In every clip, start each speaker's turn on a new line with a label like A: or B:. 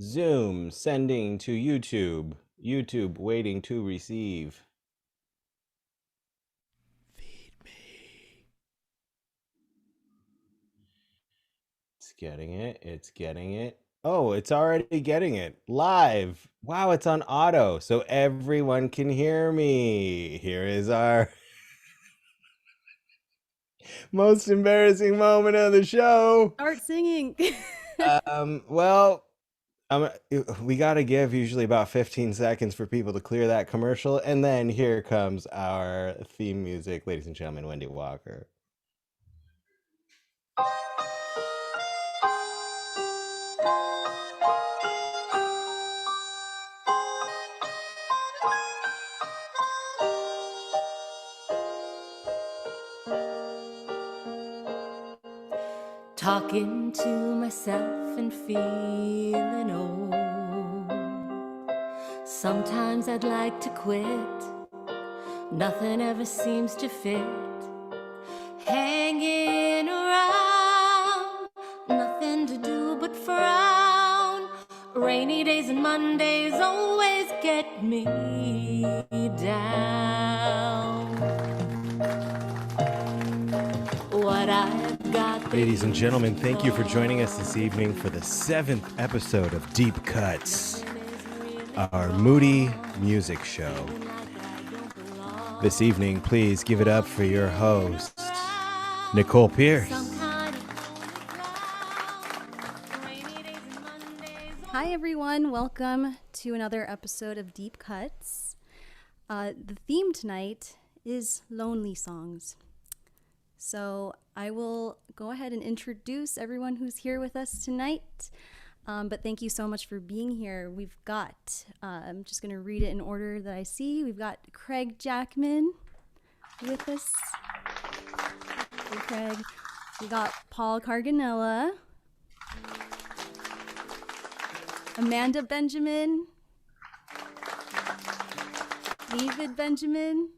A: Zoom sending to YouTube. YouTube waiting to receive.
B: Feed me.
A: It's getting it. It's getting it. Oh, it's already getting it. Live. Wow, it's on auto, so everyone can hear me. Here is our most embarrassing moment of the show.
C: Start singing.
A: Well, we got to give usually about 15 seconds for people to clear that commercial. And then here comes our theme music, ladies and gentlemen, Wendy Walker.
D: Talking to myself and feeling old. Sometimes I'd like to quit. Nothing ever seems to fit. Hanging around, nothing to do but frown. Rainy days and Mondays always get me down. What I've got.
A: Ladies and gentlemen, thank you for joining us this evening for the 7th episode of Deep Cuts, our moody music show. This evening, please give it up for your host, Nicole Pierce.
C: Hi, everyone. Welcome to another episode of Deep Cuts. The theme tonight is lonely songs. So I will go ahead and introduce everyone who's here with us tonight. But thank you so much for being here. We've got, I'm just going to read it in order that I see. We've got Craig JACKMAN with us. Hey, Craig. We got Paul Carganilla. Amanda Benjamin. David Benjamin.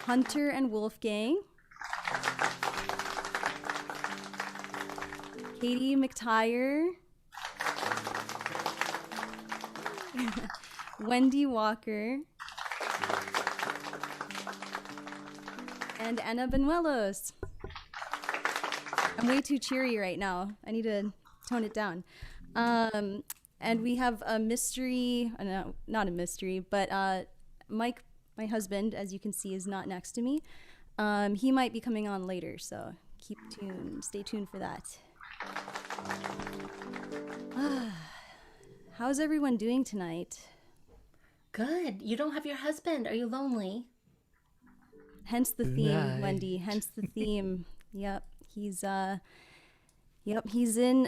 C: Hunter and Wolfgang. Katie McTyre. Wendy Walker. And Anna BANUELOS. I'm way too cheery right now. I need to tone it down. And we have a mystery, no, not a mystery, but Mike, my husband, as you can see, is not next to me. He might be coming on later, so keep tuned. Stay tuned for that. How's everyone doing tonight?
D: Good. You don't have your husband. Are you lonely?
C: Hence the theme, Wendy. Hence the theme. Yep. He's in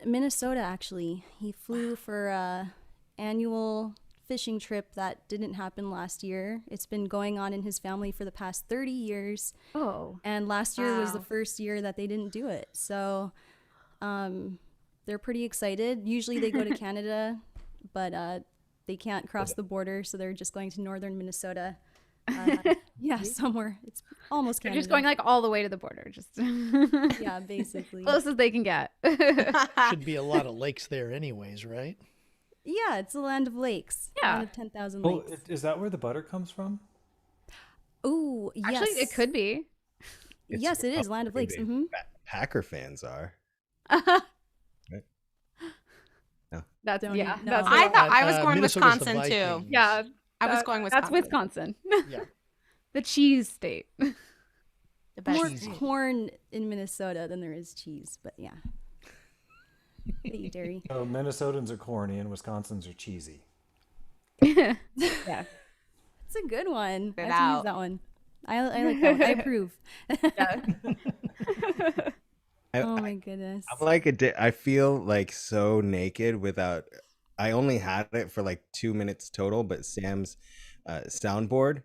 C: Minnesota actually. He flew for a annual fishing trip that didn't happen last year. It's been going on in his family for the past 30 years.
E: Oh.
C: And last year was the first year that they didn't do it. So they're pretty excited. Usually they go to Canada, but they can't cross the border, so they're just going to northern Minnesota. Yeah, somewhere. It's almost Canada.
E: They're just going like all the way to the border, just
C: yeah, basically.
E: close as they can get.
B: Should be a lot of lakes there anyways, right?
C: Yeah, it's a land of lakes.
E: Yeah.
C: Land of 10,000
F: Oh,
C: lakes.
F: is that where the butter comes from?
C: Ooh, yes.
E: Actually, it could be.
C: Yes, it is land of lakes. Mm-hmm.
A: Packer fans are.
E: That's
C: Don't
E: yeah.
C: even know.
E: That's
G: I thought I was going
B: Minnesota's the
G: Wisconsin too.
B: Vikings.
E: yeah.
G: I was going Wisconsin.
E: That's Wisconsin.
B: Yeah.
E: The cheese state.
G: The best.
C: More
B: Cheesy.
C: corn in Minnesota than there is cheese, but yeah. They eat dairy.
F: So Minnesotans are corny and Wisconsins are cheesy.
E: Yeah.
C: It's a good one. I
G: It
C: have to
G: out.
C: use that one. I like that one. I approve. Oh my goodness.
A: I'm like I feel like so naked without. I only had it for like 2 minutes total, but Sam's soundboard.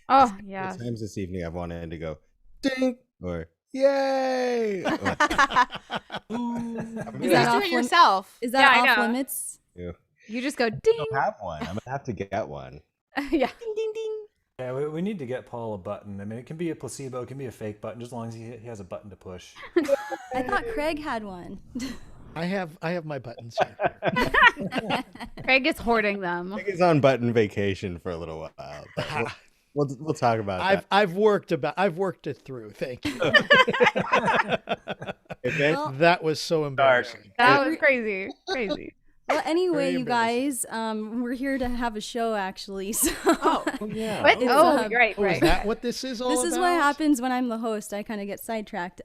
E: Oh yeah.
A: The times this evening I've wanted to go ding or yay.
G: You
C: Is that
G: just do
C: off
G: it yourself.
C: Is that
E: Yeah, I
C: off
E: know.
C: limits?
E: You just go
A: I
E: ding.
A: don't have one. I'm gonna have to get one.
E: Yeah.
G: Ding ding ding.
F: Yeah, we need to get Paul a button. I mean, it can be a placebo, it can be a fake button, just as long as he has a button to push.
C: I thought Craig had one.
B: I have my buttons here.
E: Craig is hoarding them.
A: Greg is on button vacation for a little while. But we'll talk about that.
B: I've worked it through. Thank you.
A: Okay?
C: Well,
B: That was so embarrassing.
E: That was crazy. Crazy.
C: well, anyway,
B: Very
C: you guys, we're here to have a show actually. So
G: Oh,
F: Yeah.
E: What?
C: It's,
E: Oh,
C: um,
E: right,
B: Oh, is
E: right.
B: that what this is all
C: this
B: about?
C: is what happens when I'm the host. I kind of get sidetracked.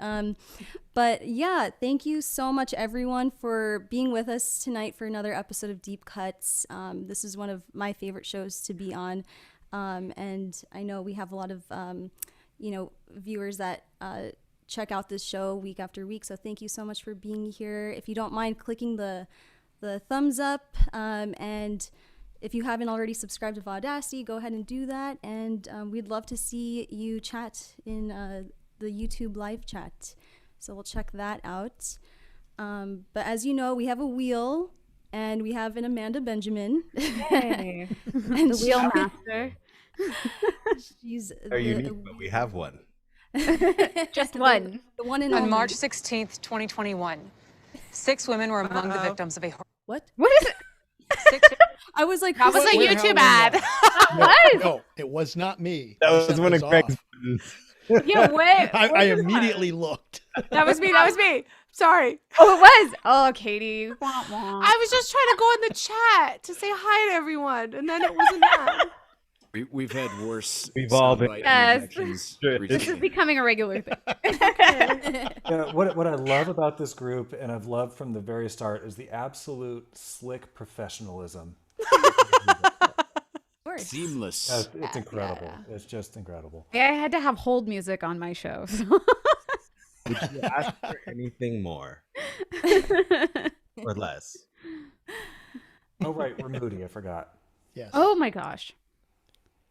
C: But yeah, thank you so much, everyone, for being with us tonight for another episode of Deep Cuts. This is one of my favorite shows to be on, and I know we have a lot of viewers that check out this show week after week. So thank you so much for being here. If you don't mind clicking the thumbs up, and if you haven't already subscribed to Vaudacity, go ahead and do that. And we'd love to see you chat in the YouTube live chat. So we'll check that out. But as you know, we have a wheel, and we have an Amanda Benjamin.
E: Hey.
C: And
E: The wheel master.
C: she's
A: Are unique, but we have one.
E: Just one.
C: the one and
H: On
C: only.
H: March 16th, 2021, 6 women were among the victims of a
C: What?
E: What is it?
H: six
C: I was like,
G: that was a
B: Wait,
G: YouTube
B: how-
G: ad.
E: What?
B: No, it was not me.
A: That
B: I
A: was
B: set
A: one of
B: this
A: Greg's
B: off.
A: buttons.
E: Yeah, wait.
B: I
E: what is that?
B: immediately looked.
G: That was me. That was me. Sorry.
E: Oh, it was. Oh, Katie. Wah, wah.
G: I was just trying to go in the chat to say hi to everyone, and then it wasn't that.
I: We've had worse
A: We've all been-
I: soundbite
E: Yes.
I: infections
A: This
E: This is
I: recently.
E: becoming a regular thing.
F: Yeah, what I love about this group, and I've loved from the very start, is the absolute slick professionalism.
C: of course.
I: Seamless.
F: It's incredible. It's just incredible.
E: Yeah, I had to have hold music on my show. So.
A: Would you ask for anything more or less?
F: Oh, right, we're moody. I forgot.
B: Yes.
E: Oh my gosh.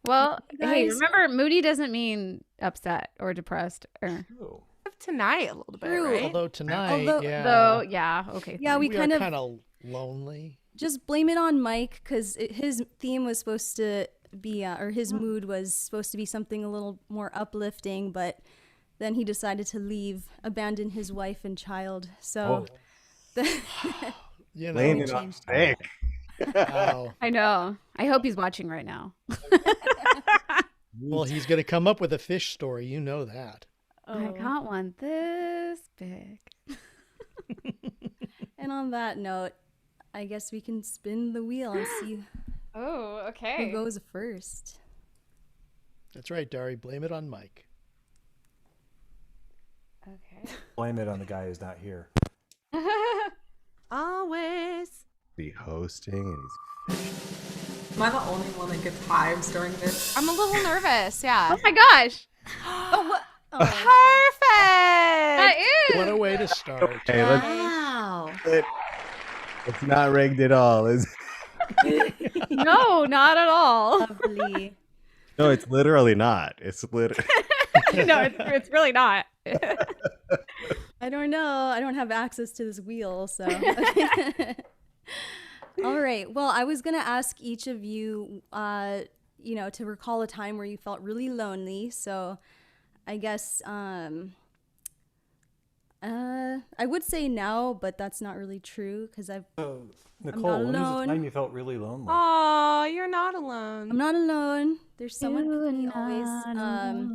E: Well,
C: You
E: hey,
C: guys-
E: remember, moody doesn't mean upset or depressed. Or
F: Ooh.
G: Tonight a little bit,
C: True.
G: right?
B: Although tonight,
C: Although-
B: yeah,
E: though, yeah, okay.
C: Yeah,
E: fine.
C: we kind
B: are
C: of
B: kind of lonely.
C: just blame it on Mike because his theme was supposed to be, or his mood was supposed to be something a little more uplifting, but then he decided to leave, abandon his wife and child. So,
B: You know,
A: Blame it on Nick.
B: wow.
E: I know. I hope he's watching right now.
B: Well, he's going to come up with a fish story. You know that.
E: I got one this big.
C: and on that note, I guess we can spin the wheel and see
E: Oh,
C: who
E: okay.
C: goes first.
B: That's right, Dari. Blame it on Mike.
E: Okay.
F: Blame it on the guy who's not here.
G: Always.
A: Be hosting and he's
J: Am I the only one that gets hives during this?
G: I'm a little nervous. Yeah.
E: Oh my gosh.
G: Perfect.
E: That is.
B: What a way to start.
A: Hey,
G: Wow.
A: it's not rigged at all, is it?
E: No, not at all.
C: Lovely.
A: No, it's literally not. It's literally.
E: No, it's really not.
C: I don't know. I don't have access to this wheel, so. All right. Well, I was gonna ask each of you, to recall a time where you felt really lonely. So, I guess I would say now, but that's not really true because
F: So,
C: not
F: Nicole, when was
C: alone.
F: the time you felt really lonely?
G: Oh, you're not alone.
C: I'm not alone. There's someone with me
E: You're
C: always.
E: not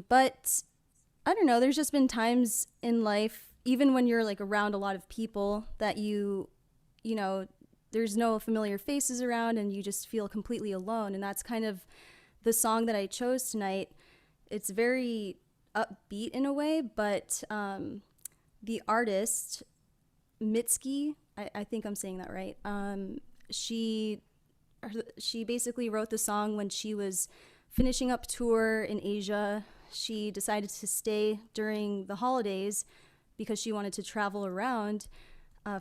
C: But I don't know. There's just been times in life, even when you're like around a lot of people, that there's no familiar faces around, and you just feel completely alone. And that's kind of the song that I chose tonight. It's very upbeat in a way, but the artist Mitski, I think I'm saying that right. She basically wrote the song when she was finishing up tour in Asia. She decided to stay during the holidays because she wanted to travel around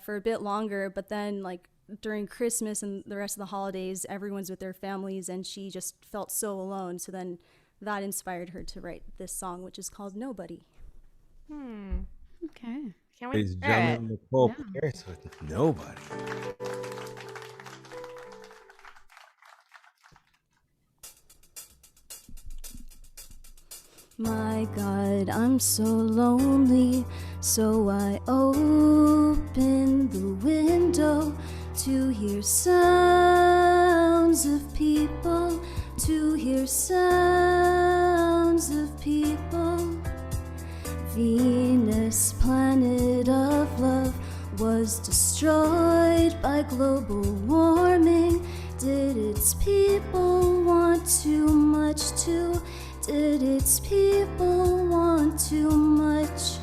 C: for a bit longer. But then, like, during Christmas and the rest of the holidays, everyone's with their families, and she just felt so alone. So then that inspired her to write this song, which is called Nobody.
E: Okay.
G: Can't wait
A: Ladies
G: to
A: and
G: hear it.
A: gentlemen, Nicole Pierce with Nobody.
C: My God, I'm so lonely, So I open the window to hear sounds of people, to hear sounds of people. Venus, planet of love, was destroyed by global warming. Did its people want too much too? Did its people want too much?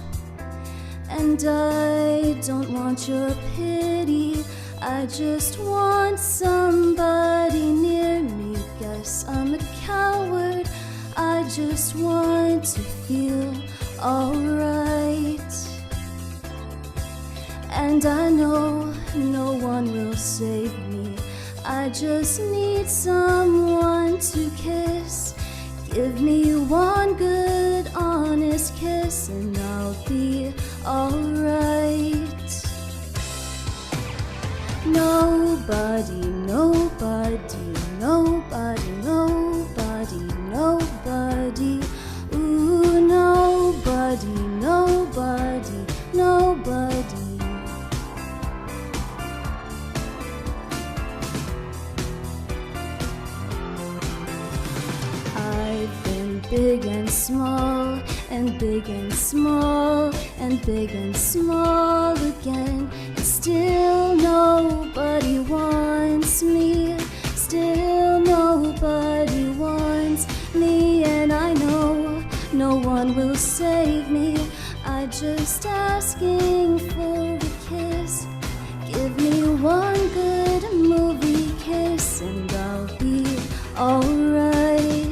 C: And I don't want your pity, I just want somebody near me. Guess I'm a coward, I just want to feel alright. And I know no one will save me, I just need someone to kiss. Give me one good honest kiss and I'll be alright. Nobody, nobody, nobody, nobody, nobody. Ooh, nobody, nobody, nobody. I've been big and small, and big and small, and big and small again. And still nobody wants me, still nobody wants me. And I know no one will save me, I'm just asking for a kiss. Give me one good movie kiss and I'll be alright.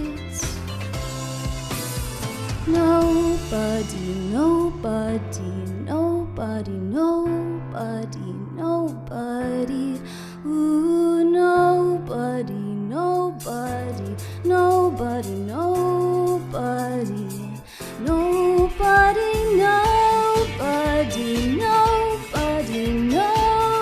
C: Nobody, nobody, nobody, nobody, nobody. Ooh, nobody, nobody, nobody, nobody. Nobody, nobody, nobody, nobody, nobody.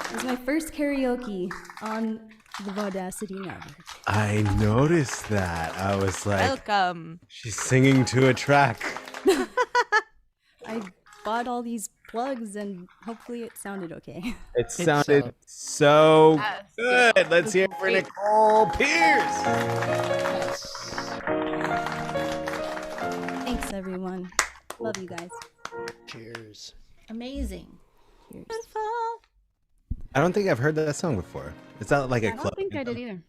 C: It was my first karaoke on the Vaudacity Network.
A: I noticed that. I was like,
G: Welcome.
A: she's singing to a track.
C: I bought all these plugs and hopefully it sounded okay.
A: It sounded so good. Let's hear it for Nicole Pierce.
C: Thanks, everyone. Love you guys.
B: Cheers.
D: Amazing.
C: Cheers.
A: I don't think I've heard that song before. It's not like a
E: I
A: club.
E: don't think I did either.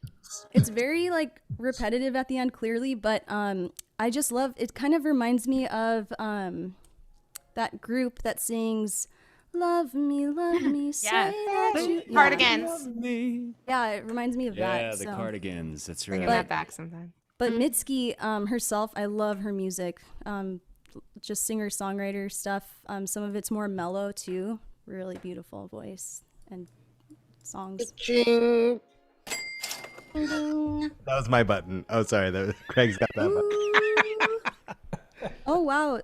C: It's very like repetitive at the end, clearly, but I just love it. Kind of reminds me of that group that sings "Love Me, say that you."
G: Cardigans.
C: Yeah, it reminds me of that.
I: Yeah, the
C: so.
I: Cardigans. That's
G: Bringing
I: right.
G: that back sometime.
C: But Mitski herself, I love her music. Just singer-songwriter stuff. Some of it's more mellow too. Really beautiful voice and songs.
A: That was my button. Oh, sorry. Craig's got that button.
C: Oh, wow.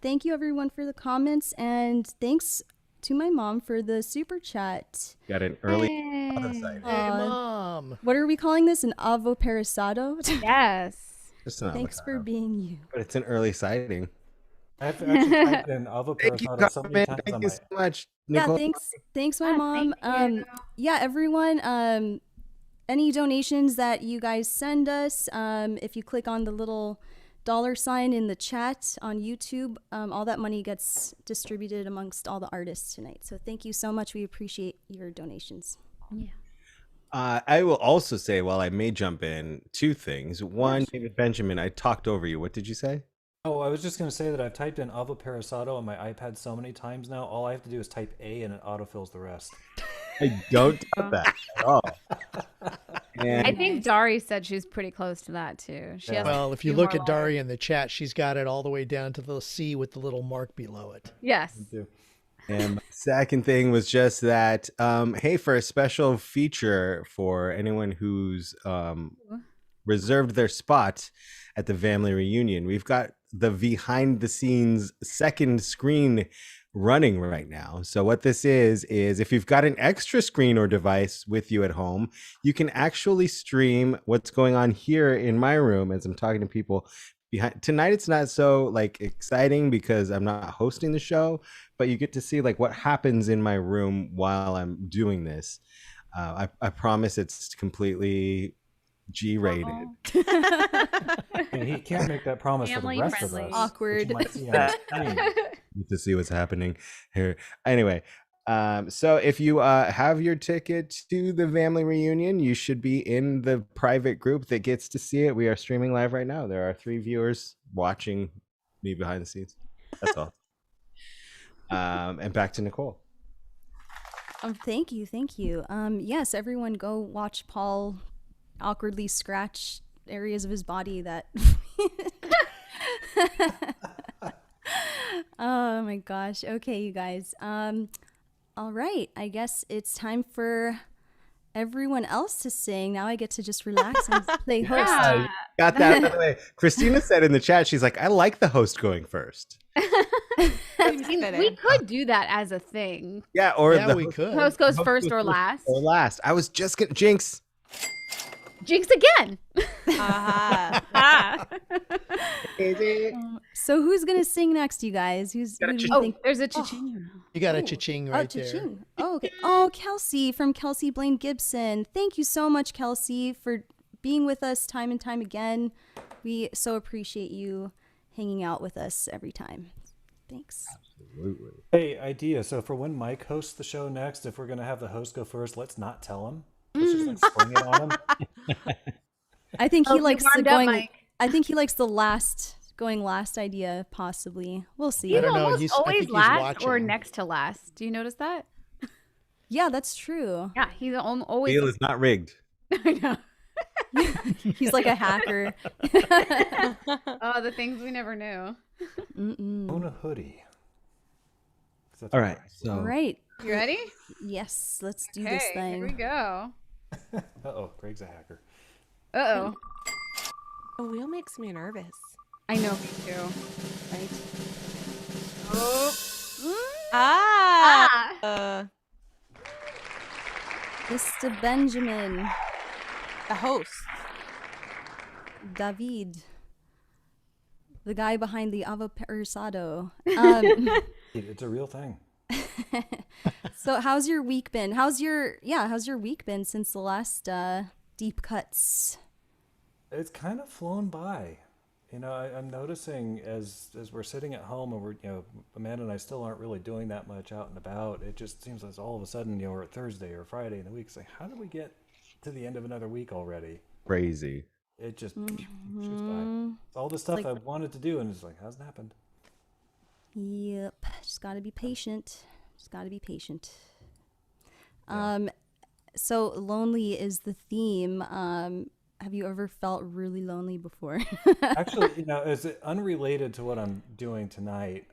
C: Thank you, everyone, for the comments. And thanks to my mom for the super chat.
A: Got an early
E: Yay.
A: side.
B: Hey, Mom.
C: What are we calling this? An avoparisado?
E: Yes.
A: Just an
C: Thanks for
A: avocado.
C: being you.
A: But it's an early sighting.
F: I've actually typed in
A: Thank you,
F: avoparasada so many
A: Carmen.
F: times on
A: Thank you
F: my
A: so much, Nicole.
C: Yeah, thanks, my mom.
E: Thank you.
C: Yeah, everyone. Any donations that you guys send us, if you click on the little $sign in the chat on YouTube, all that money gets distributed amongst all the artists tonight. So thank you so much. We appreciate your donations.
E: Yeah.
A: I will also say, while I may jump in, two things. One, David Benjamin, I talked over you. What did you say?
F: Oh, I was just going to say that I've typed in avoparasato on my iPad so many times now. All I have to do is type A and it autofills the rest.
A: I don't doubt that at all.
E: I think Dari said she's pretty close to that too. She has
B: Well,
E: a
B: if you
E: few
B: look
E: more
B: at Dari
E: letters.
B: in the chat, she's got it all the way down to the C with the little mark below it.
E: Yes.
A: And my second thing was just that, hey, for a special feature for anyone who's reserved their spot at the family reunion, we've got the behind the scenes second screen running right now. So what this is if you've got an extra screen or device with you at home, you can actually stream what's going on here in my room as I'm talking to people behind. Tonight it's not so like exciting because I'm not hosting the show, but you get to see like what happens in my room while I'm doing this. I promise it's completely G-rated.
F: And he can't make that promise for the rest of us.
C: Awkward.
A: To see what's happening here. Anyway, so if you have your ticket to the family reunion, you should be in the private group that gets to see it. We are streaming live right now. There are 3 viewers watching me behind the scenes. That's all. And back to Nicole.
C: Thank you. Yes, everyone go watch Paul awkwardly scratch areas of his body that oh my gosh. Okay, you guys. All right. I guess it's time for everyone else to sing. Now I get to just relax and play host.
A: Got that out of the way. Christina said in the chat, she's like, I like the host going first.
E: We could do that as a thing.
A: Yeah, or
B: Yeah,
A: the
B: we could.
E: Host goes first or last.
A: Or last. I was just gonna Jinx.
E: Jinx again.
C: So who's gonna sing next, you guys? Who do you think?
E: There's a cha-ching.
B: You got a cha-ching right there.
C: Cha-ching. Oh, okay. Oh, Kelsey from Kelsey Blaine Gibson. Thank you so much, Kelsey, for being with us time and time again. We so appreciate you hanging out with us every time. Thanks.
A: Absolutely.
F: Hey, idea. So for when Mike hosts the show next, if we're going to have the host go first, let's not tell him. Let's just like spring it on him.
C: I think he likes the
E: warmed up,
C: going.
E: Mike.
C: I think he likes the last idea. Possibly, we'll see.
B: I don't know.
E: Almost
B: I
E: always
B: think he's
E: last or
B: watching.
E: next to last. Do you notice that?
C: Yeah, that's true.
E: Yeah, he's always.
A: Deal is not rigged.
E: I know.
C: He's like a hacker.
E: Oh, the things we never knew.
F: Own a hoodie.
A: All right. So
C: All right.
E: You ready?
C: Yes, let's do this
E: Okay, here we
C: thing.
E: go.
F: Uh-oh, Greg's a hacker.
E: Uh-oh.
G: A wheel makes me nervous.
E: I know, me too.
C: Right. Mr. Benjamin,
G: The host.
C: David, the guy behind the avocado.
F: It's a real thing.
C: So how's your week been? How's your week been since the last deep cuts?
F: It's kind of flown by. You know, I'm noticing as we're sitting at home and we're, you know, Amanda and I still aren't really doing that much out and about. It just seems like all of a sudden, you know, we're at Thursday or Friday in the week. It's like, how did we get to the end of another week already?
A: crazy.
F: It just shoots by. It's all the stuff I wanted to do, and it's like, hasn't happened.
C: Yep. Just gotta be patient. So lonely is the theme. Have you ever felt really lonely before?
F: Actually, you know, is it unrelated to what I'm doing tonight?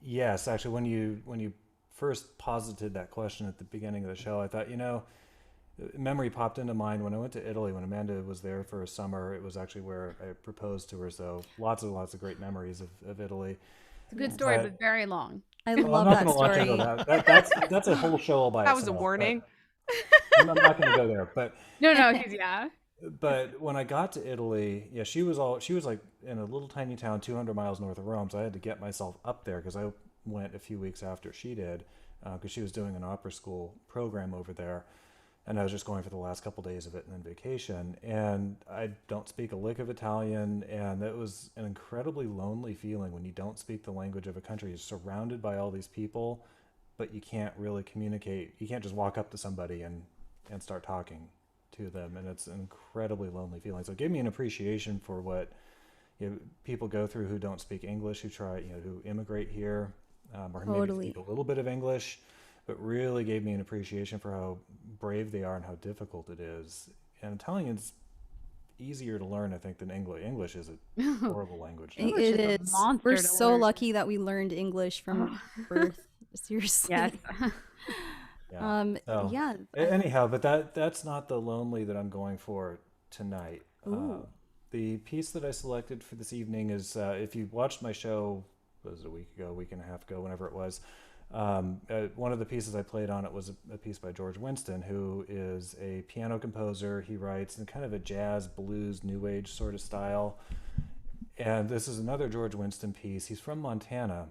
F: Yes, actually, when you first posited that question at the beginning of the show, I thought, you know, memory popped into mind when I went to Italy. When Amanda was there for a summer, it was actually where I proposed to her. So lots of great memories of Italy.
E: It's a good story, but very long.
C: I
F: Well,
C: love
F: I'm not
C: that
F: going to let you
C: story.
F: go that. That's a whole show all by
G: That
F: itself.
G: was a warning.
F: I'm not going to go there, but.
E: No, he's, yeah.
F: But when I got to Italy, yeah, she was like in a little tiny town 200 miles north of Rome. So I had to get myself up there because I went a few weeks after she did because she was doing an opera school program over there. And I was just going for the last couple days of it and then vacation. And I don't speak a lick of Italian. And it was an incredibly lonely feeling when you don't speak the language of a country. You're surrounded by all these people, but you can't really communicate. You can't just walk up to somebody and and start talking to them, and it's an incredibly lonely feeling. So it gave me an appreciation for what people go through who don't speak English, who try, who immigrate here, or maybe speak a little bit of English, but really gave me an appreciation for how brave they are and how difficult it is. And Italian's easier to learn, I think, than English. English is a horrible language.
C: It is. We're so lucky that we learned English from birth. Seriously.
E: Yes.
F: Anyhow, but that's not the lonely that I'm going for tonight. The piece that I selected for this evening is, if you watched my show, was it a week and a half ago, whenever it was, one of the pieces I played on it was a piece by George Winston, who is a piano composer. He writes in kind of a jazz, blues, new age sort of style. And this is another George Winston piece. He's from Montana.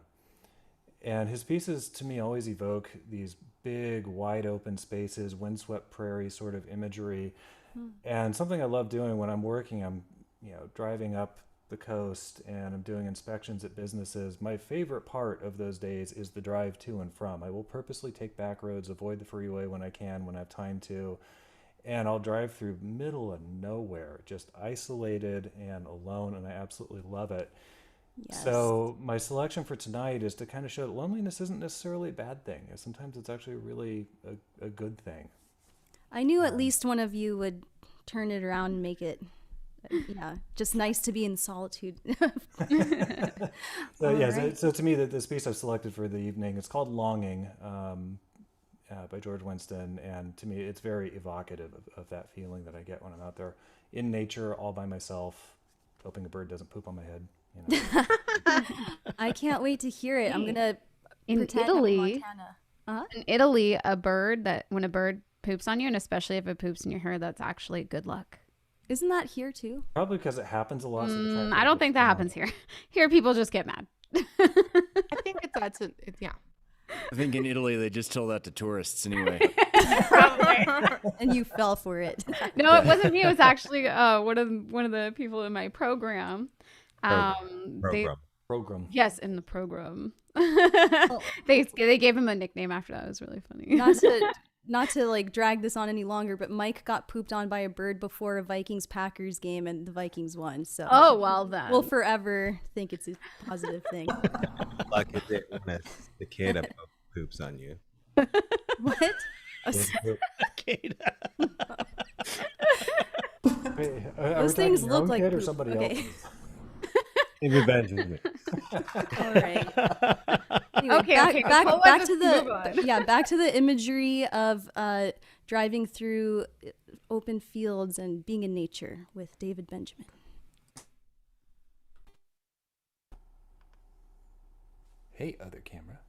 F: And his pieces, to me, always evoke these big, wide open spaces, windswept prairie sort of imagery. And something I love doing when I'm working, I'm driving up the coast and I'm doing inspections at businesses. My favorite part of those days is the drive to and from. I will purposely take back roads, avoid the freeway when I can, when I have time to, and I'll drive through middle of nowhere, just isolated and alone, and I absolutely love it. Yes. So my selection for tonight is to kind of show that loneliness isn't necessarily a bad thing. Sometimes it's actually really a good thing.
C: I knew at least one of you would turn it around and make it just nice to be in solitude.
F: So to me, this piece I've selected for the evening, it's called Longing, by George Winston, and to me it's very evocative of that feeling that I get when I'm out there in nature all by myself, hoping a bird doesn't poop on my head.
C: I can't wait to hear it. I'm gonna
E: in Italy. In Italy, when a bird poops on you, and especially if it poops in your hair, that's actually good luck.
C: Isn't that here too?
F: Probably because it happens a lot. So
E: I don't think that happens here. Here, people just get mad.
G: I think yeah.
I: I think in Italy they just told that to tourists anyway.
C: And you fell for it.
E: No, it wasn't me. It was actually one of the people in my program.
F: Program.
E: Yes, in the program. They gave him a nickname after that. It was really funny.
C: Not to like drag this on any longer, but Mike got pooped on by a bird before a Vikings-Packers game, and the Vikings won. So
E: well then,
C: we'll forever think it's a positive thing.
A: Luck is it when the kid poops on you.
C: What? Those things look like
F: poop. Or
C: poop.
F: somebody else's?
A: Maybe Benjamin.
C: All right. Anyway,
E: Okay.
C: Back to the imagery of driving through open fields and being in nature with David Benjamin.
F: Hey, other camera.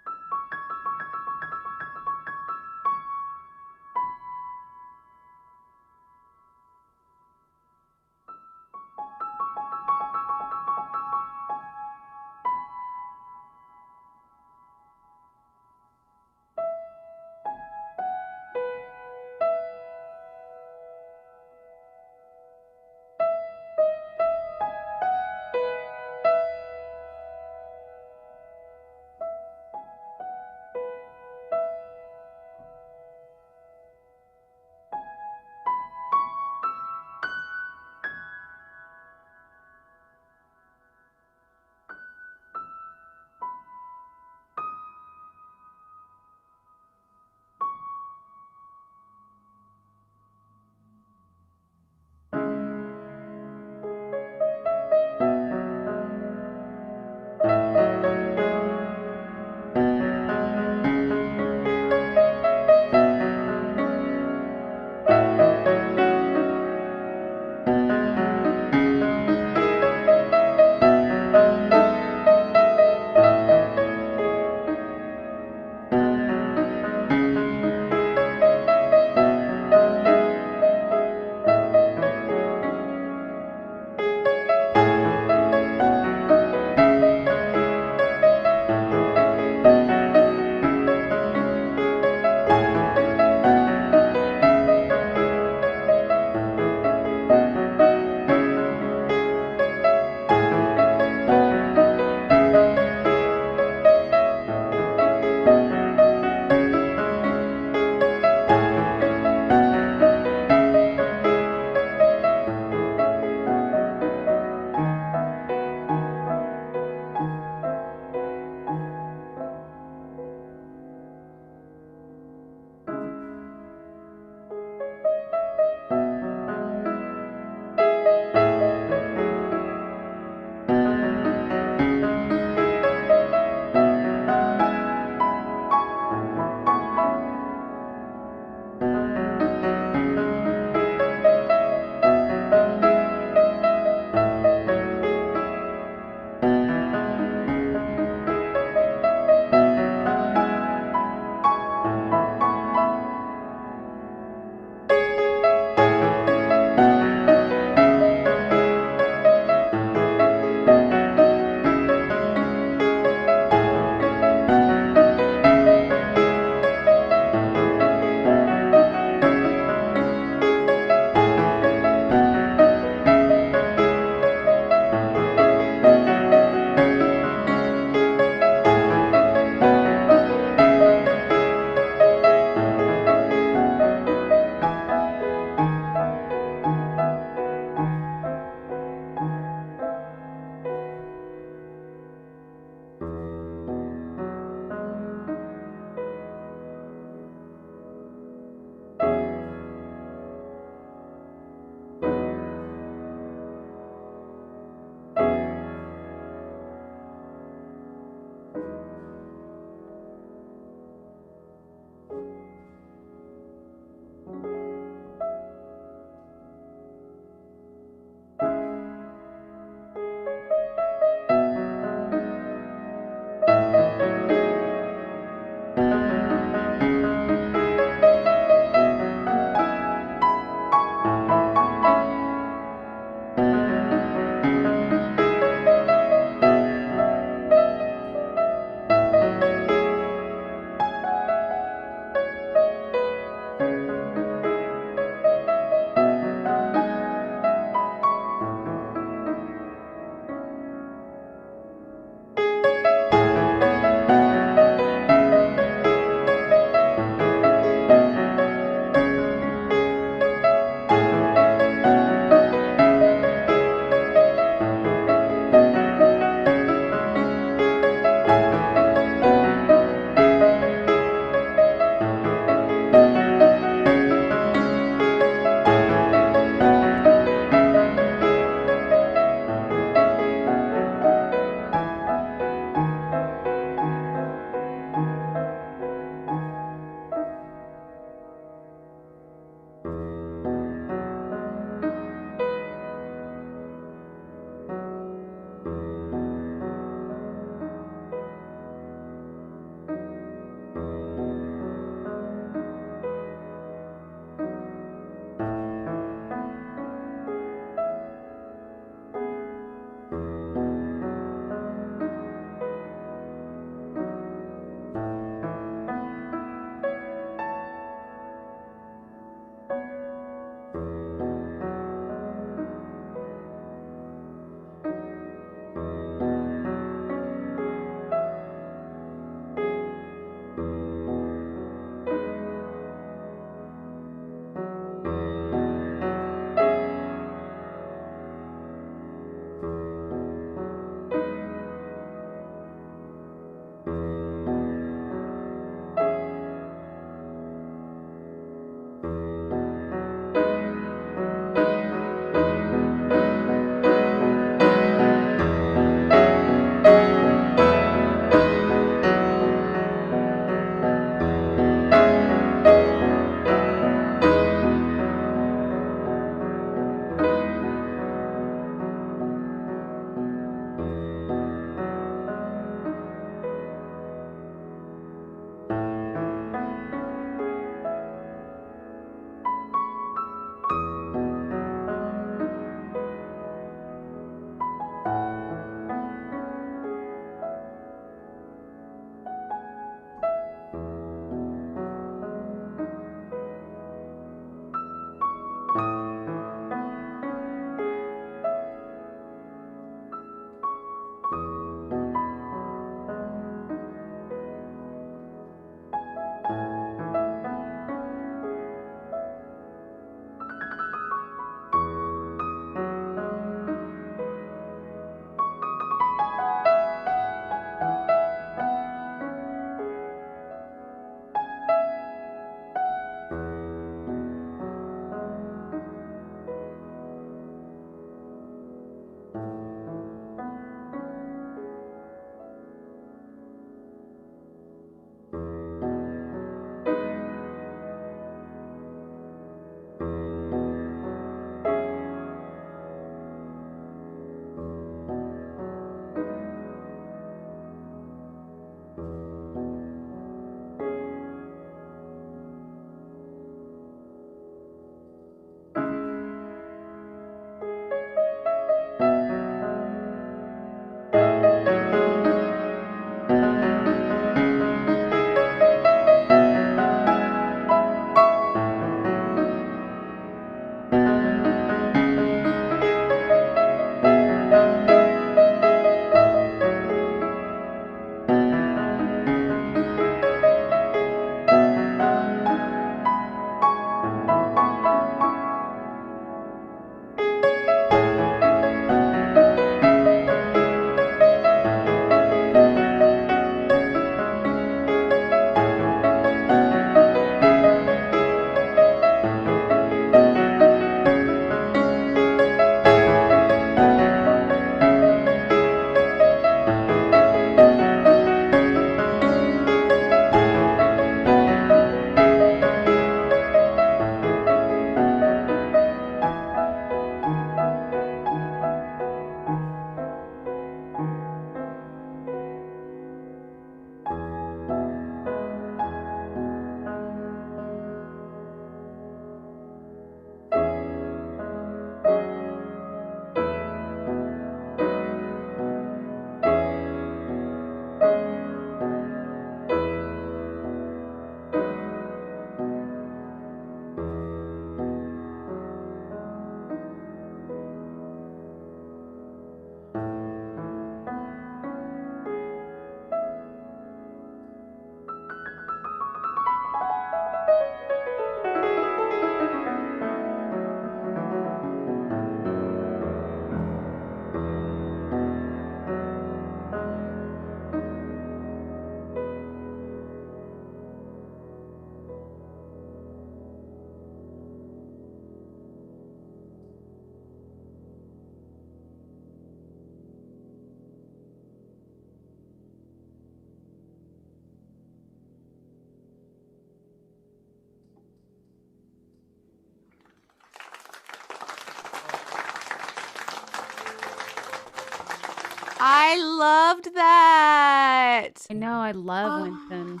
G: I loved that.
E: I know. I love Winston.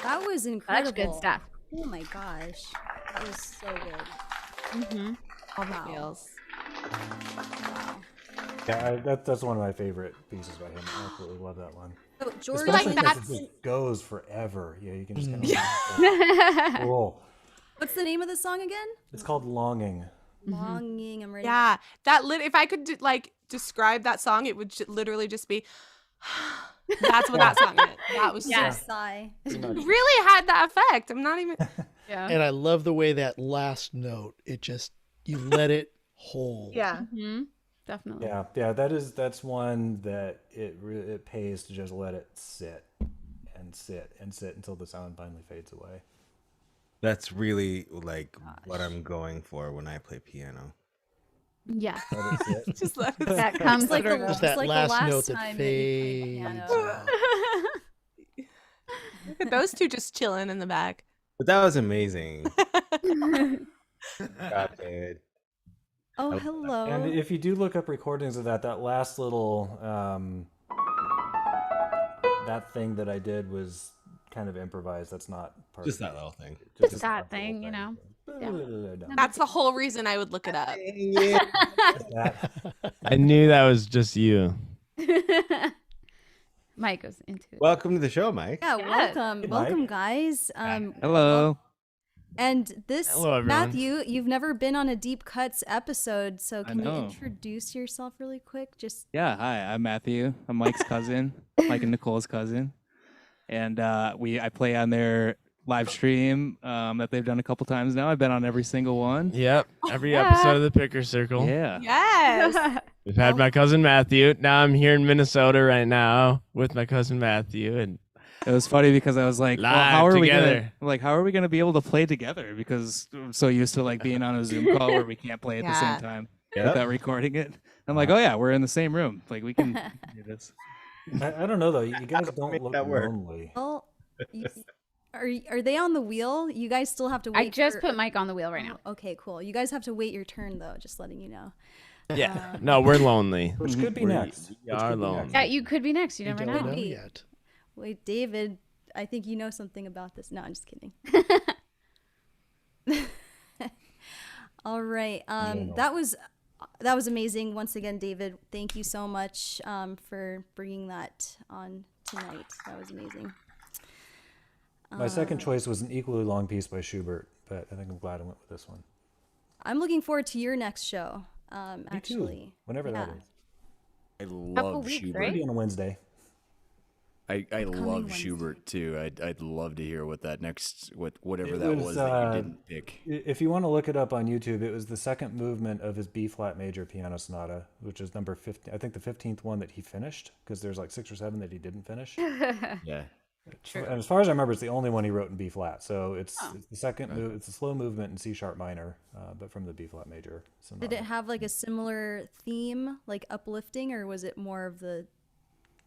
C: That was incredible.
E: Such good stuff.
C: Oh my gosh. That was so good.
G: All the feels.
F: Yeah, that's one of my favorite pieces by him. I absolutely love that one.
C: So George,
F: Especially
G: like
F: because it just goes forever. Yeah, you can just kind of cool.
C: what's the name of the song again?
F: It's called Longing.
C: Longing. I'm ready.
G: Yeah, if I could describe that song, it would literally just be. That's what that song is. That was just
C: Sigh.
G: really had that effect. I'm not even.
E: Yeah.
B: And I love the way that last note, you let it hold.
G: Yeah.
E: Definitely.
F: Yeah, that's one that it pays to just let it sit and sit and sit until the sound finally fades away.
A: That's really like what I'm going for when I play piano.
E: Yeah.
F: Let it sit.
G: Just let it.
E: That comes
C: like
E: through.
B: Just that
C: like the
B: last
C: last
B: note that
C: time that you played
B: fades.
C: piano.
G: Look at those two just chilling in the back.
A: But that was amazing. God, David.
C: Oh, hello.
F: And if you do look up recordings of that last little that thing that I did was kind of improvised. That's not part
A: Just
F: of
A: that little thing.
E: Just that thing, you know.
G: That's the whole reason I would look it up.
K: I knew that was just you.
E: Mike goes into it.
A: Welcome to the show, Mike.
C: Yeah, welcome.
F: Hey,
C: Welcome,
F: Mike.
C: guys.
K: Hello.
C: And this,
K: Hello, everyone.
C: Matthew, you've never been on a Deep Cuts episode, so can you
K: know.
C: introduce yourself really quick? Just
K: Yeah, hi. I'm Matthew. I'm Mike's cousin, Mike and Nicole's cousin, and I play on their live stream that they've done a couple times now. I've been on every single one.
L: Yep, every episode of the Picker Circle.
K: Yeah.
G: Yes.
L: We've had my cousin Matthew. Now I'm here in Minnesota right now with my cousin Matthew, and
K: It was funny because I was like, well,
L: Live
K: how are
L: together.
K: how are we gonna be able to play together? Because I'm so used to like being on a Zoom call where we can't play at the
G: Yeah.
K: same time
A: Yep.
K: without recording it. I'm like, oh yeah, we're in the same room. Like we can do this.
F: I don't know though. You guys don't
A: Make
F: look
A: that work.
F: lonely.
C: well, are they on the wheel? You guys still have to wait.
E: I just
C: for-
E: put Mike on the wheel right now.
C: Oh, okay, cool. You guys have to wait your turn though. Just letting you know.
L: yeah, no, we're lonely.
F: Which could be next.
L: We
F: Which
L: are
F: could be
L: lonely.
F: next.
E: Yeah, you could be next. You
B: You
E: never
B: don't
E: know.
B: know
C: Be.
B: yet.
C: Wait, David, I think you know something about this. No, I'm just kidding. All right. That was amazing. Once again, David, thank you so much for bringing that on tonight. That was amazing.
F: My second choice was an equally long piece by Schubert, but I think I'm glad I went with this one.
C: I'm looking forward to your next show.
F: Me
C: Actually,
F: too. Whenever that
C: Yeah.
F: is.
I: I
E: Couple
I: love
E: weeks,
I: Schubert.
E: right?
F: Maybe on a Wednesday.
I: I love
C: Wednesday.
I: Schubert too. I'd love to hear what that next whatever
F: It
I: that
F: was,
I: was that you didn't pick.
F: If you want to look it up on YouTube, it was the second movement of his B flat major piano sonata, which is number 15. I think the 15th one that he finished, because there's like 6 or 7 that he didn't finish.
I: Yeah.
F: And as far as I remember, it's the only one he wrote in B flat. So it's the second move. It's a slow movement in C sharp minor, but from the B flat major sonata.
C: Did it have like a similar theme, like uplifting, or was it more of the?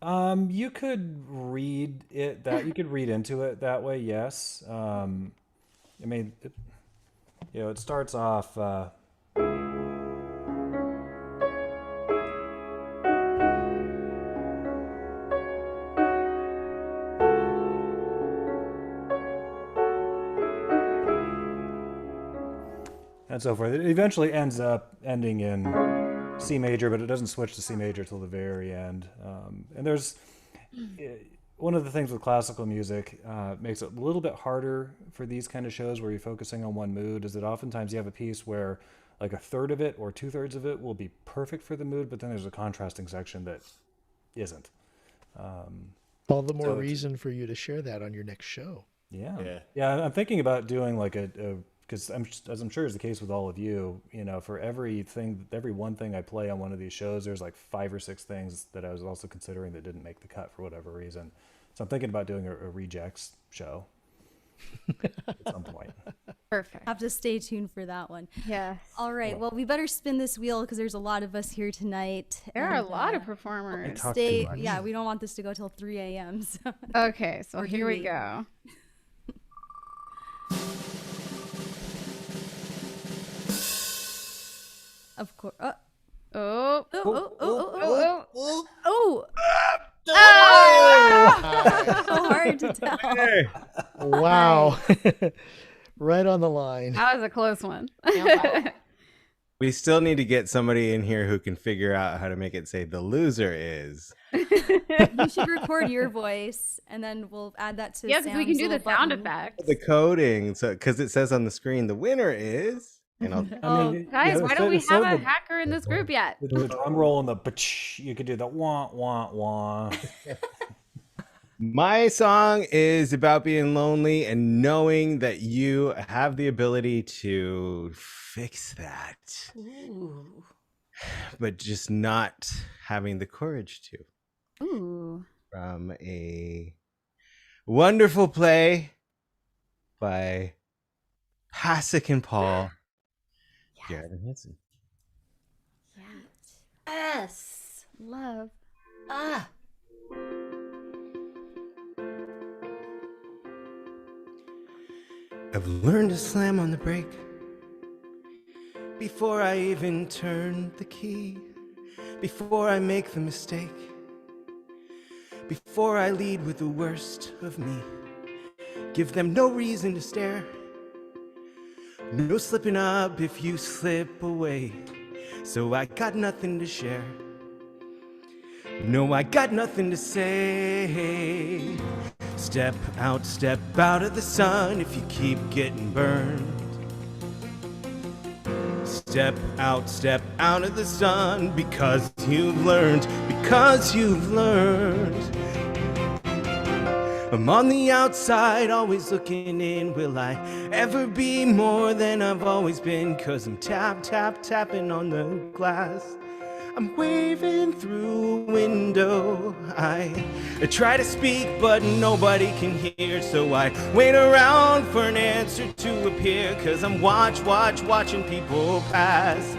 F: You could read it that you could read into it that way. Yes. I mean, it starts off. And so forth. It eventually ends up ending in C major, but it doesn't switch to C major till the very end. And there's one of the things with classical music makes it a little bit harder for these kind of shows where you're focusing on one mood, is that oftentimes you have a piece where like a third of it or 2/3 of it will be perfect for the mood, but then there's a contrasting section that isn't.
B: All the more
F: So it's-
B: reason for you to share that on your next show.
F: Yeah. I'm thinking about doing like because as I'm sure is the case with all of you, for every one thing I play on one of these shows, there's like 5 or 6 things that I was also considering that didn't make the cut for whatever reason. So I'm thinking about doing a rejects show at some point.
E: Perfect.
C: Have to stay tuned for that one.
E: Yes.
C: All right. Well, we better spin this wheel because there's a lot of us here tonight.
E: There are a
C: and,
E: lot of performers.
F: talk too much.
C: Yeah, we don't want this to go till 3 a.m. So.
E: Okay, so
C: Or do
E: here we
C: we?
E: go.
C: Of course.
E: Oh.
C: Oh,
E: Oh.
C: oh. So hard to tell.
B: Wow. Right on the line.
E: That was a close one.
A: We still need to get somebody in here who can figure out how to make it say the loser is.
C: You should record your voice, and then we'll add that to.
E: Yeah, because we can do the sound effects.
A: The coding, so because it says on the screen, the winner is. And
E: Guys, why don't we have a hacker in this group yet?
F: The drum roll and the you could do the wah wah wah.
A: My song is about being lonely and knowing that you have the ability to fix that.
C: Ooh.
A: But just not having the courage to.
E: Ooh.
A: From a wonderful play by Pasek and Paul. Jared and Hanson.
C: Yes.
E: Love.
C: Ah.
A: I've learned to slam on the brake before I even turn the key, before I make the mistake, before I lead with the worst of me. Give them no reason to stare, no slipping up if you slip away. So I got nothing to share. No, I got nothing to say. Step out of the sun if you keep getting burned. Step out of the sun because you've learned, I'm on the outside, always looking in. Will I ever be more than I've always been? 'Cause I'm tapping on the glass. I'm waving through a window. I try to speak, but nobody can hear. So I wait around for an answer to appear. 'Cause I'm watching people pass.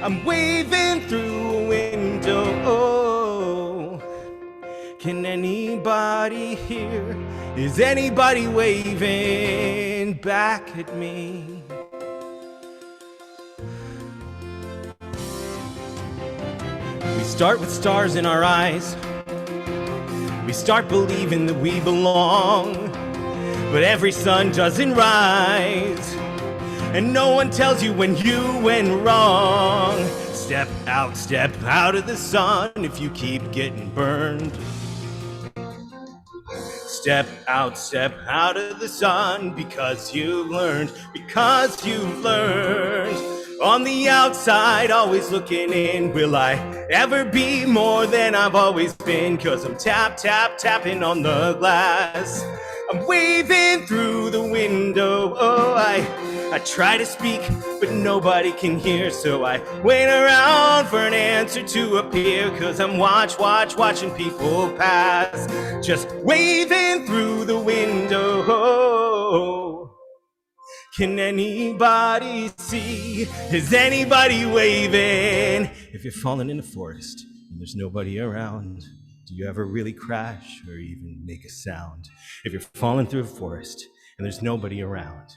A: I'm waving through a window. Oh, can anybody hear? Is anybody waving back at me? We start with stars in our eyes. We start believing that we belong. But every sun doesn't rise, and no one tells you when you went wrong. Step out of the sun if you keep getting burned. Step out of the sun because you've learned, On the outside, always looking in. Will I ever be more than I've always been? 'Cause I'm tapping on the glass. I'm waving through the window. Oh, I try to speak, but nobody can hear. So I wait around for an answer to appear. 'Cause I'm watching people pass. Just waving through the window. Oh, can anybody see? Is anybody waving? If you're falling in the forest and there's nobody around, do you ever really crash or even make a sound? If you're falling through a forest and there's nobody around,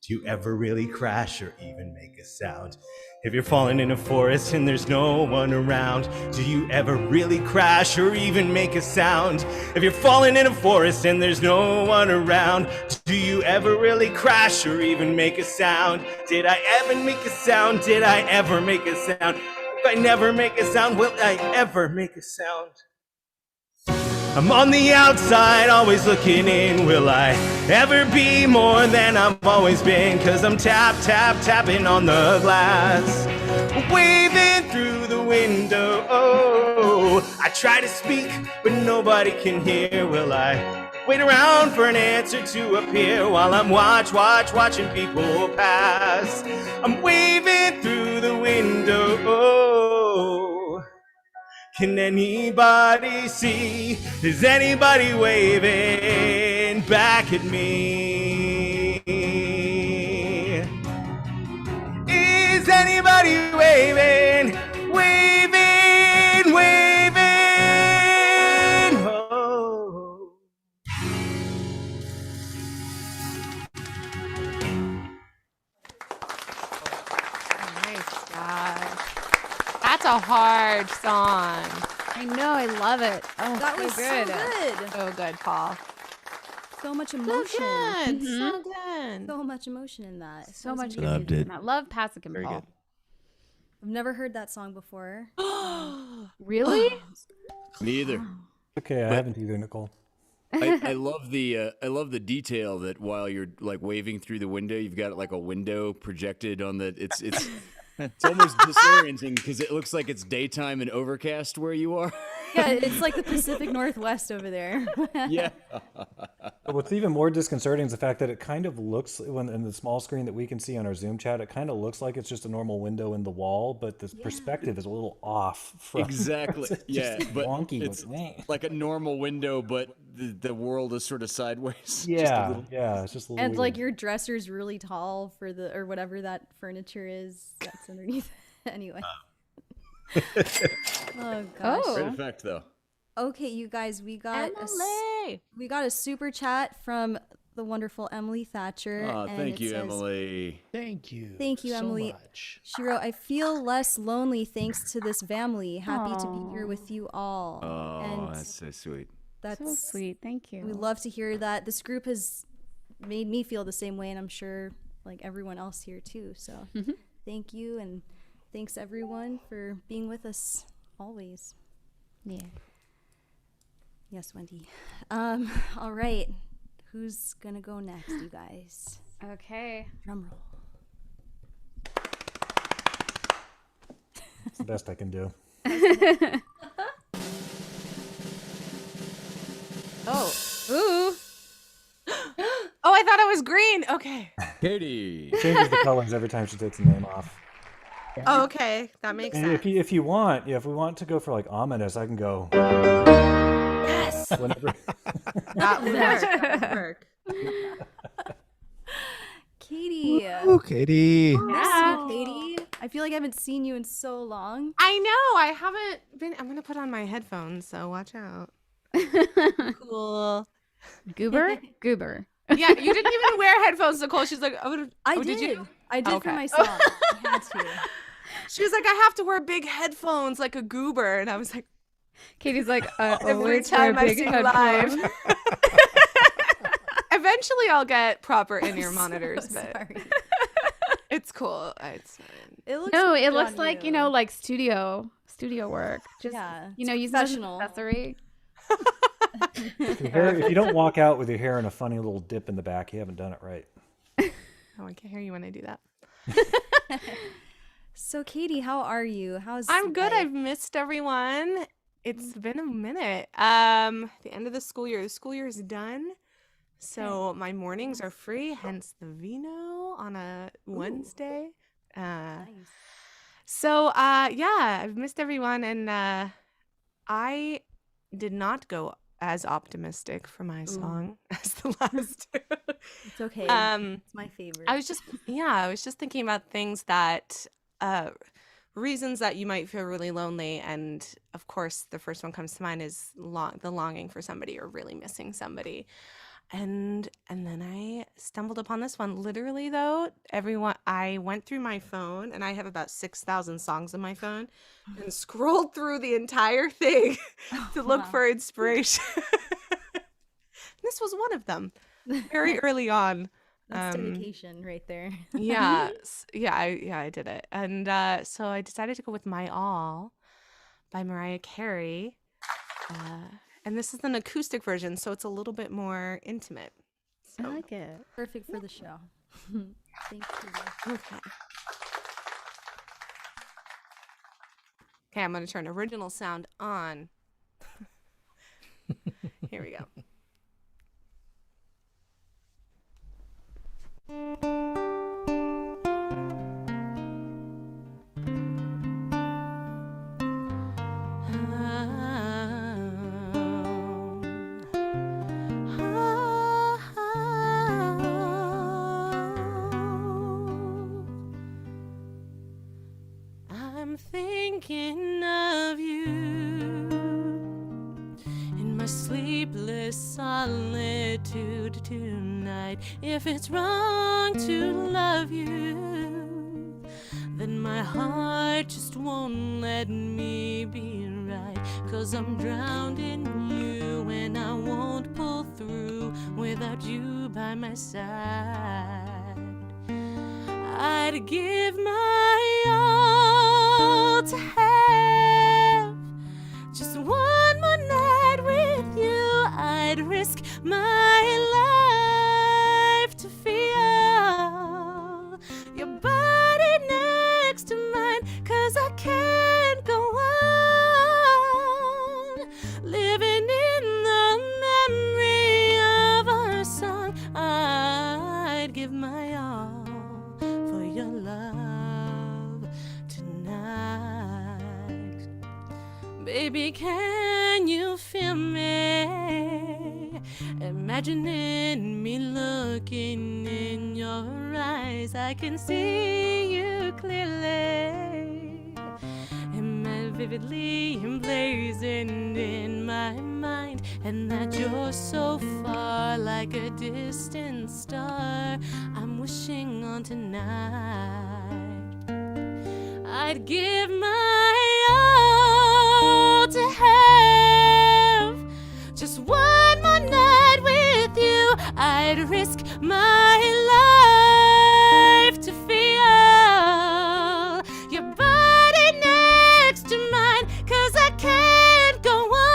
A: do you ever really crash or even make a sound? If you're falling in a forest and there's no one around, do you ever really crash or even make a sound? If you're falling in a forest and there's no one around, do you ever really crash or even make a sound? Did I ever make a sound? Did I ever make a sound? If I never make a sound, will I ever make a sound? I'm on the outside, always looking in. Will I ever be more than I've always been? 'Cause I'm tapping on the glass. Waving through the window. Oh, I try to speak, but nobody can hear. Will I wait around for an answer to appear while I'm watching people pass? I'm waving through the window. Oh, can anybody see? Is anybody waving back at me? Is anybody waving? Oh.
G: Nice, guys. That That's a hard song.
E: I know. I love it. Oh,
C: That
E: so
C: was
E: good.
C: so good.
G: So good, Paul.
C: So much
G: So
C: emotion.
G: good. So good.
C: So much emotion in that.
E: So much good
A: Loved
E: music
A: it.
E: in that. Love Pasek and
A: Very
E: Paul.
A: good.
C: I've never heard that song before.
E: Really?
I: Me either.
F: Okay, I haven't either, Nicole.
I: I love the detail that while you're like waving through the window, you've got like a window projected on the. It's almost disorienting because it looks like it's daytime and overcast where you are.
C: Yeah, it's like the Pacific Northwest over there.
I: Yeah.
F: What's even more disconcerting is the fact that it kind of looks, when in the small screen that we can see on our Zoom chat, it kind of looks like it's just a normal window in the wall, but the perspective is a little off.
I: Exactly.
F: It's
I: Yeah,
F: just
I: but
F: wonky.
I: it's like a normal window, but the world is sort of sideways.
F: Yeah, it's just a little
C: And like
F: weird.
C: your dresser's really tall for the or whatever that furniture is that's underneath. Anyway. Oh gosh.
I: Great effect though.
C: Okay, you guys, we got
G: Emily.
C: we got a super chat from the wonderful Emily Thatcher.
I: Oh,
C: and
I: thank
C: it
I: you,
C: says,
I: Emily.
B: Thank you.
C: Thank you,
B: so
C: Emily.
B: much.
C: She wrote, "I feel less lonely thanks to this family. Happy to be here with you all."
I: Oh,
C: and
I: that's so sweet.
C: that's
E: So sweet. Thank you.
C: We love to hear that. This group has made me feel the same way, and I'm sure like everyone else here too. So thank you, and thanks everyone for being with us always.
E: Yeah.
C: Yes, Wendy. All right. Who's gonna go next, you guys?
E: Okay.
C: Drum roll.
F: It's the best I can do.
G: Oh.
E: Ooh.
G: Oh, I thought it was green. Okay.
I: Katie.
F: Changes the colors every time she takes the name off.
G: Oh, okay. That makes
F: And
G: sense.
F: if you want, if we want to go for like ominous, I can go.
G: Yes.
F: Whenever.
G: That would work. That would work.
C: Katie.
L: Oh, Katie.
C: Miss you, Katie. I feel like I haven't seen you in so long.
G: I know. I haven't been. I'm gonna put on my headphones, so watch out. Cool.
E: Goober? Goober.
G: Yeah, you didn't even wear headphones, Nicole. She's like, oh,
C: I
G: oh,
C: did.
G: did you?
C: I did
G: Okay.
C: for myself. I had to.
G: She was like, I have to wear big headphones like a goober, and I was like,
E: Katie's like,
G: every
E: always wear
G: time I
E: big
G: see you
E: headphones.
G: live. Eventually, I'll get proper in-ear monitors,
C: so
G: but
C: sorry.
G: it's cool. It's fine.
C: It looks
E: No, it
C: good
E: looks
C: on
E: like, you know, like studio work. Just,
C: Yeah,
E: you know,
C: it's
E: use it as an
C: professional.
E: accessory.
F: If you don't walk out with your hair in a funny little dip in the back, you haven't done it right.
G: Oh, I can't hear you when I do that.
C: So, Katie, how are you? How's
G: I'm good.
C: life?
G: I've missed everyone. It's been a minute. The end of the school year. The school year is done. So my mornings are free, hence the vino on a Wednesday.
C: Nice.
G: So yeah, I've missed everyone, and I did not go as optimistic for my song as the last two.
C: It's okay.
G: Um,
C: It's my favorite.
G: I was just thinking about things that reasons that you might feel really lonely, and of course the first one comes to mind is the longing for somebody or really missing somebody. And then I stumbled upon this one. Literally though, I went through my phone, and I have about 6,000 songs on my phone, and scrolled through the entire thing to look for inspiration. This was one of them, very early on.
C: That's dedication right there.
G: Yeah, I did it, and so I decided to go with "My All" by Mariah Carey. And this is an acoustic version, so it's a little bit more intimate. So.
E: I like it.
C: Perfect for the show. Thank you.
G: Okay. Okay, I'm going to turn original sound on. Here we go. I'm thinking of you in my sleepless solitude tonight. If it's wrong to love you, then
D: and my heart just won't let me be right. 'Cause I'm drowned in you and I won't pull through without you by my side. I'd give my all to have just one more night with you. I'd risk my life to feel your body next to mine. 'Cause I can't go on living in the memory of our song. I'd give my all for your love tonight. Baby, can you feel me? Imagining me looking in your eyes. I can see you clearly, and vividly emblazoned in my mind. And that you're so far, like a distant star, I'm wishing on tonight. I'd give my all to have just one more night with you. I'd risk my life to feel your body next to mine. 'Cause I can't go on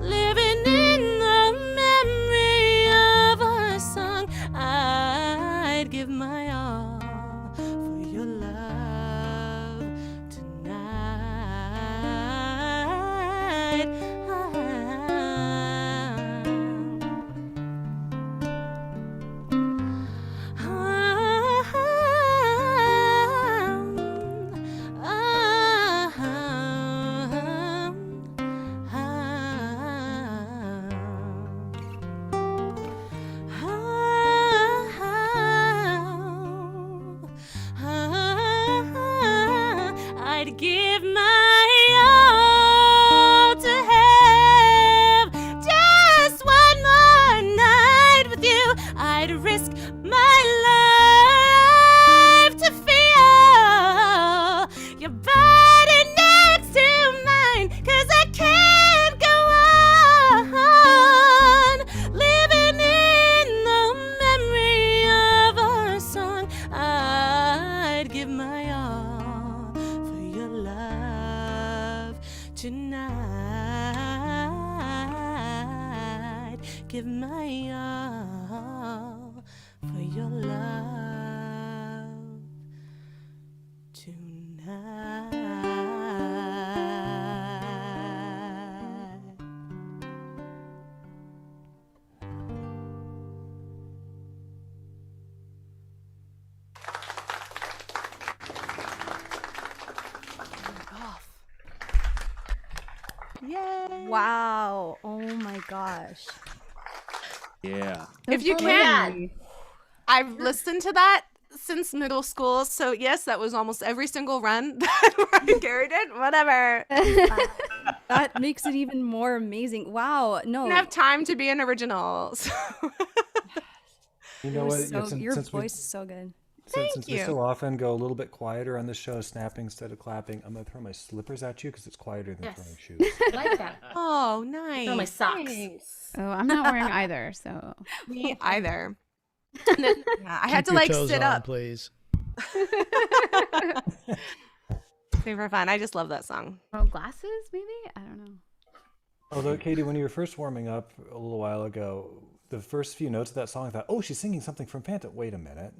D: living in the memory of our song. I'd give my all for your love tonight. I'd give my all to have just one more night with you. I'd risk my life to feel your body next to mine. 'Cause I can't go on living in the memory of our song. I'd give my all for your love tonight. Give my all for your love tonight.
G: Yay!
C: Wow. Oh my gosh.
I: Yeah.
G: If you can, I've listened to that since middle school. So yes, that was almost every single run that Ryan Gary did. Whatever.
C: That makes it even more amazing. Wow. No.
G: Didn't have time to be an original. So.
F: You know what?
C: Your voice is so good.
F: Since we so often go a little bit quieter on this show, snapping instead of clapping, I'm going to throw my slippers at you because it's quieter than throwing shoes.
D: I like that.
G: Oh, nice.
D: Throw my socks.
G: Thanks.
E: Oh, I'm not wearing either, so.
G: Me either. And then, yeah, I had to
B: Keep your
G: like
B: toes
G: sit
B: on,
G: up.
B: please.
G: Super fun. I just love that song.
E: Oh, glasses, maybe? I don't know.
F: Although, Katie, when you were first warming up a little while ago, the first few notes of that song, I thought, oh, she's singing something from Phantom. Wait a minute.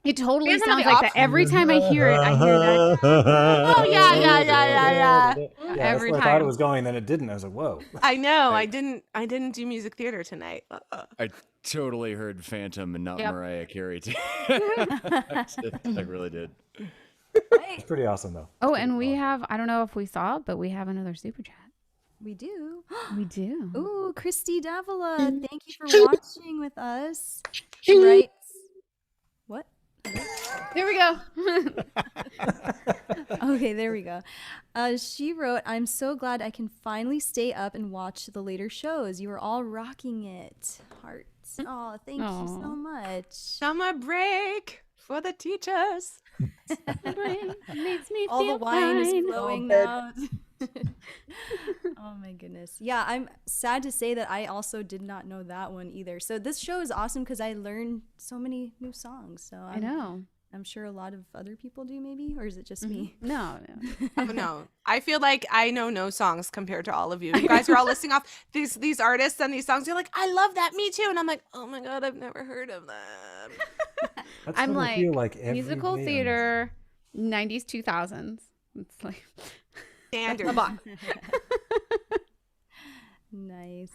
E: It totally
G: Phantom
E: sounds
G: of the
E: like that. Every time I hear it, I hear that.
G: Oh, yeah.
F: Yeah,
E: Every
F: that's where I thought
E: time.
F: it was going, then it didn't. I was like, whoa.
G: I know. I didn't do music theater tonight.
I: I totally heard Phantom and not
E: Yep.
I: Mariah Carey. I really did.
F: It's pretty awesome, though.
E: Oh, and we have, I don't know if we saw, but we have another super chat.
C: We do.
E: We do.
C: Ooh, Christy Davila, thank you for watching with us. She writes, what?
E: There we go.
C: Okay, there we go. She wrote, I'm so glad I can finally stay up and watch the later shows. You are all rocking it. Hearts. Oh, thank you so much.
G: Summer break. for the teachers.
E: Makes me
C: All the
E: feel
C: wine is
E: fine.
C: flowing out. Oh my goodness. Yeah, I'm sad to say that I also did not know that one either. So this show is awesome because I learned so many new songs. So
E: I know.
C: I'm sure a lot of other people do maybe, or is it just me?
E: No.
G: Oh, no, I feel like I know no songs compared to all of you. You guys are all listing off these artists and these songs. You're like, I love that, me too. And I'm like, oh my god, I've never heard of them.
E: I'm
F: what I feel like
E: musical
F: every
E: theater, 90s, 2000s. It's like
G: standard.
E: the box.
C: Nice.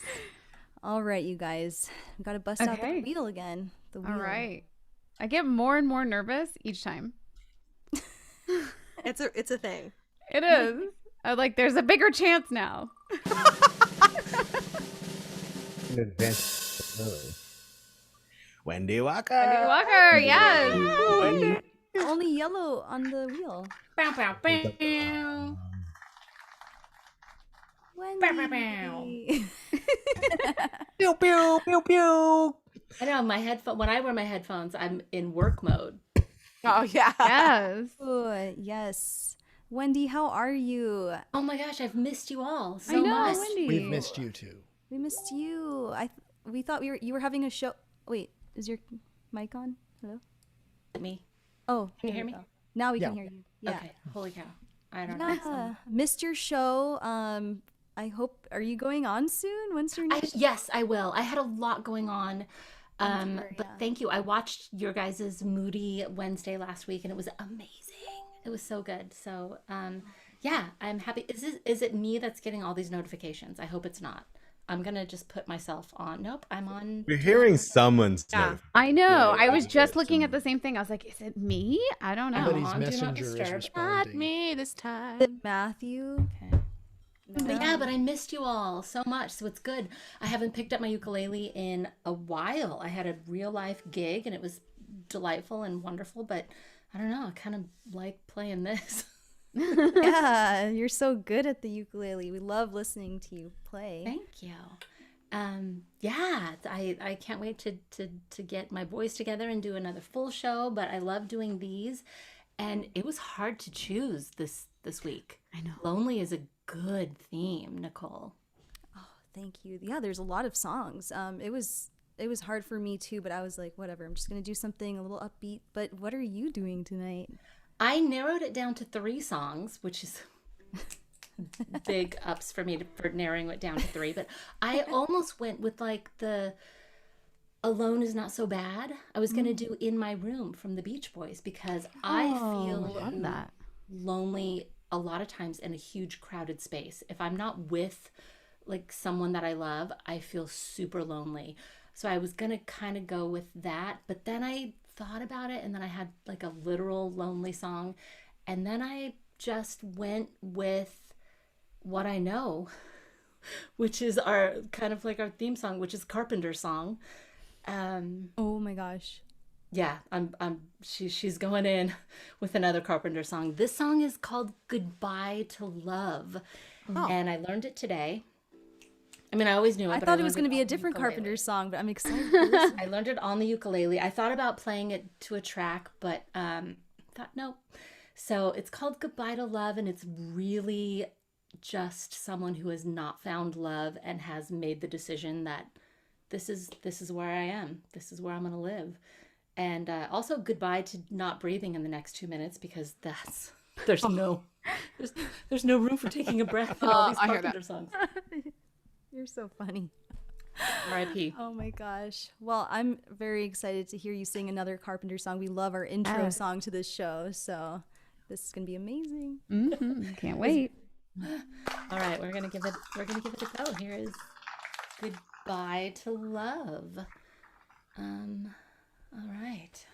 C: All right, you guys. We got to bust out the wheel again. The wheel.
E: All right. I get more and more nervous each time.
G: It's a thing.
E: It is. I'm like, there's a bigger chance now.
A: In advance. Wendy Walker.
E: Wendy Walker, yes.
A: Wendy.
C: Only yellow on the wheel.
E: Bow, bow, bow.
C: Wendy.
A: Pew pew pew pew.
M: I know my headphone. When I wear my headphones, I'm in work mode.
G: Oh yeah.
E: Yes.
C: Oh, yes. Wendy, how are you?
M: Oh my gosh, I've missed you all so
E: I know,
M: much.
E: Wendy.
B: We've missed you too.
C: We missed you. We thought you were having a show. Wait, is your mic on? Hello?
M: Me.
C: Oh,
M: Can you hear me?
C: go. Now we
B: Yeah.
C: can hear you. Yeah.
M: Okay. Holy cow. I don't know.
C: Yeah. Missed your show. I hope. Are you going on soon? When's your next?
M: Yes, I will. I had a lot going on. But thank you. I watched your guys' Moody Wednesday last week and it was amazing. It was so good. So, yeah, I'm happy. Is it me that's getting all these notifications? I hope it's not. I'm going to just put myself on. Nope, I'm on.
A: We're hearing someone's note.
E: I know. I was just looking at the same thing. I was like, is it me? I don't know.
B: Somebody's
M: on Do Not
B: messenger is
M: Disturb.
B: responding.
G: Not me this time.
C: Matthew.
M: Okay. But yeah, but I missed you all so much, so it's good. I haven't picked up my ukulele in a while. I had a real life gig and it was delightful and wonderful, but I don't know, I kind of like playing this.
C: Yeah, you're so good at the ukulele. We love listening to you play.
M: Thank you. Yeah, I can't wait to get my boys together and do another full show, but I love doing these. And it was hard to choose this week.
E: I know.
M: Lonely is a good theme, Nicole.
C: Oh, thank you. Yeah, there's a lot of songs. It was hard for me too, but I was like, whatever. I'm just gonna do something a little upbeat. But what are you doing tonight?
M: I narrowed it down to 3 songs, which is big ups for me for narrowing it down to 3. But I almost went with like the Alone Is Not So Bad. I was gonna do In My Room from the Beach Boys because I feel lonely a lot of times in a huge crowded space. If I'm not with like someone that I love, I feel super lonely. So I was gonna kind of go with that, but then I thought about it and then I had like a literal lonely song, and then I just went with What I Know, which is our kind of like our theme song, which is Carpenter's song.
C: Oh my gosh.
M: Yeah, she's going in with another Carpenter song. This song is called Goodbye to Love. And I learned it today. I mean, I always knew it.
C: I
M: but
C: thought it was going to
M: learned
C: be a
M: on the
C: different
M: ukulele.
C: Carpenter song, but I'm excited to listen.
M: I learned it on the ukulele. I thought about playing it to a track, but thought nope. So it's called Goodbye to Love, and it's really just someone who has not found love and has made the decision that this is where I am. This is where I'm going to live. And also goodbye to not breathing in the next 2 minutes, because there's no room for taking a breath in all these Carpenter songs.
C: You're so funny.
M: R.I.P.
C: Oh my gosh. Well, I'm very excited to hear you sing another Carpenter song. We love our intro song to this show, so this is gonna be amazing.
E: Can't wait.
M: All right, we're gonna give it a go. Here is Goodbye to Love. All right.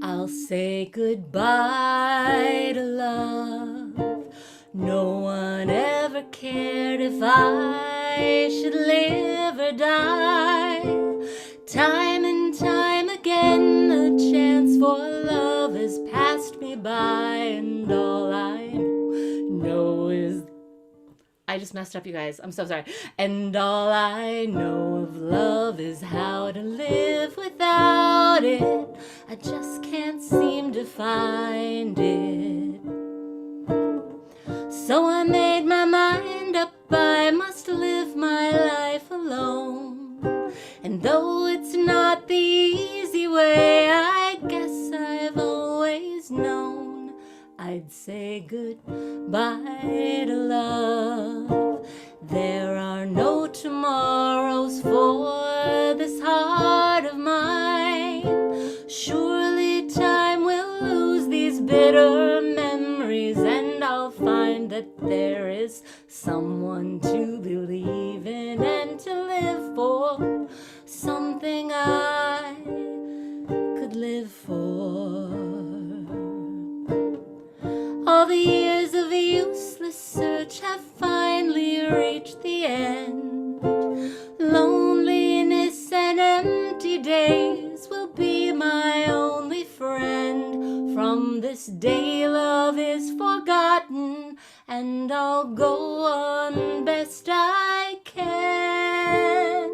M: I'll say goodbye to love. No one ever cared if I should live or die. Time and time again, the chance for love has passed me by, and all I know is I just messed up, you guys. I'm so sorry. And all I know of love is how to live without it. I just can't seem to find it. So I made my mind up, I must live my life alone. And though it's not the easy way, I guess I've always known I'd say goodbye to love. There are no tomorrows for this heart of mine. Surely time will lose these bitter memories, and I'll find that there is someone to believe in and to live for, something I could live for. All the years of useless search have finally reached the end. Loneliness and empty days will be my only friend. From this day love is forgotten, and I'll go on best I can.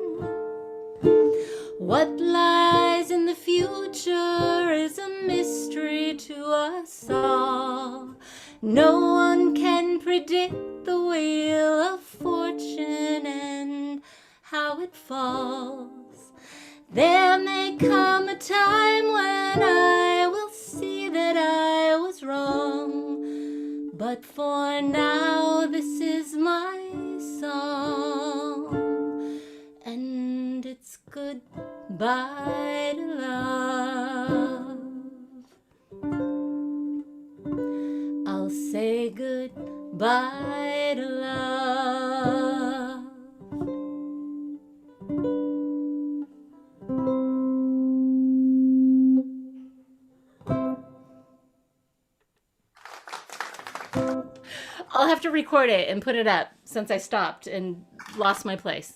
M: What lies in the future is a mystery to us all. No one can predict the wheel of fortune and how it falls. There may come a time when I will see that I was wrong, but for now this is my song, and it's goodbye to love. I'll say goodbye to love. I'll have to record it and put it up since I stopped and lost my place.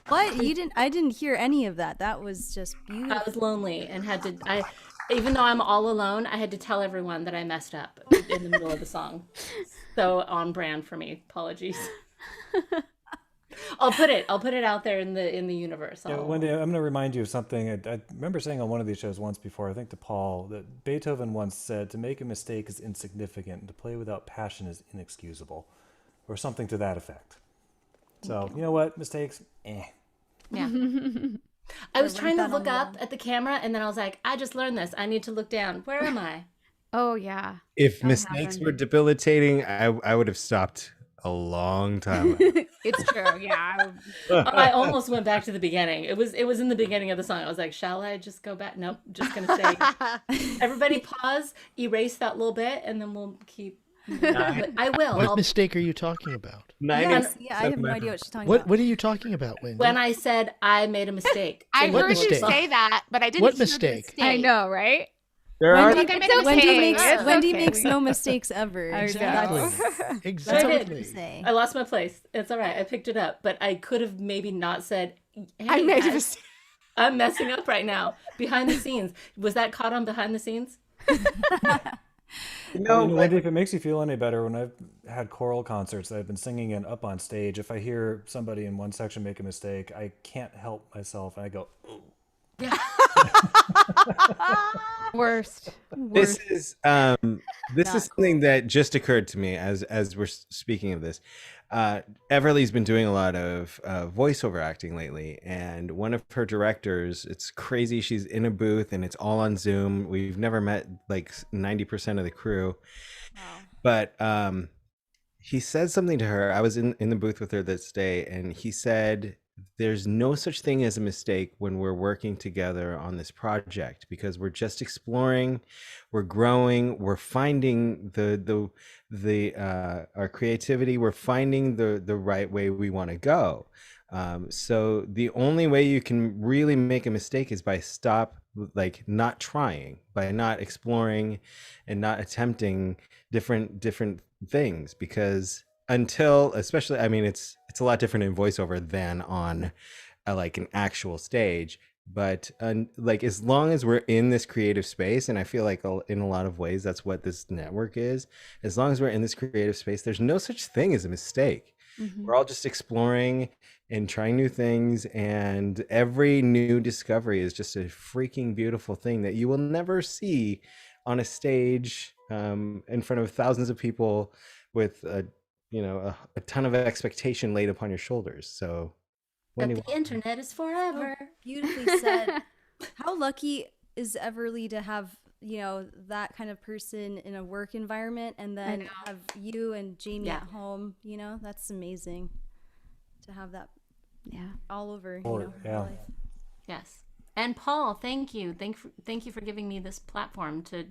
C: What? You didn't? I didn't hear any of that. That was just beautiful.
M: I was lonely and had to. Even though I'm all alone, I had to tell everyone that I messed up in the middle of the song. So on brand for me. Apologies. I'll put it out there in the universe.
F: Yeah, Wendy, I'm going to remind you of something. I remember saying on one of these shows once before, I think to Paul, that Beethoven once said, "To make a mistake is insignificant, and to play without passion is inexcusable," or something to that effect. So you know what, mistakes,
M: Yeah. I was trying to look up at the camera, and then I was like, I just learned this. I need to look down. Where am I?
E: Oh, yeah.
A: If
E: That
A: mistakes
E: happened.
A: were debilitating, I would have stopped a long time ago.
E: It's true. Yeah.
M: I almost went back to the beginning. It was in the beginning of the song. I was like, shall I just go back? Nope. Just going to say, everybody pause, erase that little bit, and then we'll keep. I will.
B: What mistake are you talking about?
C: Yeah, I have no idea what she's talking about.
B: What are you talking about, Wendy?
M: When I said I made a mistake.
G: I
B: What
G: heard you
B: mistake?
G: say that, but I didn't
B: What
G: hear the
B: mistake?
E: I know, right?
A: There are
G: Like I made a
C: Wendy
G: mistake.
C: makes
E: It's
C: Wendy
E: okay.
C: makes no mistakes ever.
B: Exactly.
C: That's
B: Exactly.
C: say.
M: I lost my place. It's all right. I picked it up, but I could have maybe not said, hey,
G: I made a
M: guys,
G: mistake.
M: I'm messing up right now. Behind the scenes. Was that caught on behind the scenes?
A: No,
F: Wendy, if it makes you feel any better, when I've had choral concerts that I've been singing in up on stage, if I hear somebody in one section make a mistake, I can't help myself, and I go, "Ooh."
E: Worst.
A: This is something that just occurred to me as we're speaking of this. Everly's been doing a lot of voiceover acting lately, and one of her directors, it's crazy, she's in a booth and it's all on Zoom. We've never met like 90% of the crew. But he said something to her. I was in the booth with her this day, and he said there's no such thing as a mistake when we're working together on this project, because we're just exploring, we're growing, we're finding our creativity, we're finding the right way we want to go. So the only way you can really make a mistake is by not trying, by not exploring and not attempting different things, because especially, I mean, it's a lot different in voiceover than on like an actual stage. But like, as long as we're in this creative space, and I feel like in a lot of ways that's what this network is, as long as we're in this creative space, there's no such thing as a mistake. We're all just exploring and trying new things, and every new discovery is just a freaking beautiful thing that you will never see on a stage in front of thousands of people with a ton of expectation laid upon your shoulders. So
M: But the internet is forever.
C: Beautifully said. How lucky is Everly to have, that kind of person in a work environment, and then have you and Jamie at home. That's amazing to have that all over. Life.
M: Yes. And Paul, thank you. Thank you for giving me this platform to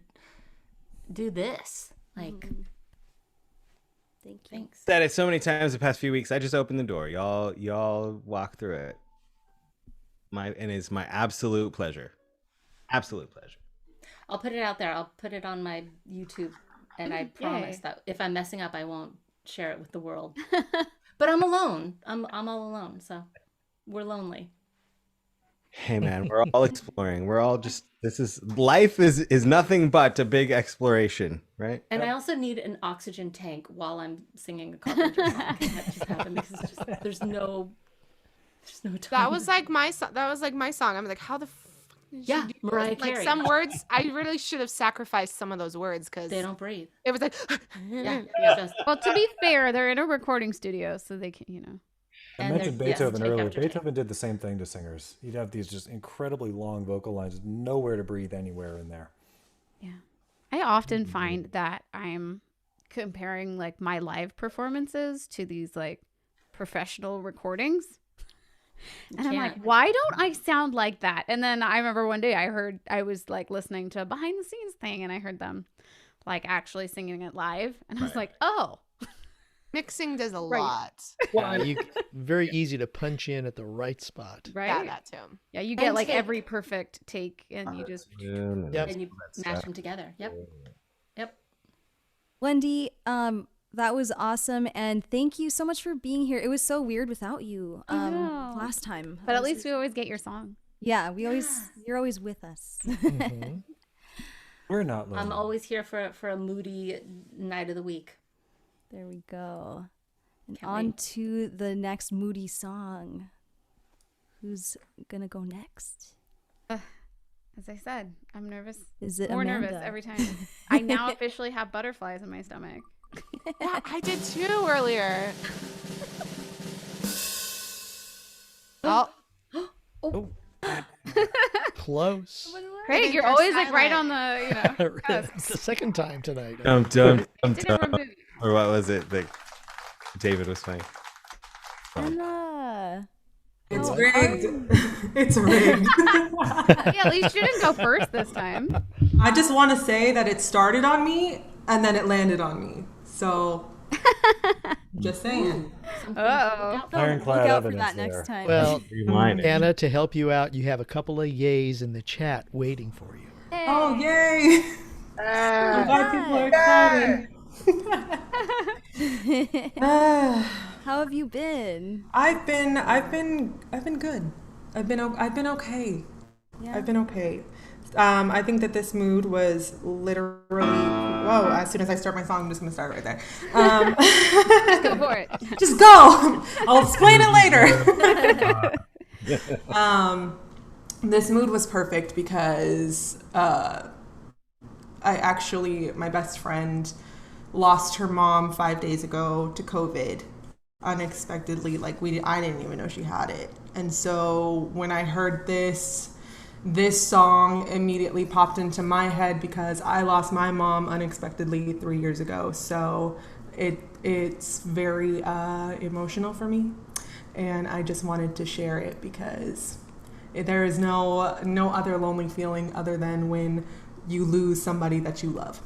M: do this. Like,
C: thank you.
M: Thanks.
A: Said it so many times the past few weeks. I just opened the door. Y'all walk through it. And it's my absolute pleasure. Absolute pleasure.
M: I'll put it out there. I'll put it on my YouTube, and I promise that if I'm messing up, I won't share it with the world. But I'm alone. I'm all alone, so we're lonely.
A: Hey man, we're all exploring. We're all just life is nothing but a big exploration, right?
M: And I also need an oxygen tank while I'm singing a Carpenter song. That just happened because it's just, there's no time.
G: That was like my song. I'm like, how the
M: yeah, Mariah Carey.
G: Like some words, I really should have sacrificed some of those words because
M: they don't breathe.
G: It was like,
E: Well, to be fair, they're in a recording studio, so they can,
F: I mentioned Beethoven earlier. Beethoven did the same thing to singers. He'd have these just incredibly long vocal lines, nowhere to breathe anywhere in there.
E: Yeah. I often find that I'm comparing like my live performances to these like professional recordings. And I'm like, why don't I sound like that? And then I remember one day I was like listening to a behind the scenes thing, and I heard them like actually singing it live. And I was like, oh.
G: Mixing does a lot.
B: Well, very easy to punch in at the right spot.
E: Right?
G: Yeah, that too.
E: Yeah, you get like every perfect take, and you just
M: and you mash them together. Yep.
C: Wendy, that was awesome, and thank you so much for being here. It was so weird without you last time.
E: But at least we always get your song.
C: Yeah, you're always with us.
B: Mm-hmm.
F: We're not lonely.
M: I'm always here for a moody night of the week.
C: There we go. And on to the next moody song. Who's gonna go next?
E: As I said, I'm nervous.
C: Is it
E: more
C: Amanda?
E: nervous every time? I now officially have butterflies in my stomach.
G: Yeah, I did too earlier. Oh.
B: Close.
E: Craig, you're always like right on the,
B: It's the second time tonight.
A: Or what was it that David was playing?
C: Anna.
J: It's rigged. It's rigged.
E: Yeah, at least you didn't go first this time.
J: I just want to say that it started on me and then it landed on me. So, just saying.
F: Ironclad evidence there.
C: Next time.
B: Well, Anna, to help you out, you have a couple of yays in the chat waiting for you.
C: Hey.
J: Oh, yay! I'm glad people are excited.
C: How have you been?
J: I've been good. I've been okay.
C: Yeah.
J: I've been okay. I think that this mood was literally. Whoa! As soon as I start my song, I'm just gonna start right there.
E: Just go for it.
J: Just go. I'll explain it later. This mood was perfect because my best friend lost her mom 5 days ago to COVID unexpectedly. I didn't even know she had it. And so when I heard this song immediately popped into my head because I lost my mom unexpectedly 3 years ago. So it's very emotional for me. And I just wanted to share it because there is no other lonely feeling other than when you lose somebody that you love.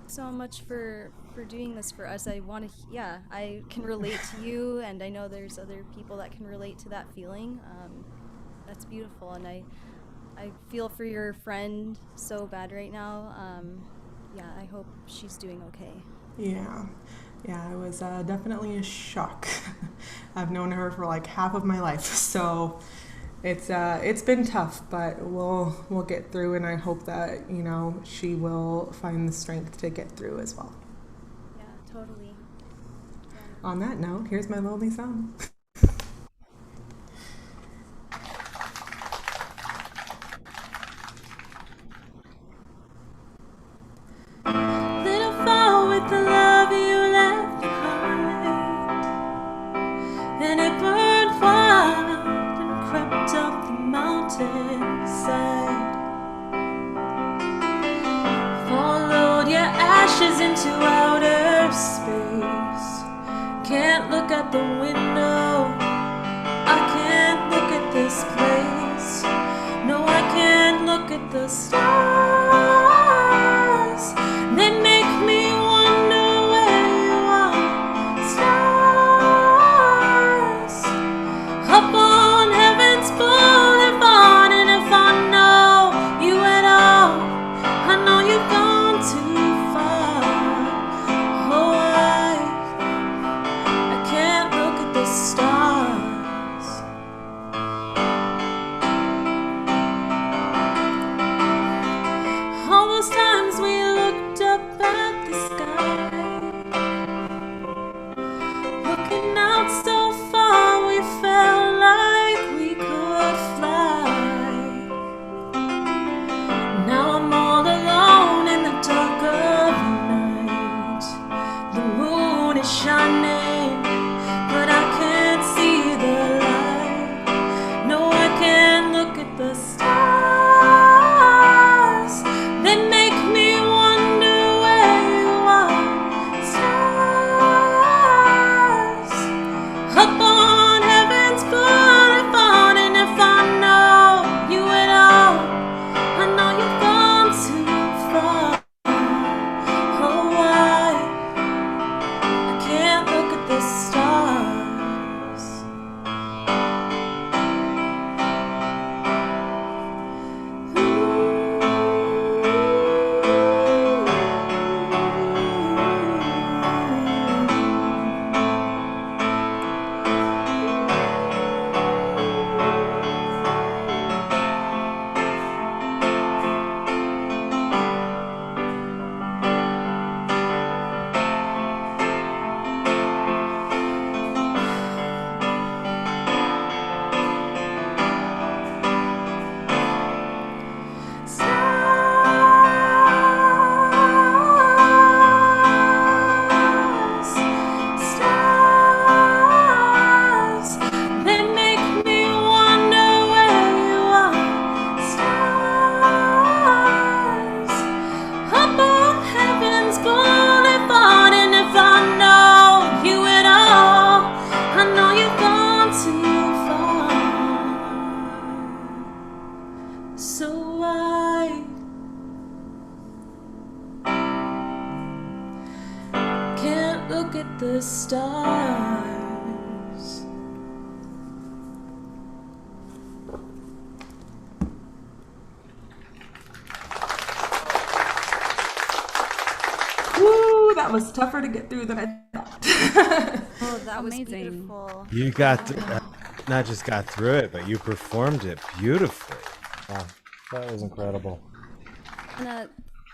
C: So much for doing this for us. I can relate to you, and I know there's other people that can relate to that feeling. That's beautiful, and I feel for your friend so bad right now. I hope she's doing okay.
J: Yeah, it was definitely a shock. I've known her for like half of my life, so it's been tough, but we'll get through, and I hope that she will find the strength to get through as well.
C: Yeah, totally.
J: On that note, here's my lonely song.
D: Little fall with the love you left behind, and it burned wild and crept up the mountainside. Followed your ashes into outer space. Can't look at the window, I can't look at this place. No, I can't look at the stars. They make me wonder where you are. Stars up on heaven's boulevard, and if I know you at all, I know you've gone too far. Oh, I can't look at the stars. All those times we looked up at the sky, looking out so far, we felt like we could fly. Now I'm all alone in the dark of night. The moon is shining, but I can't see the light. No, I can't look at the stars. They make me wonder where you are. Stars up on heaven's boulevard, and if I know you at all, I know you've gone too far. Oh, I can't look at the stars. Stars, they make me wonder where you are. Stars, up on heaven's boulevard, and if I know you at all, I know you've gone too far. So I can't look at the stars.
J: Woo, that was tougher to get through than I thought.
C: Oh, that was
E: Amazing.
C: beautiful.
A: You got not just got through it, but you performed it beautifully.
F: Wow, that was incredible.
C: And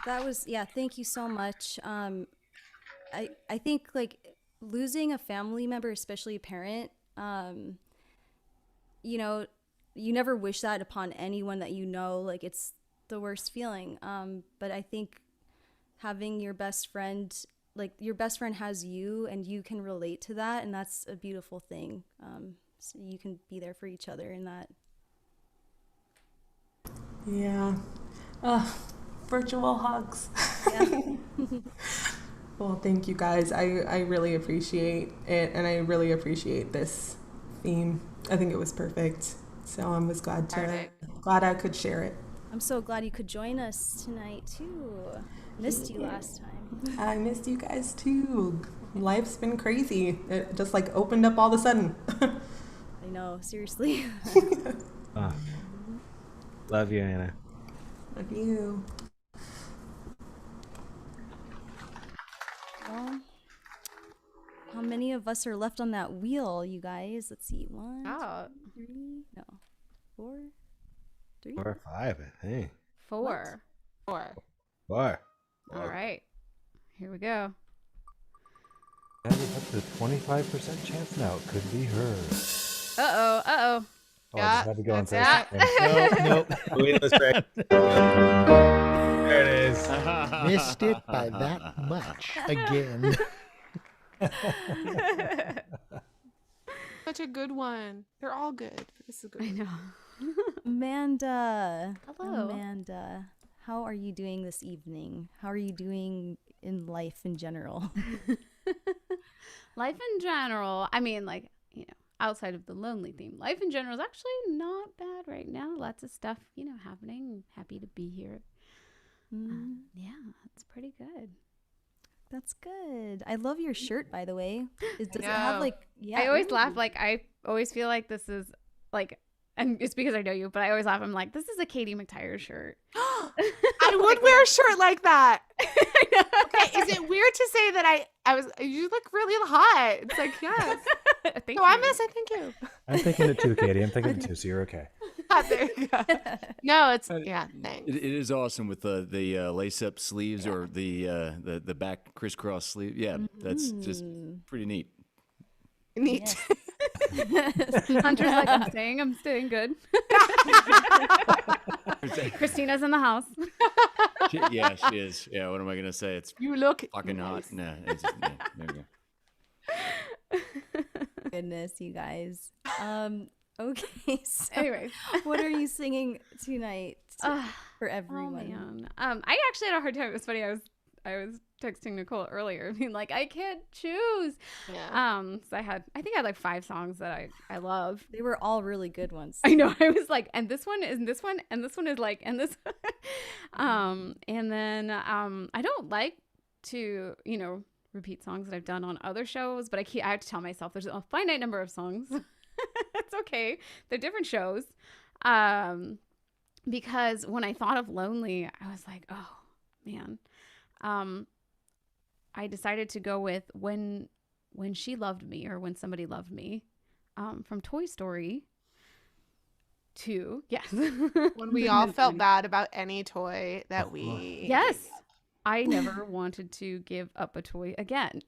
C: that was, yeah, thank you so much. I think like losing a family member, especially a parent, you know, you never wish that upon anyone that you know, like it's the worst feeling. But I think having your best friend, like your best friend has you and you can relate to that, and that's a beautiful thing. So you can be there for each other in that.
J: Yeah. Virtual hugs.
C: Yeah.
J: Well, thank you guys. I really appreciate it, and I really appreciate this theme. I think it was perfect. So I was glad I could share it.
C: I'm so glad you could join us tonight too. Missed you last time.
J: I missed you guys too. Life's been crazy. It just like opened up all of a sudden.
C: I know, seriously.
A: Love you, Anna.
J: Love you.
C: Well, how many of us are left on that wheel, you guys? Let's see. 1, 2, 3. No. 4, 3.
A: 4 or 5, I think.
E: 4.
G: 4.
A: 4.
E: All right. Here we go.
F: That is up to 25% chance now. It could be her.
E: Uh-oh.
F: Oh, I just had to go and say something.
B: Nope.
A: There it is.
B: Missed it by that much again.
G: Such a good one. They're all good. But this is a good.
E: I
G: one.
E: know.
C: Amanda.
E: Hello.
C: Amanda, how are you doing this evening? How are you doing in life in general?
E: Life in general, I mean, like, you know, outside of the lonely theme, life in general is actually not bad right now. Lots of stuff, you know, happening. Happy to be here. Yeah, it's pretty good.
C: That's good. I love your shirt, by the way. Does it
G: know.
C: have like? Yeah.
E: I always
C: ooh.
E: laugh. Like, I always feel like this is like, and it's because I know you, but I always laugh. I'm like, this is a Katie McTyre shirt.
G: I would wear a shirt like that. Okay, is it weird to say that I was? You look really hot. It's like yes.
E: Thank
G: No, I'm
E: you.
G: gonna say thank you.
F: I'm thinking it too, Katie. I'm thinking it too, so you're okay.
G: There you go. No, it's yeah. Thanks.
I: It is awesome with the lace-up sleeves or the back crisscross sleeve. Yeah, that's just pretty neat.
G: Neat.
E: Hunter's like, I'm staying good. Christina's in the house.
I: Yeah, she is. Yeah, what am I gonna say? It's
G: You look
I: fucking
G: nice.
I: hot. Nah, it's just, yeah, there we go.
C: Goodness, you guys. Okay. So
E: Anyways,
C: what are you singing tonight for everyone?
E: Oh man. I actually had a hard time. It was funny. I was texting Nicole earlier, being like, I can't choose.
G: Yeah.
E: So I think I had like 5 songs that I love.
C: They were all really good ones.
E: I know. I was like, and this one is this one, and this one is like, and this. And then I don't like to, you know, repeat songs that I've done on other shows, but I have to tell myself there's a finite number of songs. It's okay. They're different shows. Because when I thought of Lonely, I was like, oh man. I decided to go with when she loved me, or when somebody loved me, from Toy Story 2. Yes.
G: When we all felt bad about any toy that we.
E: Yes. I never wanted to give up a toy again.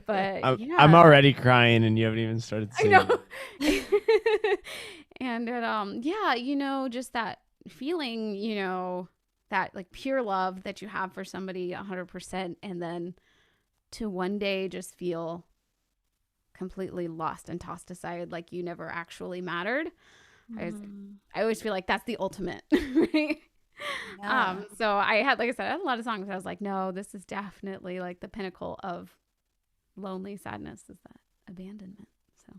E: But yeah.
L: I'm already crying and you haven't even started singing.
E: I know. And it, yeah, you know, just that feeling, you know, that like pure love that you have for somebody 100%, and then to one day just feel completely lost and tossed aside, like you never actually mattered. I always feel like that's the ultimate, right?
C: Yeah.
E: So I had, like I said, I had a lot of songs. I was like, no, this is definitely like the pinnacle of lonely sadness, is that abandonment. So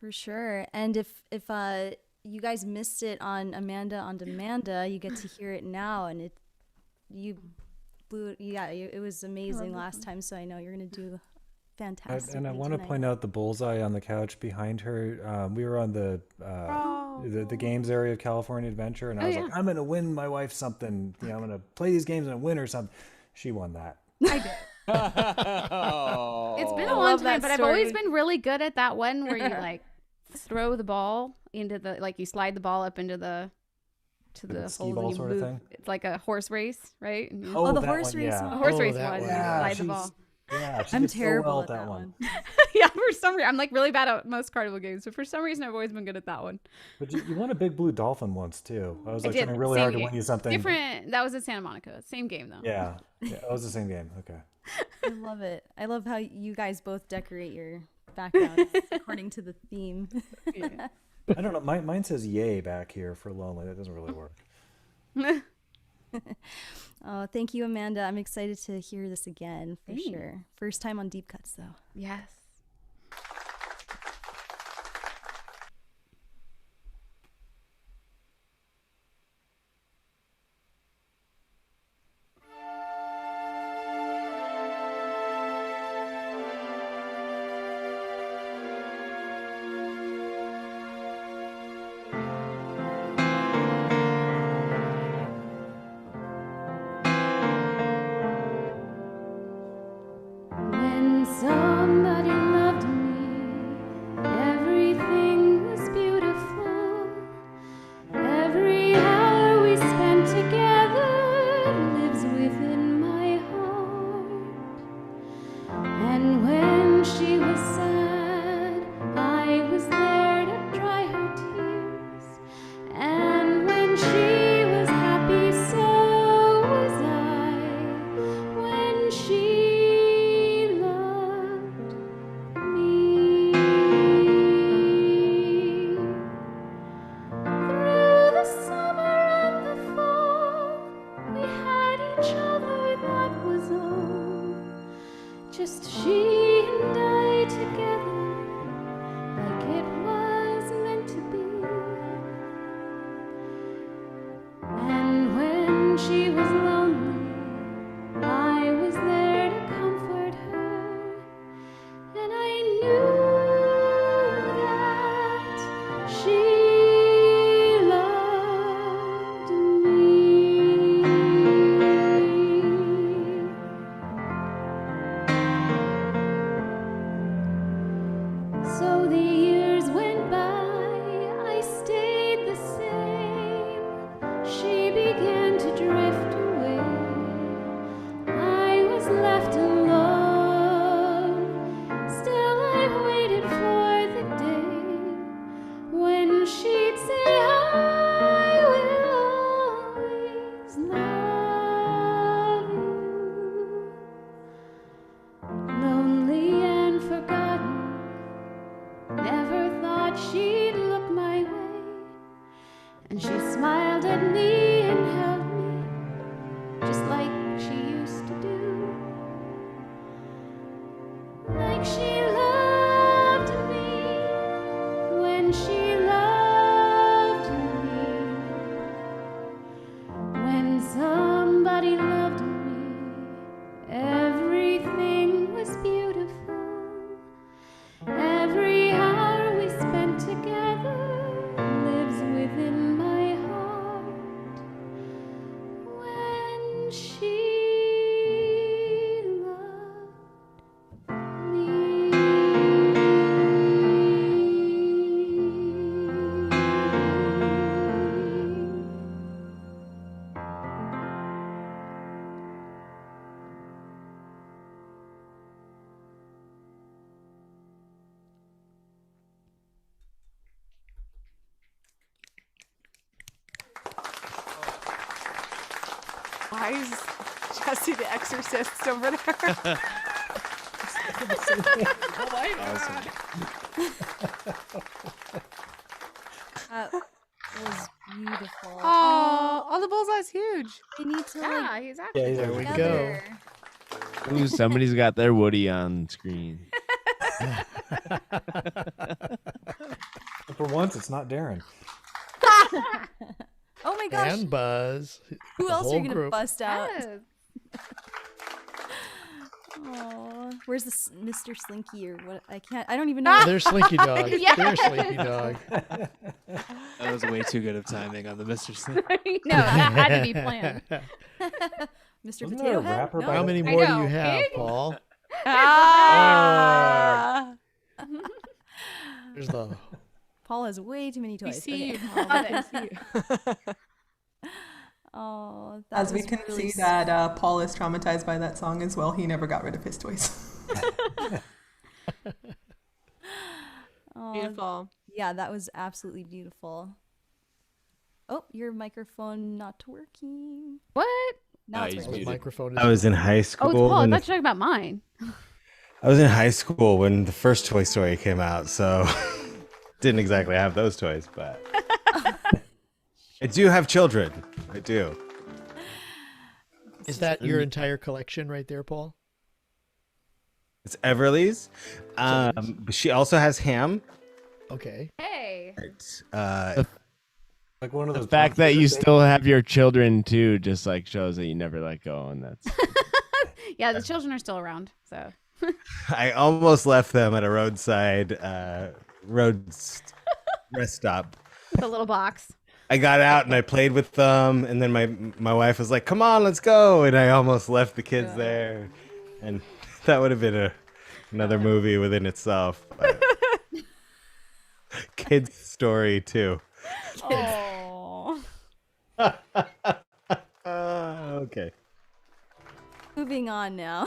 C: For sure. And if you guys missed it on Amanda on Demanda, you get to hear it now, and you blew it. Yeah, it was amazing last time. So I know you're gonna do fantastic.
F: And I want to point out the bullseye on the couch behind her. We were on the games area of California Adventure, and I was like, I'm gonna win my wife something. You know, I'm gonna play these games and win her something. She won that.
E: I did. It's been a long time, but I've always been really good at that one where you like throw the ball into the, like you slide the ball up into the
F: ski
E: holes
F: ball
E: and you
F: sort
E: move.
F: of thing.
E: It's like a horse race, right? And you-
C: Oh, the
F: that
C: horse
F: one,
C: race
F: yeah.
C: one.
E: a horse
B: Oh,
E: race
B: that
E: one.
B: one.
E: Slide the ball.
F: Yeah, she
C: I'm
F: did so
C: terrible
F: well
C: at that
F: one.
E: Yeah, for some reason I'm like really bad at most carnival games, but for some reason I've always been good at that one.
F: But you won a big blue dolphin once too. I was like
E: did.
F: trying really
E: Same
F: hard to
E: game.
F: win you something.
E: Different. That was in Santa Monica. Same game though.
F: Yeah, that was the same game. Okay.
C: I love it. I love how you guys both decorate your background according to the theme.
E: Yeah.
F: I don't know. Mine says yay back here for lonely. That doesn't really work.
C: Oh, thank you, Amanda. I'm excited to hear this again for
E: Thanks.
C: sure. First time on Deep Cuts though.
E: Yes. When somebody loved me And she smiled at me and held me just like she used to do. Like she loved me when she loved me. When somebody loved me, everything was beautiful. Every hour we spent together lives within my heart. When she loved me.
G: Why is Jesse the Exorcist over there?
M: Oh my
I: Awesome.
C: That was beautiful.
G: Oh, the bullseye's huge.
C: They need to
E: Yeah,
C: like
E: he's actually
F: he's
B: There we
C: together.
B: go.
L: Ooh, somebody's got their Woody on screen.
F: For once, it's not Darren.
C: Oh my gosh.
B: And Buzz.
C: Who
B: the
C: else are
B: whole
C: you gonna
B: group.
C: bust out?
E: Yes.
C: Oh, where's this Mr. Slinky or what? I don't even know.
B: There's Slinky Dog.
E: Yeah.
B: There's Slinky Dog.
K: That was way too good of timing on the Mr. Slip.
E: No, that had to be planned.
C: Mr.
F: Wasn't there
C: Potato
F: a
C: Head?
F: rapper
C: No.
F: by
B: How
F: that
B: many
F: name?
B: more do
E: know,
B: you have,
E: pig?
B: Paul?
G: Ah.
B: There's the
C: Paul has way too many
G: We
C: toys.
G: see you,
C: Okay.
G: Paul. We see you.
C: Oh, that
J: As we
C: was
J: can
C: really
J: see that Paul is traumatized by that song as well. He never got rid of his toys.
C: Oh,
G: Beautiful.
C: yeah, that was absolutely beautiful. Oh, your microphone not working.
E: What?
C: Now it's
I: he's
C: working.
B: the
I: muted.
B: microphone.
A: I was in high
E: Oh,
A: school.
E: it's Paul. I
A: when
E: thought you
A: the-
E: were talking about mine.
A: I was in high school when the first Toy Story came out, so didn't exactly have those toys, but I do have children. I do.
B: Is that your entire collection right there, Paul?
A: It's Everly's. But she also has Ham.
B: Okay.
E: Hey.
F: Like one of
L: The
F: those.
L: fact that you
F: computer
L: still have your children too just like shows that you never let go, and that's
E: Yeah, the children are still around, so.
A: I almost left them at a roadside rest stop.
E: The little box.
A: I got out and I played with them, and then my wife was like, "Come on, let's go!" And I almost left the kids there, and that would have been another movie within itself. But kids story too.
C: Oh.
A: Okay.
C: Moving on now.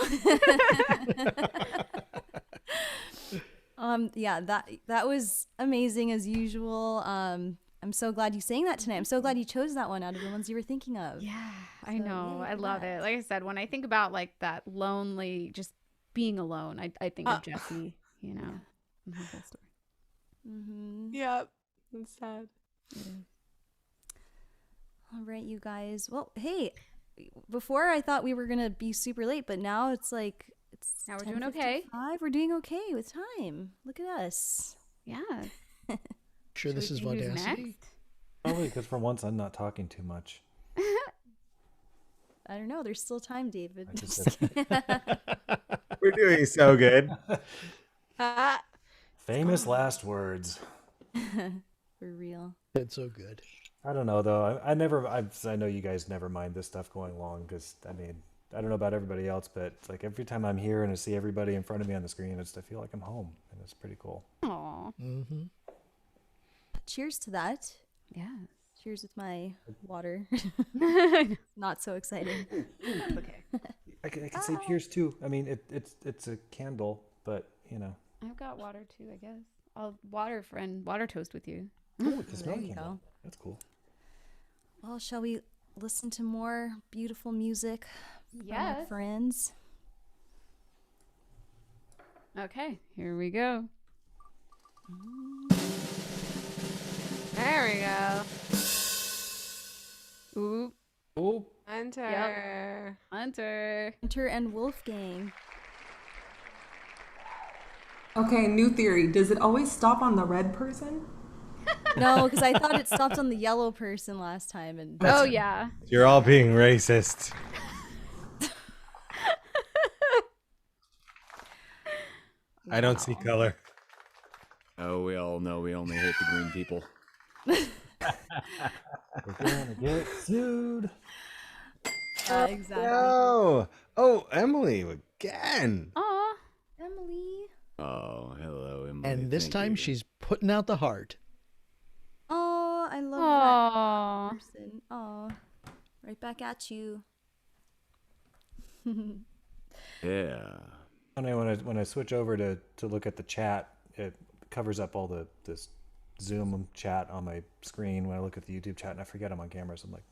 C: Yeah, that was amazing as usual. I'm so glad you sang that tonight. I'm so glad you chose that one out of the ones you were thinking of.
E: Yeah, I
C: So,
E: know.
C: yay
E: I
C: for
E: love
C: that.
E: it. Like I said, when I think about like that lonely, just being alone, I think of Jesse, you know, and her whole story.
C: Mm-hmm.
G: Yep. That's sad.
C: All right, you guys. Well, hey, before I thought we were gonna be super late, but now it's like
E: Now we're doing okay.
C: 10:55. We're doing okay with time. Look at us.
E: Yeah.
B: Sure, this is
E: see who's
B: Vaudacity.
E: next?
F: Probably because for once I'm not talking too much.
C: I don't know. There's still time, David.
F: I just
C: Just kidding.
A: We're doing so good.
G: Ah.
F: Famous last words.
C: For real.
B: It's so good.
F: I don't know though. I know you guys never mind this stuff going long because I mean I don't know about everybody else, but like every time I'm here and I see everybody in front of me on the screen, I feel like I'm home, and it's pretty cool.
E: Aw.
B: Mm-hmm.
C: Cheers to that.
E: Yeah.
C: Cheers with my water. Not so exciting.
E: Okay.
F: I can say cheers too. I mean it's a candle, but you know.
E: I've got water too, I guess. I'll water toast with you.
F: Oh, it's a
C: There
F: smell
C: you
F: candle.
C: go.
F: That's cool.
C: Well, shall we listen to more beautiful music from our
E: Yes.
F: Oh,
G: Hunter.
C: Hunter and Wolfgang.
J: Okay, new theory. Does it always stop on the red person?
C: No, because I thought it stopped on the yellow person last time. And
E: Oh yeah.
A: You're all being racist. I don't see color.
I: Oh, we all know we only hate the green people.
F: we're gonna get sued.
C: Exactly.
A: Oh, Emily again.
E: Aw.
C: Emily.
I: Oh, hello, Emily.
B: And this
I: Thank
B: time
I: you.
B: she's putting out the heart.
C: Oh, I love
E: Aw.
C: that person. Oh, right back at you.
I: Yeah.
F: When I switch over to look at the chat, it covers up all this Zoom chat on my screen. When I look at the YouTube chat and I forget I'm on camera, so I'm like,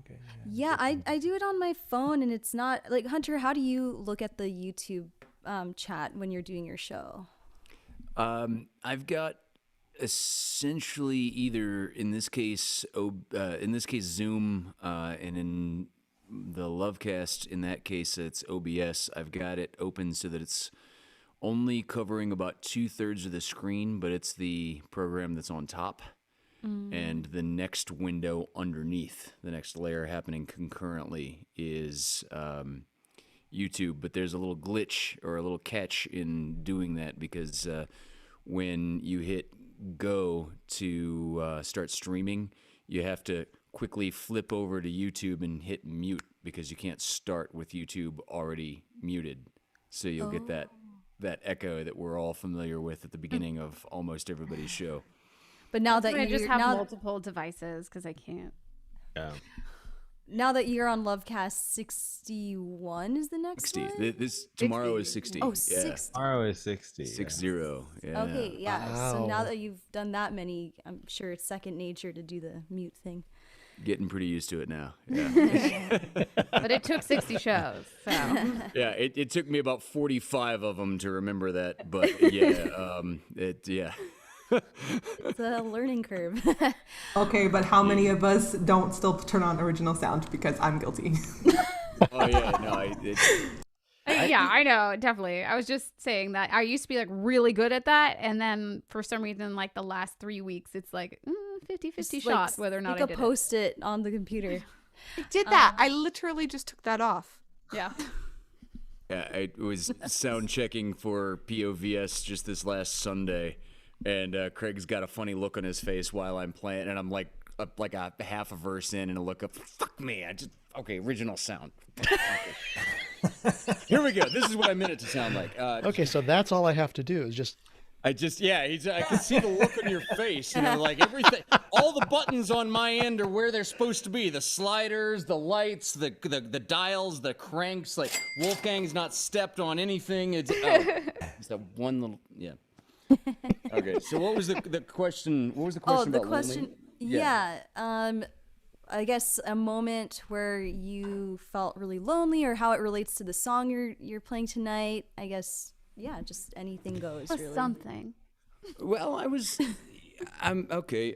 F: okay.
C: Yeah, I do it on my phone, and it's not like Hunter. How do you look at the YouTube chat when you're doing your show?
I: I've got essentially either in this case Zoom, and in the Lovecast, in that case it's OBS. I've got it open so that it's only covering about 2/3 of the screen, but it's the program that's on top. And the next window underneath, the next layer happening concurrently, is YouTube. But there's a little glitch or a little catch in doing that, because when you hit go to start streaming, you have to quickly flip over to YouTube and hit mute, because you can't start with YouTube already muted. So you'll get that echo that we're all familiar with at the beginning of almost everybody's show.
C: But now that
E: I
C: you
E: just have multiple devices because I can't.
A: Yeah.
C: Now that you're on Lovecast 61 is the next
I: 60.
C: one?
I: This tomorrow is 60.
C: Oh,
I: yeah.
C: 60.
A: Tomorrow is 60.
I: 60. Yeah.
C: Okay, yeah. So now
B: Wow.
C: that you've done that many, I'm sure it's second nature to do the mute thing.
I: Getting pretty used to it now. Yeah.
E: But it took 60 shows, so.
I: Yeah, it took me about 45 of them to remember that, but yeah,
C: It's a learning curve.
J: Okay, but how many of us don't still turn on original sound? Because I'm guilty.
I: Oh yeah, no,
E: Yeah, I know, definitely. I was just saying that I used to be like really good at that, and then for some reason, like the last 3 weeks, it's like 50-50 shot whether or not I did
C: post it on the computer.
G: I did that. I literally just took that off.
E: Yeah.
I: Yeah, I was sound checking for POVS just this last Sunday, and Craig's got a funny look on his face while I'm playing, and I'm like a half a verse in, and I look up, fuck me, original sound. Okay. Here we go. This is what I meant it to sound like.
B: Okay, so that's all I have to do is just.
I: I can see the look on your face, like everything, all the buttons on my end are where they're supposed to be. The sliders, the lights, the dials, the cranks, like Wolfgang's not stepped on anything. It's that one little, yeah. Okay, so what was the question? What was the question about
C: question,
I: lonely?
C: yeah. I guess a moment where you felt really lonely, or how it relates to the song you're playing tonight. I guess, yeah, just anything goes. Really.
E: Something.
I: Well, I'm okay.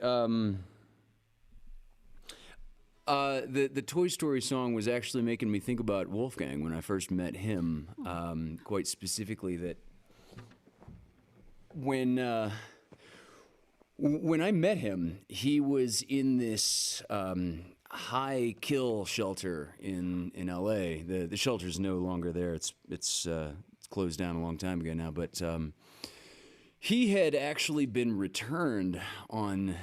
I: The Toy Story song was actually making me think about Wolfgang when I first met him. Quite specifically, that when I met him, he was in this high kill shelter in LA. The shelter's no longer there. It's closed down a long time ago now. But he had actually been returned on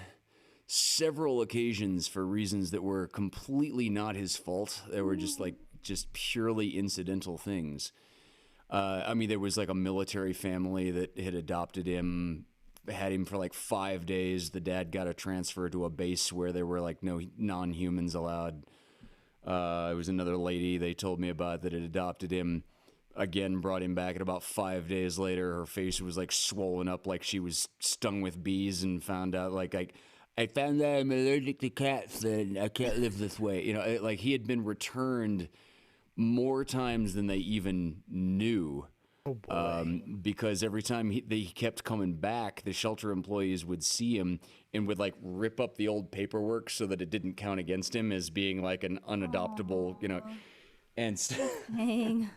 I: several occasions for reasons that were completely not his fault. They were just purely incidental things. I mean, there was like a military family that had adopted him, had him for like 5 days. The dad got a transfer to a base where there were like no non-humans allowed. It was another lady they told me about that had adopted him. Again, brought him back, and about 5 days later, her face was like swollen up like she was stung with bees, and found out I found out I'm allergic to cats and I can't live this way. Like he had been returned more times than they even knew.
B: Oh boy.
I: Because every time he kept coming back, the shelter employees would see him and would like rip up the old paperwork so that it didn't count against him as being like an unadoptable, and
C: Dang.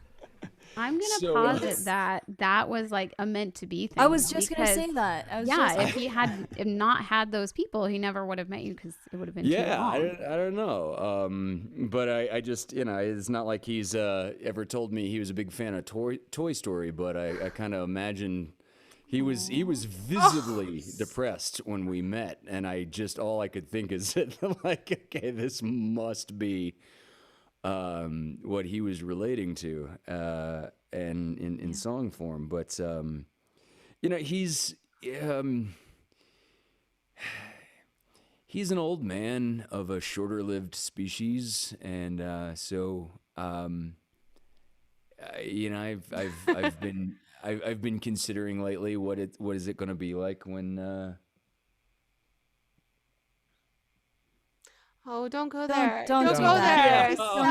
E: I'm gonna
I: So,
E: posit that was like a meant to be thing.
C: I was just gonna say
E: because,
C: that.
E: if he had not had those people, he never would have met you because it would have been too long.
I: I don't know. But I just, it's not like he's ever told me he was a big fan of Toy Story, but I kind of imagine he was visibly depressed when we met, and all I could think is like, okay, this must be what he was relating to, and in song form. But he's an old man of a shorter-lived species, and I've been considering lately what is it going to be like when.
G: Oh, don't go there.
C: Don't
G: go
C: do
G: there.
C: that. Don't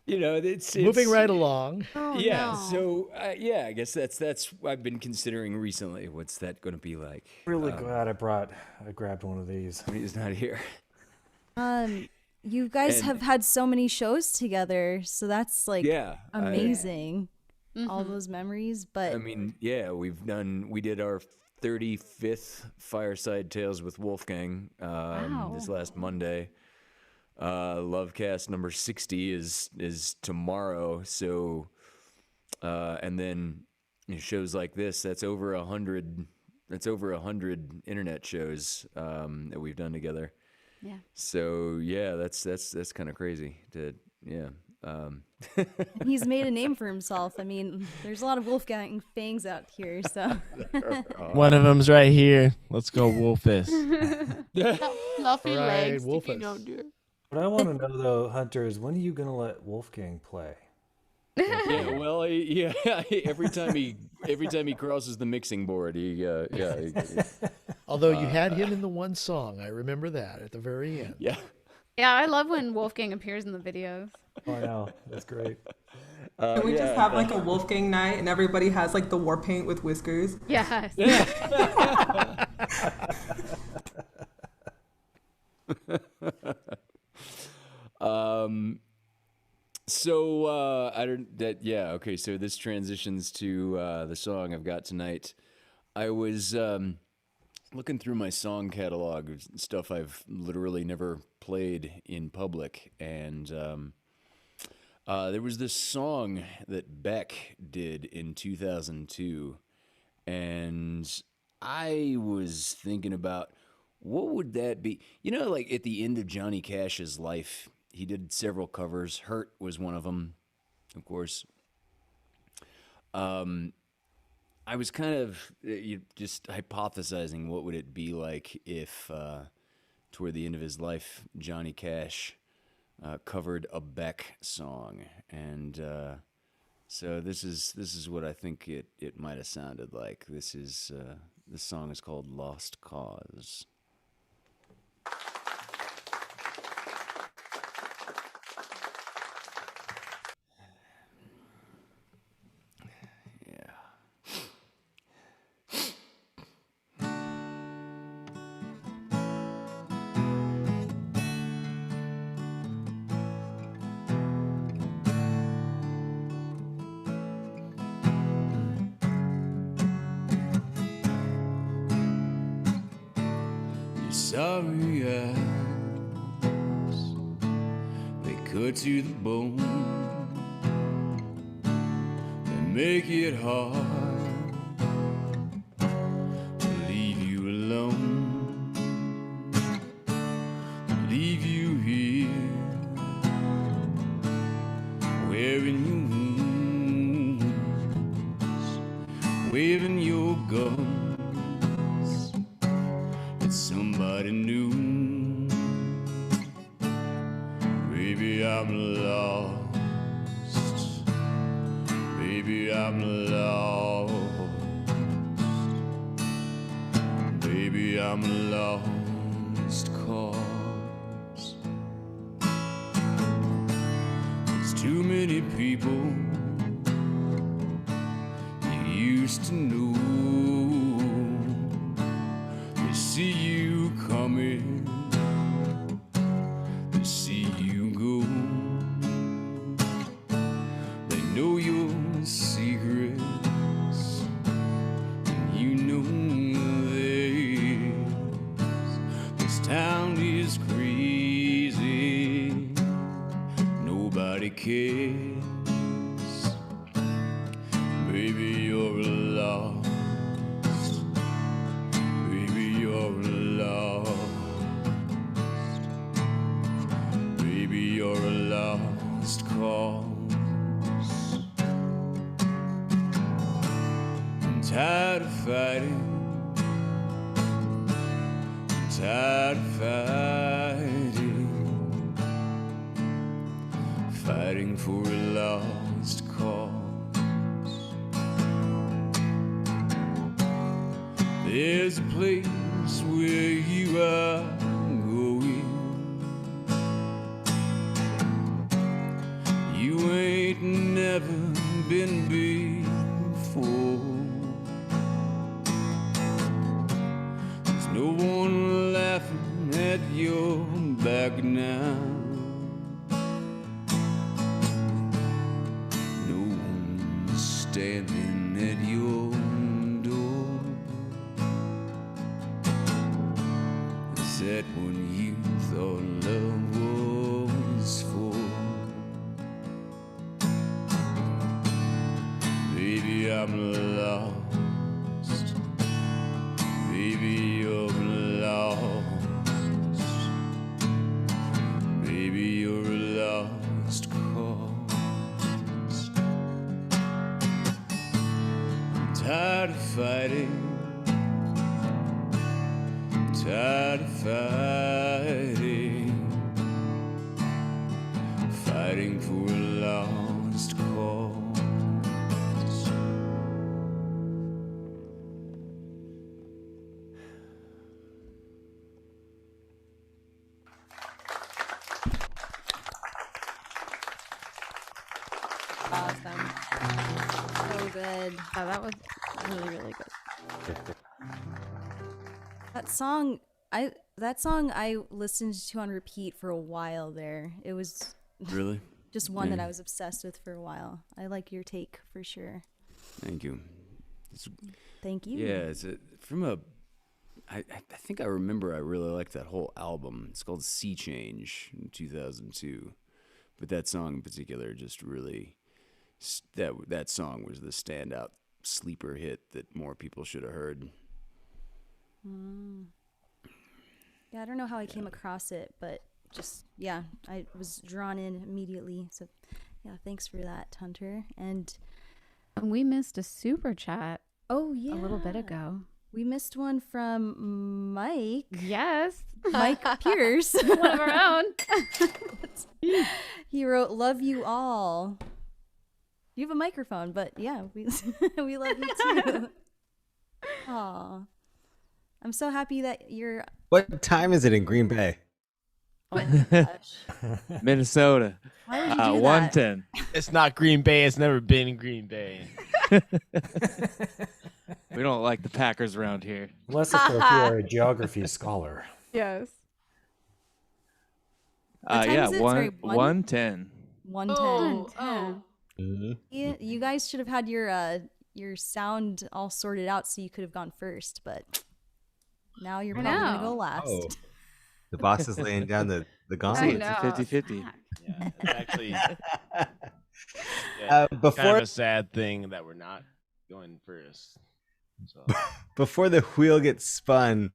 C: do that.
I: It's
B: Moving right along.
G: Oh,
I: yeah.
G: no.
I: So I guess that's I've been considering recently. What's that going to be like?
F: Really glad I grabbed one of these.
I: He's not here.
C: You guys
I: And-
C: have had so many shows together, so that's like amazing. All those memories, but
I: I mean, yeah, we did our 35th Fireside Tales with Wolfgang this last Monday. Lovecast number 60 is tomorrow. So, and then shows like this, that's over 100. That's over 100 internet shows that we've done together.
E: Yeah.
I: So yeah, that's kind of crazy.
C: he's made a name for himself. I mean, there's a lot of Wolfgang fangs out here, so
L: One of them's right here. Let's go, Wolfus.
G: Fluffy
B: All right,
G: legs.
B: Wolfus.
F: What I want to know though, Hunter, is when are you gonna let Wolfgang play?
I: Yeah, well, every time he crosses the mixing board,
B: Although you had him in the one song, I remember that at the very end.
I: Yeah.
E: Yeah, I love when Wolfgang appears in the videos.
F: Oh, I know, that's great.
J: Can we just have like a Wolfgang night and everybody has like the war paint with whiskers?
E: Yes.
I: So okay, so this transitions to the song I've got tonight. I was looking through my song catalog of stuff I've literally never played in public, and there was this song that Beck did in 2002, and I was thinking about what would that be? Like at the end of Johnny Cash's life, he did several covers. Hurt was one of them, of course. I was kind of just hypothesizing what would it be like if, toward the end of his life, Johnny Cash covered a Beck song, and so this is what I think it might have sounded like. This song is called "Lost Cause." Sorry eyes, they cut to the bone, they make it hard to leave you alone, leave you here, wearing your wounds, waving your gun. Somebody new. Baby, I'm lost. Baby, I'm lost. Baby, I'm lost cause there's too many people used to know. They see you coming, they see you go. They know your secrets, and you know theirs. This town is crazy, nobody cares. Baby, you're lost. Baby, you're lost. Baby, you're a lost cause. I'm tired of fighting. I'm tired of fighting. Fighting for a lost cause. There's a place where you are going. You ain't never been before. There's no one laughing at your back now. No one standing at your door. Is that what you thought love was for? Baby, I'm lost. Baby, you're lost. Baby, you're a lost cause. I'm tired of fighting. Tired of fighting. Fighting for a lost cause.
C: Awesome. So good.
E: Oh, that was really, really good.
C: That song I listened to on repeat for a while there. It was
I: Really?
C: just one that
I: Yeah.
C: I was obsessed with for a while. I like your take for sure.
I: Thank you. It's,
C: Thank you.
I: yeah, it's from a. I think I remember I really liked that whole album. It's called Sea Change in 2002, but that song in particular just really that song was the standout sleeper hit that more people should have heard.
C: Yeah, I don't know how I came across it, but just yeah, I was drawn in immediately. So yeah, thanks for that, Hunter. And
E: we missed a super chat.
C: Oh yeah,
E: a little bit ago.
C: We missed one from Mike.
E: Yes,
C: Mike Pierce,
E: one of our own.
C: He wrote, "Love you all." You have a microphone, but yeah, we we love you too. Aw. I'm so happy that you're.
A: What time is it in Green Bay?
C: Oh my gosh.
K: Minnesota.
C: Why would you do that?
K: 110.
L: It's not Green Bay. It's never been Green Bay.
K: We don't like the Packers around here.
F: Unless if you are a geography scholar.
E: Yes.
C: What time
K: Yeah,
C: is it? Sorry,
K: 110.
C: 110.
A: Mm-hmm.
C: Yeah, you guys should have had your sound all sorted out so you could have gone first, but now you're probably gonna go last.
A: Oh. The boss is laying down the gauntlet.
K: It's a 50-50.
L: Yeah, it's actually
A: before
L: kind of a sad thing that we're not going first. So.
A: Before the wheel gets spun,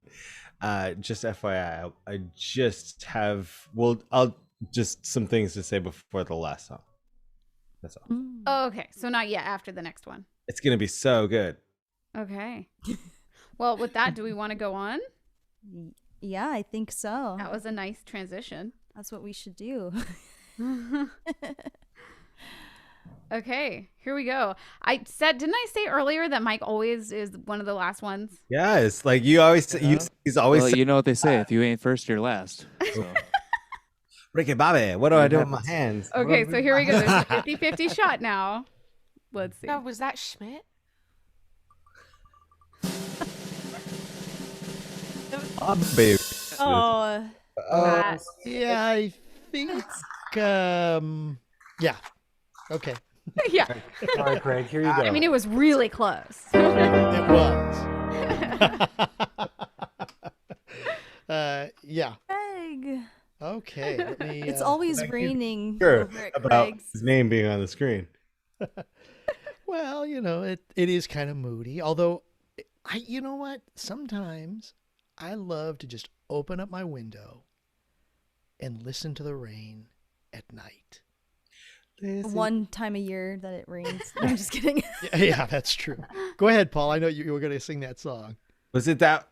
A: just FYI, I just have I'll just some things to say before the last song. That's all.
E: Oh, okay, so not yet. After the next one.
A: It's gonna be so good.
E: Okay. Well, with that, do we want to go on?
C: Yeah, I think so.
E: That was a nice transition.
C: That's what we should do.
E: Okay, here we go. Didn't I say earlier that Mike always is one of the last ones?
A: Yeah, it's like you always he's always.
K: Well, you know what they say: if you ain't first, you're last. So.
A: Ricky Bobby, what do I do with my hands?
E: Okay, so here we go. There's a 50-50 shot now. Let's see.
G: Oh, was that Schmidt?
A: baby.
C: Oh,
B: Yeah, I think. Yeah. Okay.
E: Yeah.
F: All right, Craig, here you go.
E: I mean, it was really close.
B: It was. Yeah.
C: Craig.
B: Okay. Let me,
C: It's always raining
A: Sure
C: over at
A: about
C: Craig's.
A: his name being on the screen.
B: Well, it is kind of moody. Although, you know what? Sometimes I love to just open up my window and listen to the rain at night.
C: One time a year that it rains. No, I'm just kidding.
B: Yeah, that's true. Go ahead, Paul. I know you were going to sing that song.
A: Was it that?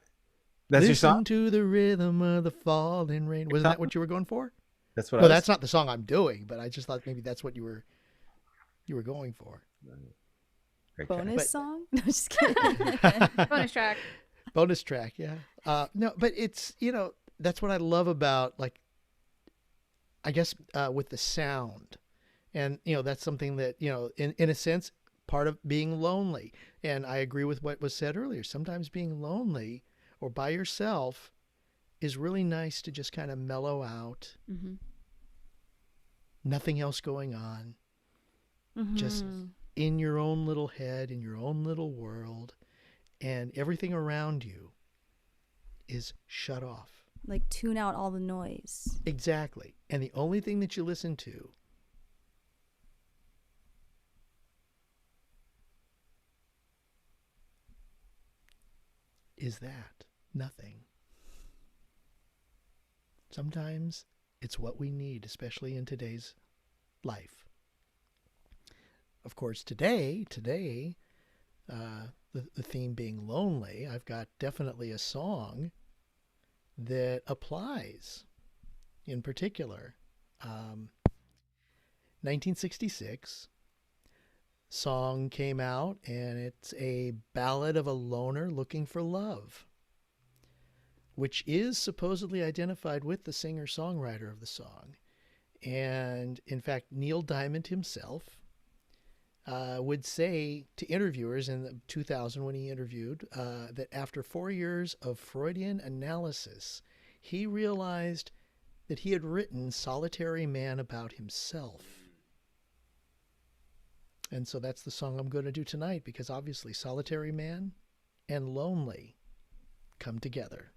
A: That's your song?
B: Listen to the rhythm of the falling rain. Wasn't that what you were going for?
A: That's what.
B: No, that's not the song I'm doing. But I just thought maybe that's what you were going for.
C: Bonus song? No, just kidding.
E: Bonus track.
B: Bonus track, yeah. No, but it's, that's what I love about, like, I guess with the sound. And, that's something that, in a sense, part of being lonely. And I agree with what was said earlier. Sometimes being lonely or by yourself is really nice to just kind of mellow out.
E: Mm-hmm.
B: Nothing else going on.
C: Mm-hmm.
B: Just in your own little head, in your own little world. And everything around you is shut off.
C: Like tune out all the noise.
B: Exactly. And the only thing that you listen to is that. Nothing. Sometimes it's what we need, especially in today's life. Of course, today, the theme being lonely, I've got definitely a song that applies in particular. 1966 song came out, and it's a ballad of a loner looking for love, which is supposedly identified with the singer-songwriter of the song. And in fact, Neil Diamond himself would say to interviewers in 2000 when he interviewed that after 4 years of Freudian analysis, he realized that he had written Solitary Man about himself. And so that's the song I'm going to do tonight, because obviously Solitary Man and Lonely come together.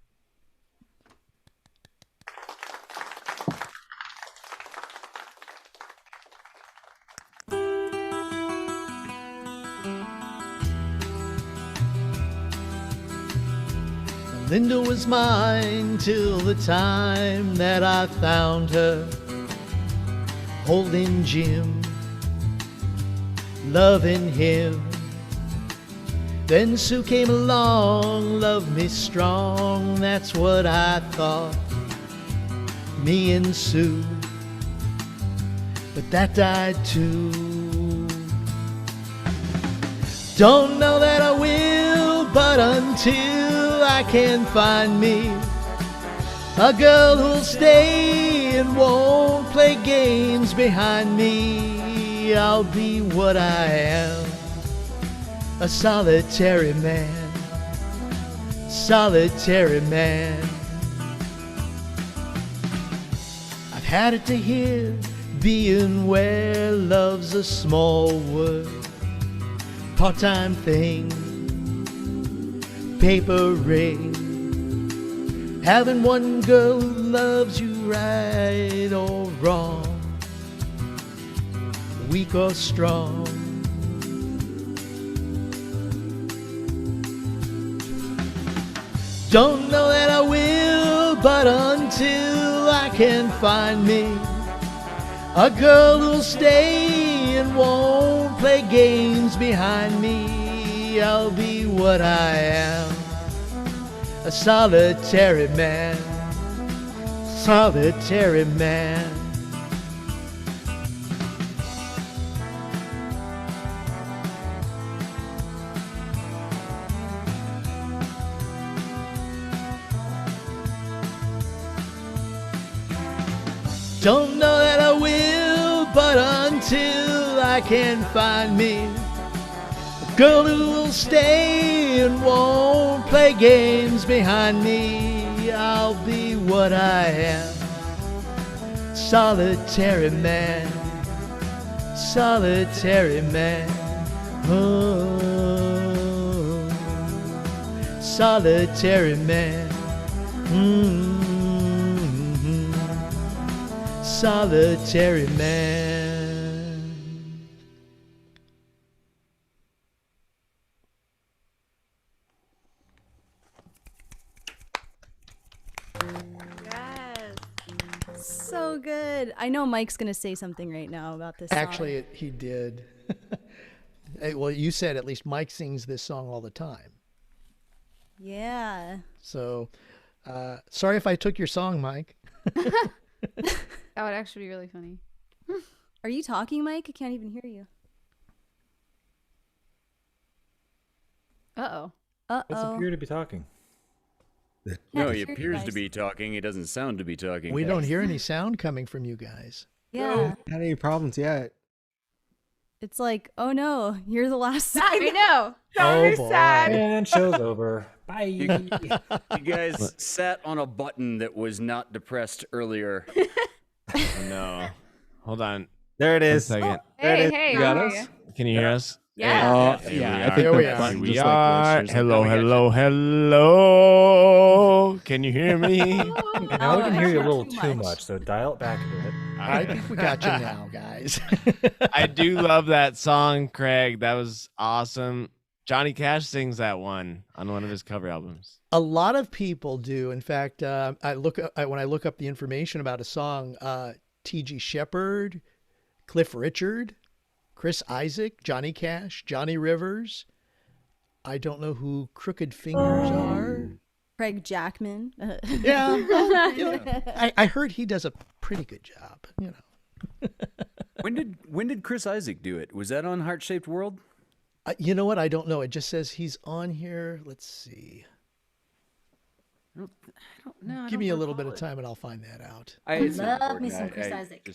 B: Linda was mine till the time that I found her holding Jim, loving him. Then Sue came along, loved me strong, that's what I thought, me and Sue. But that died too. Don't know that I will, but until I can find me a girl who'll stay and won't play games behind me, I'll be what I am, a solitary man, solitary man. I've had it to hear, being where love's a small word, part-time thing, paper ring, having one girl who loves you right or wrong, weak or strong. Don't know that I will, but until I can find me a girl who'll stay and won't play games behind me, I'll be what I am, a solitary man, solitary man. Don't know that I will, but until I can find me a girl who will stay and won't play games behind me, I'll be what I am. Solitary man. Solitary man. Oh, solitary man. Solitary man.
C: So good. I know Mike's gonna say something right now about this song.
B: Actually, he did. Hey, well, you said at least Mike sings this song all the time.
C: Yeah.
B: So, sorry if I took your song, Mike.
E: That would actually be really funny.
C: Are you talking, Mike? I can't even hear you.
E: Uh-oh.
F: Does appear to be talking.
I: No, he appears to be talking. He doesn't sound to be talking.
B: We don't hear any sound coming from you guys.
C: Yeah.
A: Not any problems yet.
C: It's like, oh no, you're the last
E: I know.
B: Oh, boy.
F: And show's over. Bye.
I: You guys sat on a button that was not depressed earlier.
L: Oh, no. Hold on.
A: There it is.
L: 1 second.
E: Hey,
K: You got
E: how are
K: us?
E: you?
L: Can you hear us?
E: Yeah.
K: Yeah, I think
B: Here
K: the
B: we are.
K: button
L: We
K: just, like,
L: are.
K: glitched or
L: Hello,
K: something.
L: hello, hello. Can you hear me?
F: Now we can hear you a little
C: too
F: too
C: much.
F: much, so dial it back a bit.
B: I think we got you now, guys.
L: I do love that song, Craig. That was awesome. Johnny Cash sings that one on one of his cover albums.
B: A lot of people do. In fact, when I look up the information about a song, T.G. Shepherd, Cliff Richard, Chris Isaac, Johnny Cash, Johnny Rivers. I don't know who Crooked Fingers are.
C: Craig Jackman.
B: Yeah, well, you know, I heard he does a pretty good job. You know.
I: When did Chris Isaac do it? Was that on Heart Shaped World?
B: You know what? I don't know. It just says he's on here. Let's see.
I: I don't know.
B: Give me a little bit of time and I'll find that out.
I: It's not
M: Love me
I: important.
M: some Chris Isaac.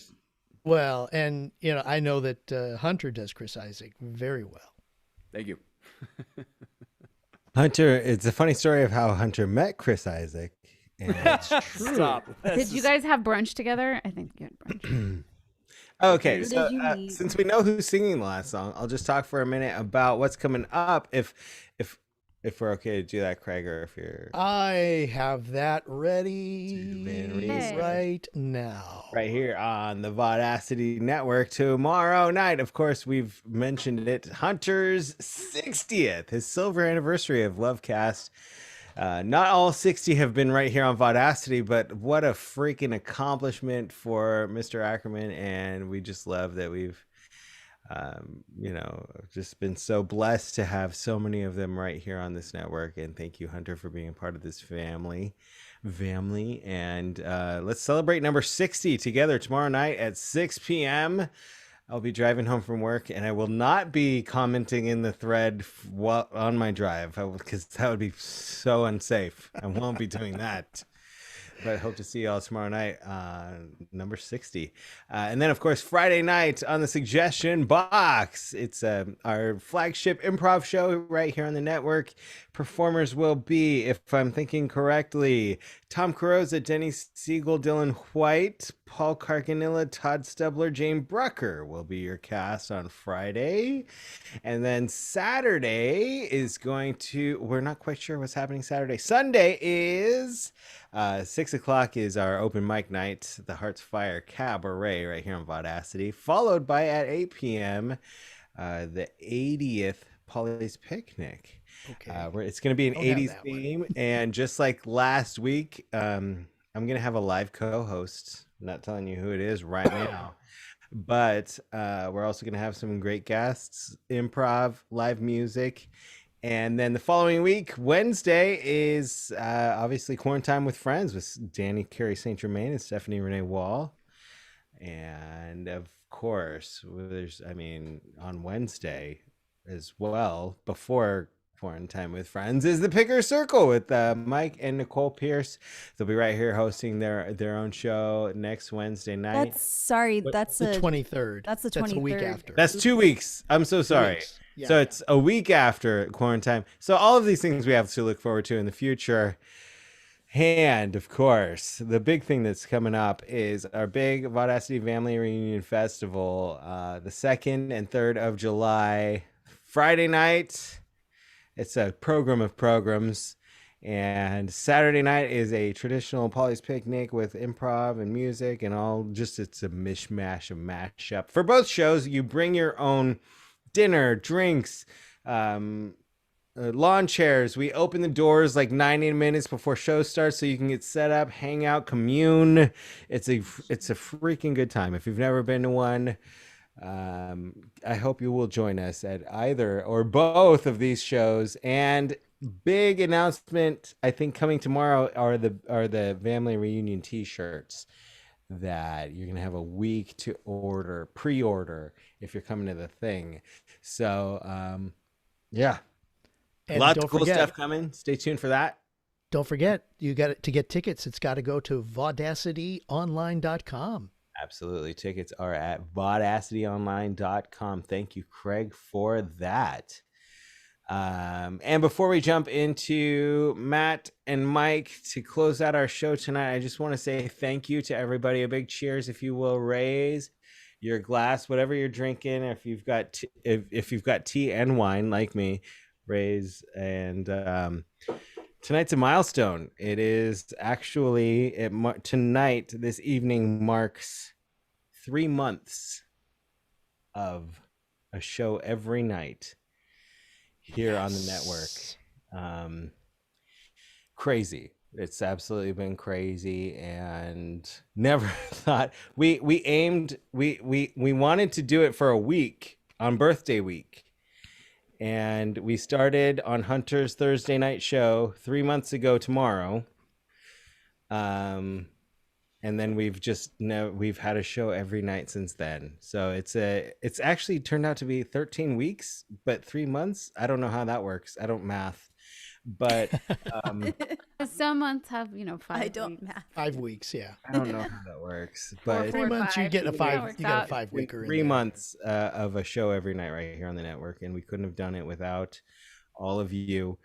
B: Well, and you know, I know that Hunter does Chris Isaac very well.
I: Thank you.
A: Hunter, it's a funny story of how Hunter met Chris Isaac. And
B: That's true.
I: Stop.
E: Did you guys have brunch together? I think you had brunch.
A: Okay,
C: Who
A: so
C: did you meet?
A: since we know who's singing the last song, I'll just talk for a minute about what's coming up. If we're okay to do that, Craig, or if you're
B: I have that ready
A: Hey.
B: right now.
A: right here on the Vaudacity Network tomorrow night. Of course, we've mentioned it. Hunter's 60th, his silver anniversary of Lovecast. Not all 60 have been right here on Vaudacity, but what a freaking accomplishment for Mr. Ackerman. And we just love that we've, just been so blessed to have so many of them right here on this network. And thank you, Hunter, for being a part of this family. And let's celebrate number 60 together tomorrow night at 6 p.m. I'll be driving home from work, and I will not be commenting in the thread on my drive because that would be so unsafe. I won't be doing that. But I hope to see you all tomorrow night, number 60. And then, of course, Friday night on the Suggestion Box. It's our flagship improv show right here on the network. Performers will be, if I'm thinking correctly, Tom Carosa, Denny Siegel, Dylan White, Paul Carganilla, Todd Stubler, Jane Brucker will be your cast on Friday. And then Saturday is we're not quite sure what's happening Saturday. Sunday is 6 o'clock is our open mic night, the Hearts Fire Cabaret right here on Vaudacity, followed by at 8 p.m. The 80th Polly's Picnic.
B: Okay.
A: Where it's going to be an
B: Don't have
A: 80s
B: that
A: theme. And just like last week, I'm going to have a live co-host. I'm not telling you who it is right now. But we're also going to have some great guests, improv, live music. And then the following week, Wednesday, is obviously Quarantine with Friends with Danny Carey St. Germain and Stephanie Renee Wall. And of course, on Wednesday as well, before Quarantine with Friends, is the Picker Circle with Mike and Nicole Pierce. They'll be right here hosting their own show next Wednesday night.
C: That's
B: the 23rd.
C: That's the 23rd.
B: That's a week after.
A: That's 2 weeks. I'm so sorry.
B: Yeah.
A: So it's a week after Quarantine. So all of these things we have to look forward to in the future. And of course, the big thing that's coming up is our big Vaudacity Family Reunion Festival, the 2nd and 3rd of July, Friday night. It's a program of programs. And Saturday night is a traditional Polly's picnic with improv and music and all. Just it's a mishmash, a mashup. For both shows, you bring your own dinner, drinks, lawn chairs. We open the doors like 90 minutes before show starts so you can get set up, hang out, commune. It's a freaking good time. If you've never been to one, I hope you will join us at either or both of these shows. And big announcement, I think coming tomorrow are the family reunion t-shirts that you're gonna have a week to pre-order if you're coming to the thing. So yeah,
B: And
A: lots
B: don't
A: of cool
B: forget-
A: stuff coming. Stay tuned for that.
B: Don't forget, to get tickets, it's got to go to vaudacityonline.com.
A: Absolutely. Tickets are at vaudacityonline.com. Thank you, Craig, for that. And before we jump into Matt and Mike to close out our show tonight, I just want to say thank you to everybody. A big cheers, if you will. Raise your glass, whatever you're drinking. If you've got if you've got tea and wine like me, raise. And tonight's a milestone. It is actually tonight. This evening marks 3 months of a show every night here on the network. Crazy. It's absolutely been crazy, and never thought we wanted to do it for a week on birthday week, and we started on Hunter's Thursday night show 3 months ago tomorrow. And then we've had a show every night since then. So it's actually turned out to be 13 weeks, but 3 months. I don't know how that works. I don't math, but
E: some months have 5.
C: I don't math.
B: 5 weeks, yeah.
A: I don't know how that works. But
B: 3 months, you get a 5. You get a 5 weeker.
A: 3 months of a show every night right here on the network, and we couldn't have done it without all of you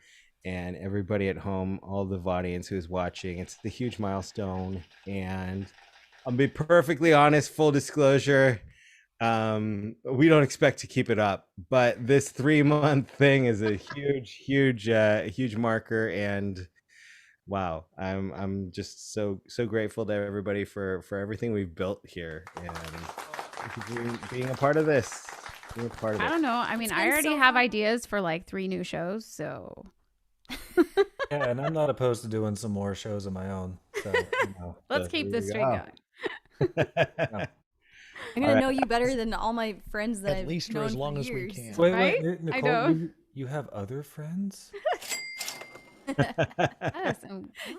A: and everybody at home, all the audience who's watching. It's a huge milestone, and I'll be perfectly honest, full disclosure, we don't expect to keep it up, but this 3-month thing is a huge marker, and wow, I'm just so grateful to everybody for everything we've built here, and being a part of this.
E: I don't know. I mean, I already have ideas for like 3 new shows, so.
F: Yeah, and I'm not opposed to doing some more shows of my own. So,
E: let's keep this streak going.
C: I'm gonna know you better than all my friends that
B: at least for as long as we can.
F: Wait, Nicole, I know. You have other friends?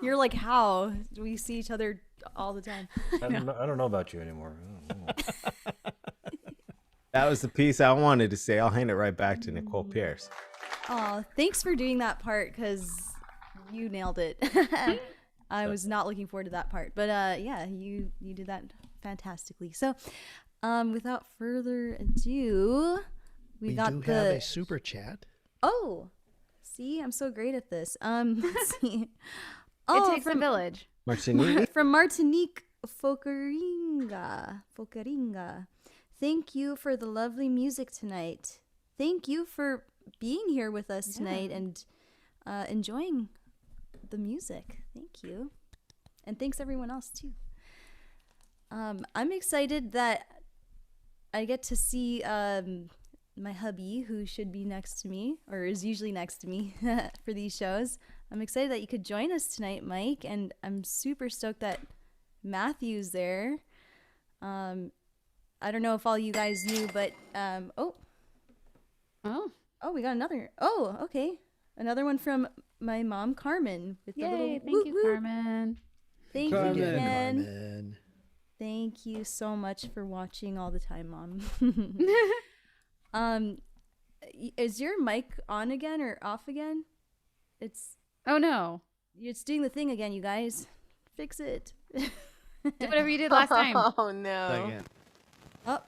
C: You're like, how? We see each other all the time.
F: I don't know about you anymore.
A: That was the piece I wanted to say. I'll hand it right back to Nicole Pierce.
C: Oh, thanks for doing that part, because you nailed it. I was not looking forward to that part, but yeah, you did that fantastically. So, without further ado, we have
B: a super chat.
C: Oh, see, I'm so great at this. Let's see.
E: It takes a village.
A: Martinique.
C: From Martinique, Focaringa. Thank you for the lovely music tonight. Thank you for being here with us tonight and enjoying the music. Thank you. And thanks everyone else too. I'm excited that I get to see my hubby, who should be next to me, or is usually next to me for these shows. I'm excited that you could join us tonight, Mike, and I'm super stoked that Matthew's there. I don't know if all you guys knew, but oh, we got another. Oh, okay, another one from my mom, Carmen. With
E: Yay,
C: the little
E: thank you, Carmen.
C: Thank
B: Carmen.
C: you again.
B: Carmen.
C: Thank you so much for watching all the time, Mom. Is your mic on again or off again?
E: Oh no,
C: it's doing the thing again, you guys. Fix it.
E: Do whatever you did last time.
G: Oh no.
L: Second.
C: Oh.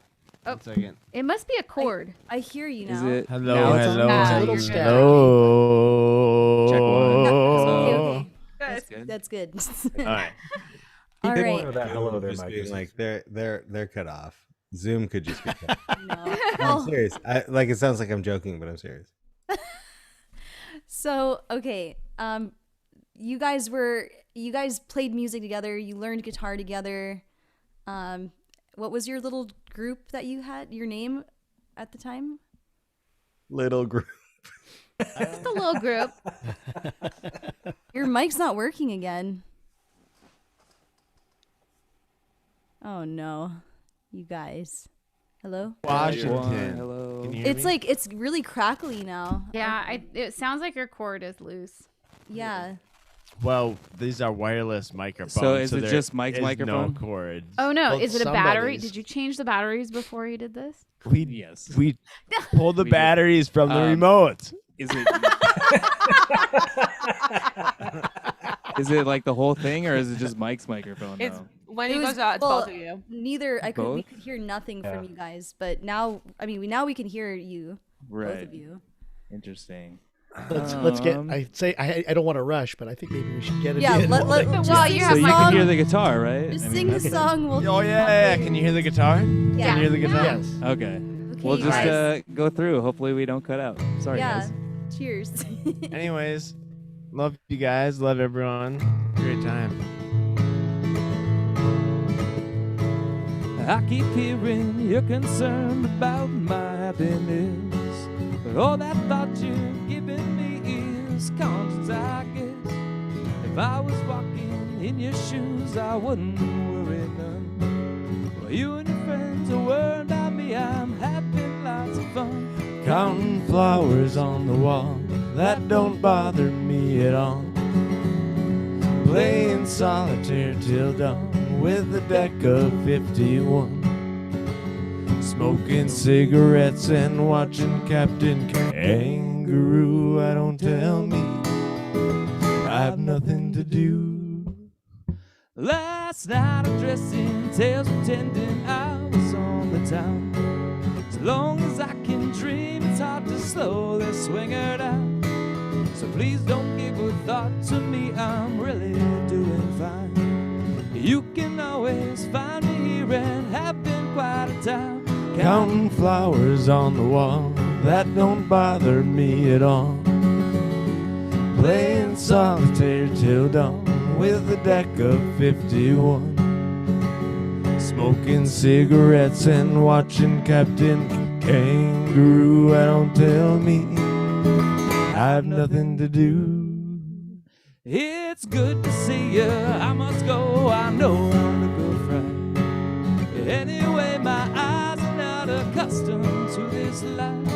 L: One second.
E: It must be a cord.
C: I hear you now.
K: Is it?
L: Hello,
B: Now it's a little static.
L: hello.
K: Check one.
C: Okay.
B: That's
C: that's good.
L: All right.
C: All
F: Keep
C: right.
F: going with that hello there,
A: Just
F: Mike.
A: being like they're cut off. Zoom could just be cut off.
C: No.
A: No,
C: Oh.
A: I'm serious. It sounds like I'm joking, but I'm serious.
C: So, okay. You guys played music together. You learned guitar together. What was your little group that you had? Your name at the time?
A: Little group.
E: Just a little group.
C: Your mic's not working again. Oh no, you guys. Hello?
L: Washington.
K: Hello.
L: Can you hear
C: It's
L: me?
C: like it's really crackly now.
E: Yeah, it sounds like your cord is loose.
C: Yeah.
L: Well, these are wireless microphones.
K: So is it
L: there
K: just Mike's
L: is
K: microphone?
L: No cord.
E: Oh no,
B: Well,
E: is it a battery?
B: somebody's.
E: Did you change the batteries before you did this?
K: Yes.
L: We pulled the
K: We did.
L: batteries from the remote.
K: Is it? Is it like the whole thing, or is it just Mike's microphone?
G: It's
K: now?
G: when
C: It
G: he
C: was-
G: goes out, it's
C: well,
G: both of you.
C: Neither we
K: Both?
C: could hear nothing
K: Yeah.
C: from you guys, but now now we can hear you, both
K: Right.
C: of you.
K: Interesting.
B: Let's get. I don't want to rush, but I think maybe we should get it
C: Yeah,
B: in.
C: just
E: Well,
C: sing
E: you
C: the
K: So you
C: song.
K: can hear the guitar, right?
C: Just
K: I mean,
C: sing the
K: that's-
C: song. We'll
L: Oh yeah. Can you hear the guitar?
C: Yeah.
L: Can you hear the guitar?
B: Yes.
K: Okay.
C: Okay,
K: We'll
C: you
K: just
C: guys.
K: go through. Hopefully we don't cut out. Sorry,
C: Yeah.
K: guys.
C: Cheers.
L: Anyways, love you guys. Love everyone. Great time.
K: I keep hearing you're concerned about my happiness, but all that thought you're giving me is conscience, I guess. If I was walking in your shoes, I wouldn't worry none. Well, you and your friends are worried about me. I'm having lots of fun.
L: Counting flowers on the wall, that don't bother me at all. Playing solitaire till dawn with a deck of 51. Smoking cigarettes and watching Captain Kangaroo. I don't tell me I have nothing to do.
K: Last night I'm dressing tales, pretending I was on the town. As long as I can dream, it's hard to slowly swing it out. So please don't give a thought to me, I'm really doing fine. You can always find me here and having quite a time.
L: Counting flowers on the wall, that don't bother me at all. Playing solitaire till dawn with a deck of 51. Smoking cigarettes and watching Captain Kangaroo. I don't tell me I have nothing to do.
K: It's good to see you, I must go, I know I'm a good friend. Anyway, my eyes are not accustomed to this life,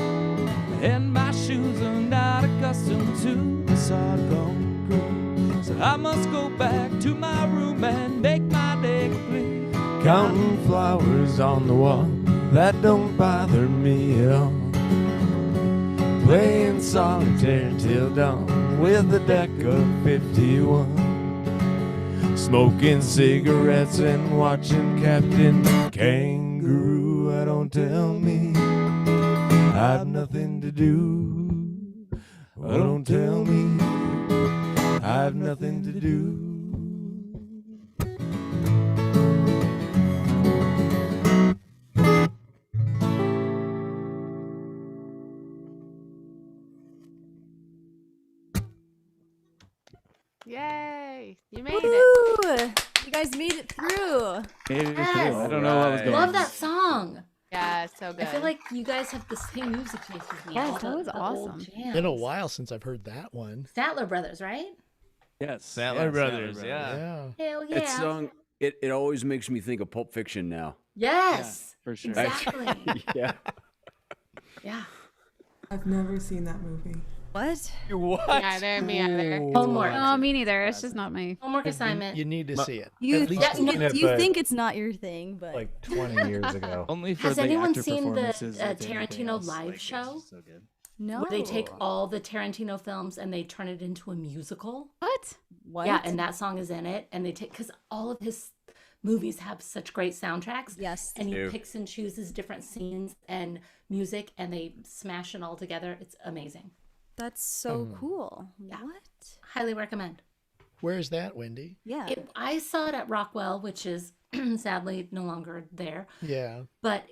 K: and my shoes are not accustomed to this hard concrete. So I must go back to my room and make my day complete.
L: Counting flowers on the wall, that don't bother me at all. Playing solitaire till dawn with a deck of 51. Smoking cigarettes and watching Captain Kangaroo. I don't tell me I have nothing to do. Oh, don't tell me I have nothing to do.
E: Yay! You made it.
C: Woo! You guys made it through.
K: Made it
M: Yes.
K: through. I don't know what was going on.
M: Love that song.
G: Yeah, so good.
M: I feel like you guys have the same music taste as me.
E: Yes,
M: all
E: that
M: the-
E: was
M: the old
E: awesome.
M: jams.
B: Been a while since I've heard that one.
M: Statler Brothers, right?
K: Yes.
L: Statler Brothers, yeah.
B: Yeah.
M: Hell yeah.
I: That song, it always makes me think of Pulp Fiction now.
M: Yes.
K: For sure.
M: Exactly.
I: Yeah.
M: Yeah.
J: I've never seen that movie.
C: What?
I: What?
G: Me either, me either.
M: Homework.
E: No, me neither. It's just not my.
M: Homework assignment.
B: You need to see it.
C: You
B: At least
M: Yeah,
C: think,
M: no,
C: you
F: but-
C: think it's not your thing, but
F: Like 20 years ago.
K: Only for
M: Has
K: the
M: anyone
K: actor
M: seen the
K: performances, if anything
M: Tarantino
K: else,
M: live
K: like, it's
M: show?
K: so good.
C: no.
M: Where they take all the Tarantino films and they turn it into a musical.
E: What?
C: What?
M: Yeah, and that song is in it. And they take, because all of his movies have such great soundtracks.
C: Yes.
M: And he
I: Ew.
M: picks and chooses different scenes and music and they smash it all together. It's amazing.
C: That's so cool.
M: Yeah.
C: What?
M: Highly recommend.
B: Where is that, Wendy?
C: Yeah.
M: I saw it at Rockwell, which is sadly no longer there.
B: Yeah.
M: But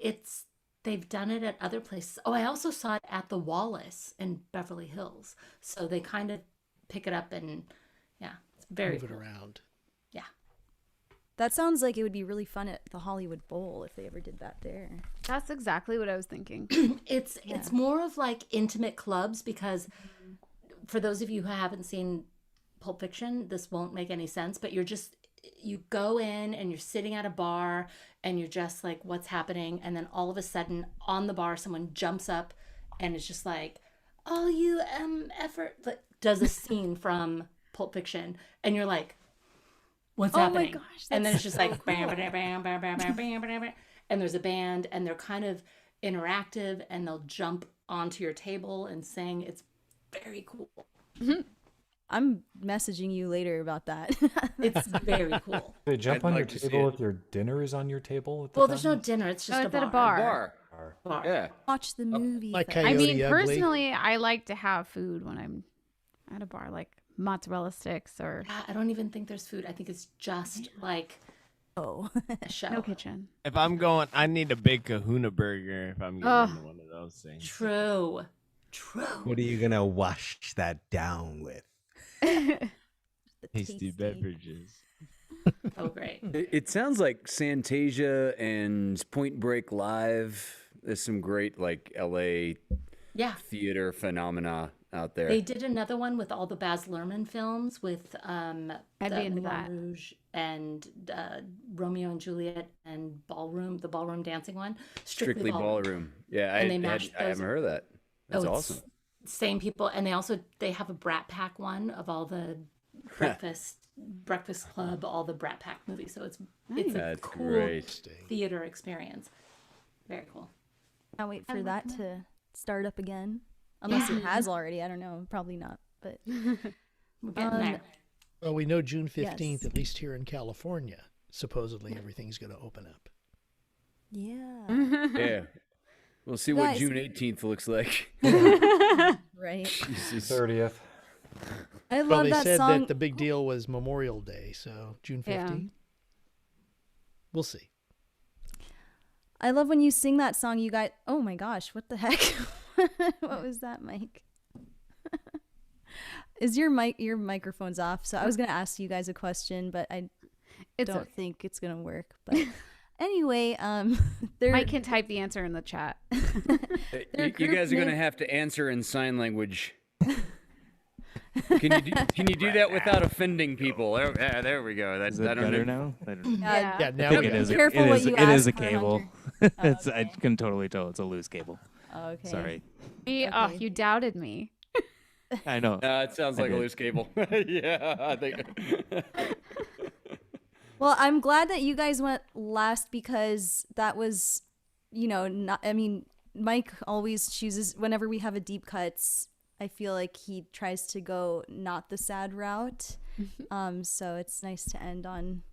M: they've done it at other places. Oh, I also saw it at the Wallace in Beverly Hills. So they kind of pick it up and it's very
B: Move it
M: cool.
B: around.
M: Yeah.
C: That sounds like it would be really fun at the Hollywood Bowl if they ever did that there.
E: That's exactly what I was thinking.
M: It's more of like intimate clubs because for those of you who haven't seen Pulp Fiction, this won't make any sense, but you go in and you're sitting at a bar and you're just like, what's happening? And then all of a sudden on the bar, someone jumps up and it's just like, oh, you effort, like, does a scene from Pulp Fiction. And you're like, what's happening?
E: Oh my gosh.
M: And then it's just like, bam, bam, bam, bam, bam, bam, bam, bam, bam. And there's a band and they're kind of interactive and they'll jump onto your table and sing. It's very cool.
C: I'm messaging you later about that.
M: It's very cool.
F: They jump
I: I'd
F: on your
I: like to see
F: table
I: it.
F: if your dinner is on your table. At the
M: Well, there's
F: time?
M: no dinner. It's just
E: it's
M: a
E: at a
M: bar.
E: bar.
I: Yeah.
C: Watch the movie.
B: Like
C: thing.
E: I
B: Coyote
E: mean,
B: Ugly.
E: personally, I like to have food when I'm at a bar, like mozzarella sticks or
M: I don't even think there's food. I think it's just like
C: Oh.
M: a show.
E: no kitchen.
L: If I'm going, I need a big Kahuna burger if I'm getting into one of those things.
M: True.
A: What are you gonna wash that down with?
L: Tasty beverages.
M: Oh, great.
I: It sounds like Santasia and Point Break Live. There's some great like LA
M: Yeah.
I: theater phenomena out there.
M: They did another one with all the Baz Luhrmann films with
E: I'd
M: the
E: be into
M: Moulin
E: that.
M: Rouge and Romeo and Juliet and the ballroom dancing one.
I: Strictly Ballroom. Yeah,
M: And they
I: I
M: mashed
I: haven't
M: those-
I: heard of that. That's
M: it's
I: awesome.
M: Same people, and they have a Brat Pack one of all the Breakfast Club, all the Brat Pack movies. So it's a
I: That's
M: cool
I: great.
M: theater experience. Very cool.
C: Can't wait for that to start up again. Unless it has already. I don't know. Probably not. But
M: We're getting there.
B: Well, we know June 15th,
C: Yes.
B: at least here in California, supposedly everything's going to open up.
C: yeah.
I: Yeah. We'll see what
C: Guys.
I: June 18th looks like.
C: Right.
I: Jesus.
F: 30th.
C: I
B: Well,
C: love
B: they
C: that
B: said
C: song.
B: that the big deal was Memorial Day, so June 15th.
E: Yeah.
B: We'll see.
C: I love when you sing that song, you guys. Oh my gosh, what the heck? What was that, Mike? Is your microphone's off? So I was gonna ask you guys a question, but I don't think it's gonna work. But anyway,
E: Mike can type the answer in the chat.
I: You guys are going to have to answer in sign language. Can you do that without offending people? There we go.
N: Is it better now? I don't know.
B: Yeah, now
N: I think
B: we
N: it is.
C: Careful what you
N: It is
C: ask
N: a
C: for,
N: cable.
C: Hunter.
N: I can totally tell it's a loose cable.
C: Okay.
N: Sorry.
E: Oh, you doubted me.
N: I know.
I: It sounds
N: I
I: like a
N: did.
I: loose cable. Yeah, I think.
C: Well, I'm glad that you guys went last because that was, not. I mean, Mike always chooses whenever we have a deep cuts. I feel like he tries to go not the sad route. So it's nice to end on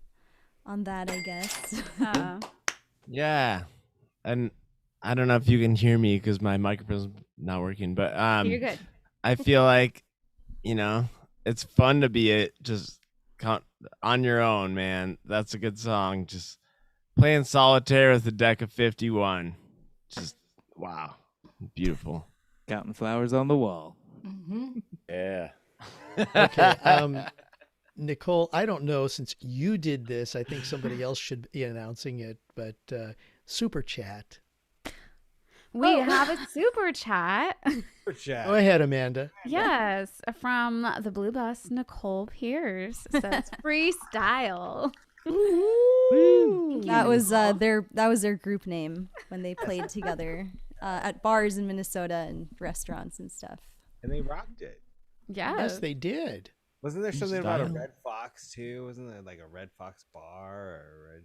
C: that, I guess.
L: Yeah. And I don't know if you can hear me because my microphone's not working, but
E: You're good.
L: I feel like, it's fun to be just on your own, man. That's a good song. Just playing solitaire with a deck of 51. Just, wow. Beautiful.
N: Counting flowers on the wall.
M: Mm-hmm.
I: Yeah.
B: Okay. Nicole, I don't know, since you did this, I think somebody else should be announcing it, but Super Chat.
E: We have a super chat.
A: Super chat.
B: Go ahead, Amanda.
E: Yes, from the Blue Bus, Nicole Pierce says freestyle.
C: That was their group name when they played together at bars in Minnesota and restaurants and stuff.
A: And they rocked it.
B: Yes, they did.
A: Wasn't there something about a
B: Style.
A: Red Fox too? Wasn't there like a Red Fox bar or a Red?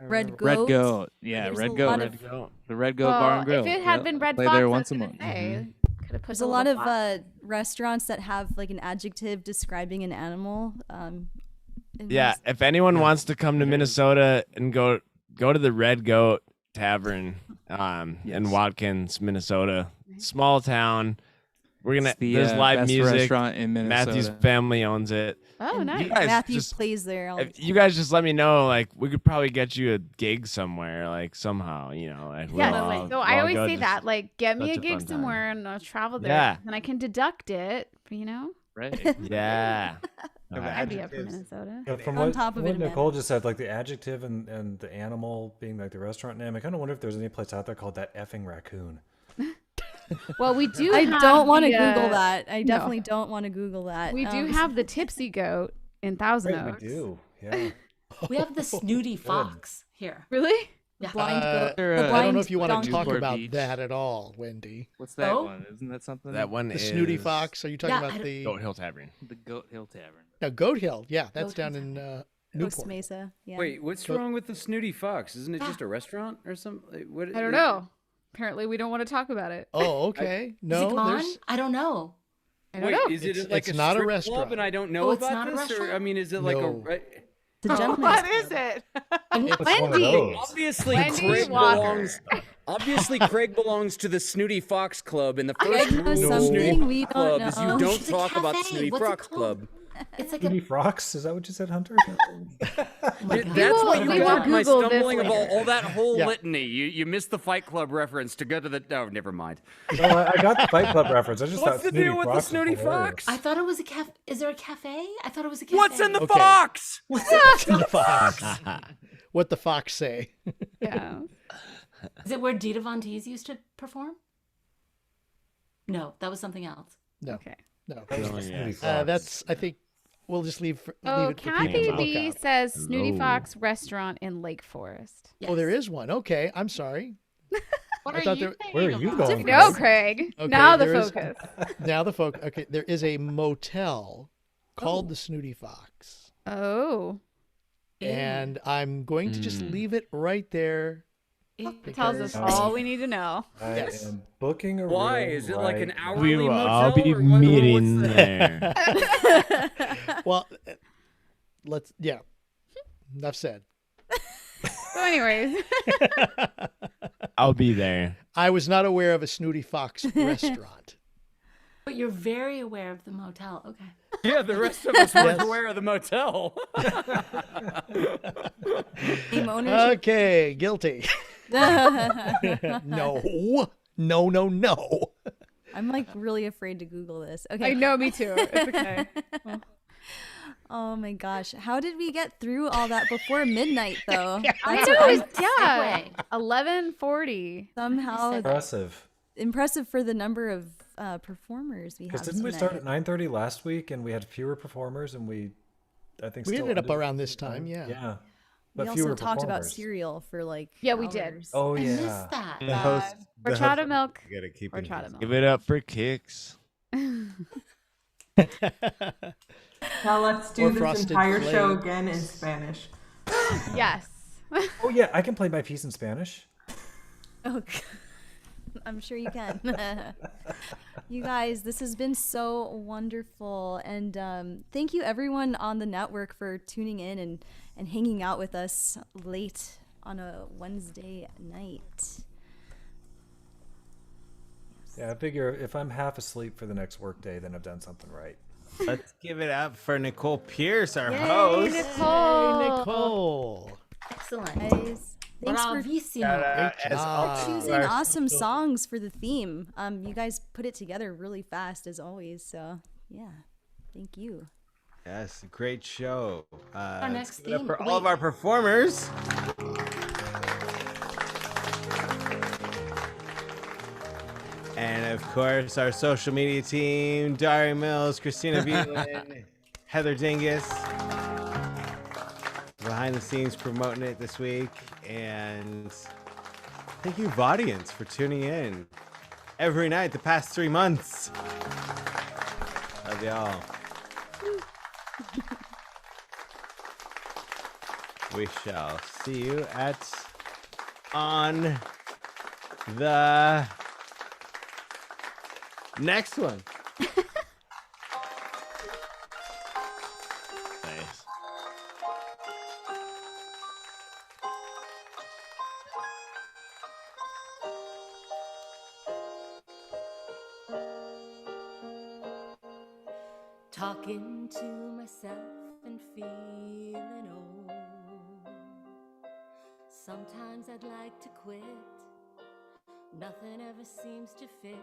A: I don't
C: Red
A: remember.
C: Goat.
N: Red Goat. Yeah,
C: There's
N: Red
C: a
N: Goat.
C: lot
N: Red
C: of-
N: Goat. The Red Goat Bar and Grill.
E: If it had
N: Yep.
E: been Red
N: Play
E: Fox,
N: there
E: I
N: once a
E: was gonna
N: month.
E: say, could have put
C: There's
E: the
C: a lot
E: little
C: of
E: box.
C: restaurants that have like an adjective describing an animal.
L: Yeah, if anyone wants to come to Minnesota and go to the Red Goat Tavern in Watkins, Minnesota. Small town. We're gonna
N: It's the
L: there's live
N: best
L: music.
N: restaurant in Minnesota.
L: Matthew's family owns it.
E: Oh,
C: And
E: nice.
L: You guys
C: Matthew
L: just-
C: plays there. All the
L: If you guys just let me know, like we could probably get you a gig somewhere, like somehow, you know. Like,
E: Yeah,
L: we'll
E: so
L: all
E: I always
L: go
E: say
L: just-
E: that, like, get me a
L: such a
E: gig
L: fun time.
E: somewhere and I'll travel there.
L: Yeah.
E: And I can deduct it, you know?
N: Right.
L: Yeah.
E: I'd be up for Minnesota.
F: But from
C: On
F: what,
C: top of
F: what
C: it, man.
F: Nicole just said, like the adjective and the animal being like the restaurant name, I kind of wonder if there's any place out there called that effing raccoon.
E: Well, we do
C: I
E: have
C: don't want to
E: the,
C: Google that. I
E: no.
C: definitely don't want to Google that.
E: We do have the Tipsy Goat in Thousand
F: Right,
E: Oaks.
F: we do. Yeah.
M: We have the snooty fox here.
E: Really?
M: Yeah.
C: blind goat.
N: there,
C: The
N: I
B: I
C: blind
B: don't know if you want
C: donkey.
B: to talk
N: Newport
B: about
N: Beach.
B: that at all, Wendy.
N: What's that
M: Oh?
N: one? Isn't that something?
L: That one
B: The
L: is
B: Snooty Fox. Are you talking
M: Yeah, I
B: about
M: don't-
B: the
L: Goat Hill Tavern.
N: The Goat Hill Tavern.
B: No, Goat Hill? Yeah, that's
M: Goat
B: down
M: Hill
B: in
C: Coast
B: Newport.
C: Mesa. Yeah.
O: Wait, what's wrong with the Snooty Fox? Isn't it just a restaurant or something? What?
E: I don't know. Apparently, we don't want to talk about it.
B: Oh, okay.
M: Is it
B: No,
M: gone?
B: there's
M: I don't know.
E: I don't
O: Wait,
E: know.
O: is it
B: It's-
O: like
B: it's
O: a
B: not a
O: strip
B: restaurant.
O: club and I don't know
M: Oh, it's
O: about
M: not a
O: this? Or
M: restaurant?
O: I mean, is it like
B: No.
C: The gentleman's
E: What
C: club.
E: is it?
F: It's one of
E: Wendy.
F: those.
O: Obviously,
E: Wendy
O: Craig
E: Walker.
O: belongs. Obviously, Craig belongs to the Snooty Fox Club, and the first
C: Greg knows
O: rule of the
C: something
O: Snooty
C: we
O: Fox
C: don't
O: Club is
C: know.
O: you
C: Oh,
O: don't
M: it's a
O: talk about the
M: cafe.
O: Snooty
M: What's it
O: Fox
M: called?
O: Club.
M: It's like
F: Snooty
M: a.
F: Frocks? Is that what you said, Hunter?
O: That's what
E: we
O: you
E: will
O: got my
E: Google this
O: stumbling of
E: later.
O: all that whole
B: Yeah.
O: litany. You missed the Fight Club reference to go to the. Oh, never mind.
F: No, I got the Fight Club reference. I just
O: What's
F: thought
O: the
F: Snooty
O: deal with the
F: Frocks was
O: Snooty
F: hilarious.
O: Fox?
M: I thought it was a cafe. Is there a cafe? I thought it was a cafe.
O: What's in the
B: Okay.
O: fox?
B: the fox. What the fox say?
E: Yeah.
M: Is it where Dita Von Teese used to perform? No, that was something else.
B: No,
E: Okay.
B: no.
F: That was
L: Oh,
F: the
L: yeah.
F: Snooty Fox.
B: That's. I think we'll just leave
E: Oh,
B: it for people
E: Kathy
B: to look
E: B
B: up.
E: says Snooty
L: Hello.
E: Fox Restaurant in Lake Forest.
B: Oh, there is one. Okay, I'm sorry.
M: What
B: I
M: are
B: thought
M: you
B: there-
M: thinking
F: Where are you
M: about?
F: going?
E: No, Craig.
B: Okay,
E: now the
B: there is-
E: focus.
B: Now the folk. Okay, there is a motel called the Snooty Fox,
E: Oh.
B: and I'm going to just leave it right there.
E: It tells us
B: Because-
E: all we need to know.
F: I
B: Yes.
F: am booking a
O: Why?
F: room
O: Is it like an
F: right
O: hour?
F: now.
L: We will
O: motel
L: all be
O: or what-
L: meeting
O: what's the-
L: there.
B: Well, let's. Yeah. Enough said.
E: So, anyways,
L: I'll be there.
B: I was not aware of a Snooty Fox restaurant.
M: But you're very aware of the motel. Okay.
O: Yeah, the rest of us weren't
B: Yes.
O: aware of the motel.
C: Name ownership.
B: Okay, guilty. No, no, no, no.
C: I'm like really afraid to Google this. Okay.
E: I know, me too. It's okay.
C: Oh my gosh. How did we get through all that before midnight though?
E: I
C: That's
E: know,
C: what I'm
E: yeah.
M: Segue.
E: 11:40.
C: somehow
F: Impressive.
C: impressive for the number of performers we have.
F: Because didn't we
C: tonight.
F: start at 9:30 last week and we had fewer performers and I think
B: We
F: still
B: ended up
F: ended
B: around this time, yeah.
F: Yeah.
C: We
F: But
C: also
F: fewer
C: talked about
F: performers.
C: cereal for like
E: Yeah, we did.
C: hours.
F: Oh
M: I
F: yeah.
M: missed that.
A: The host, the
E: Horchata
A: host-
E: milk.
A: You gotta keep
E: Horchata
A: it.
E: milk.
L: Give it up for Kicks.
J: Now let's do
B: Or
J: this
B: Frosted
J: entire show
B: Flakes.
J: again in Spanish.
E: Yes.
F: Oh yeah, I can play my piece in Spanish.
C: Oh, I'm sure you can. You guys, this has been so wonderful. And thank you, everyone on the network, for tuning in and hanging out with us late on a Wednesday night.
F: Yeah, I figure if I'm half asleep for the next workday, then I've done something right.
A: Let's give it up for Nicole Pierce, our
E: Yay,
A: host.
E: Nicole.
B: Hey, Nicole.
M: Excellent.
C: Guys, thanks for
M: Bravissimo.
B: Great
A: As
B: job.
C: choosing awesome songs for the theme. You guys put it together really fast as always. So yeah, thank you.
A: Yes, great show.
M: Our
A: let's
M: next
A: give it up
M: theme-
A: for all of
M: wait.
A: our performers. And of course, our social media team, Dari Mills, Christina Beelan, Heather Dingus. Behind the scenes promoting it this week. And thank you, audience, for tuning in every night the past 3 months. Love y'all. We shall see you on the next one.
L: Nice.
D: talking to myself and feeling old. Sometimes I'd like to quit, nothing ever seems to fit.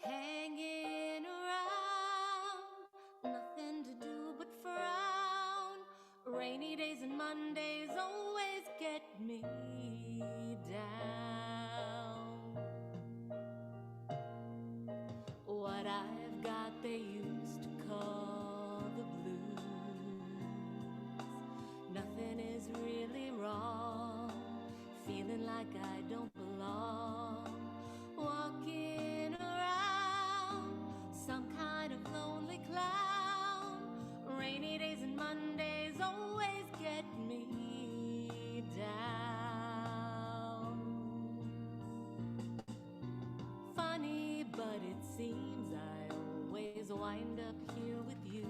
D: Hanging around, nothing to do but frown. Rainy days and Mondays always get me down. What I've got they used to call the blues. Nothing is really wrong, feeling like I don't belong. Walking around, some kind of lonely clown. Rainy days and Mondays always get me down. Funny, but it seems I always wind up here with you.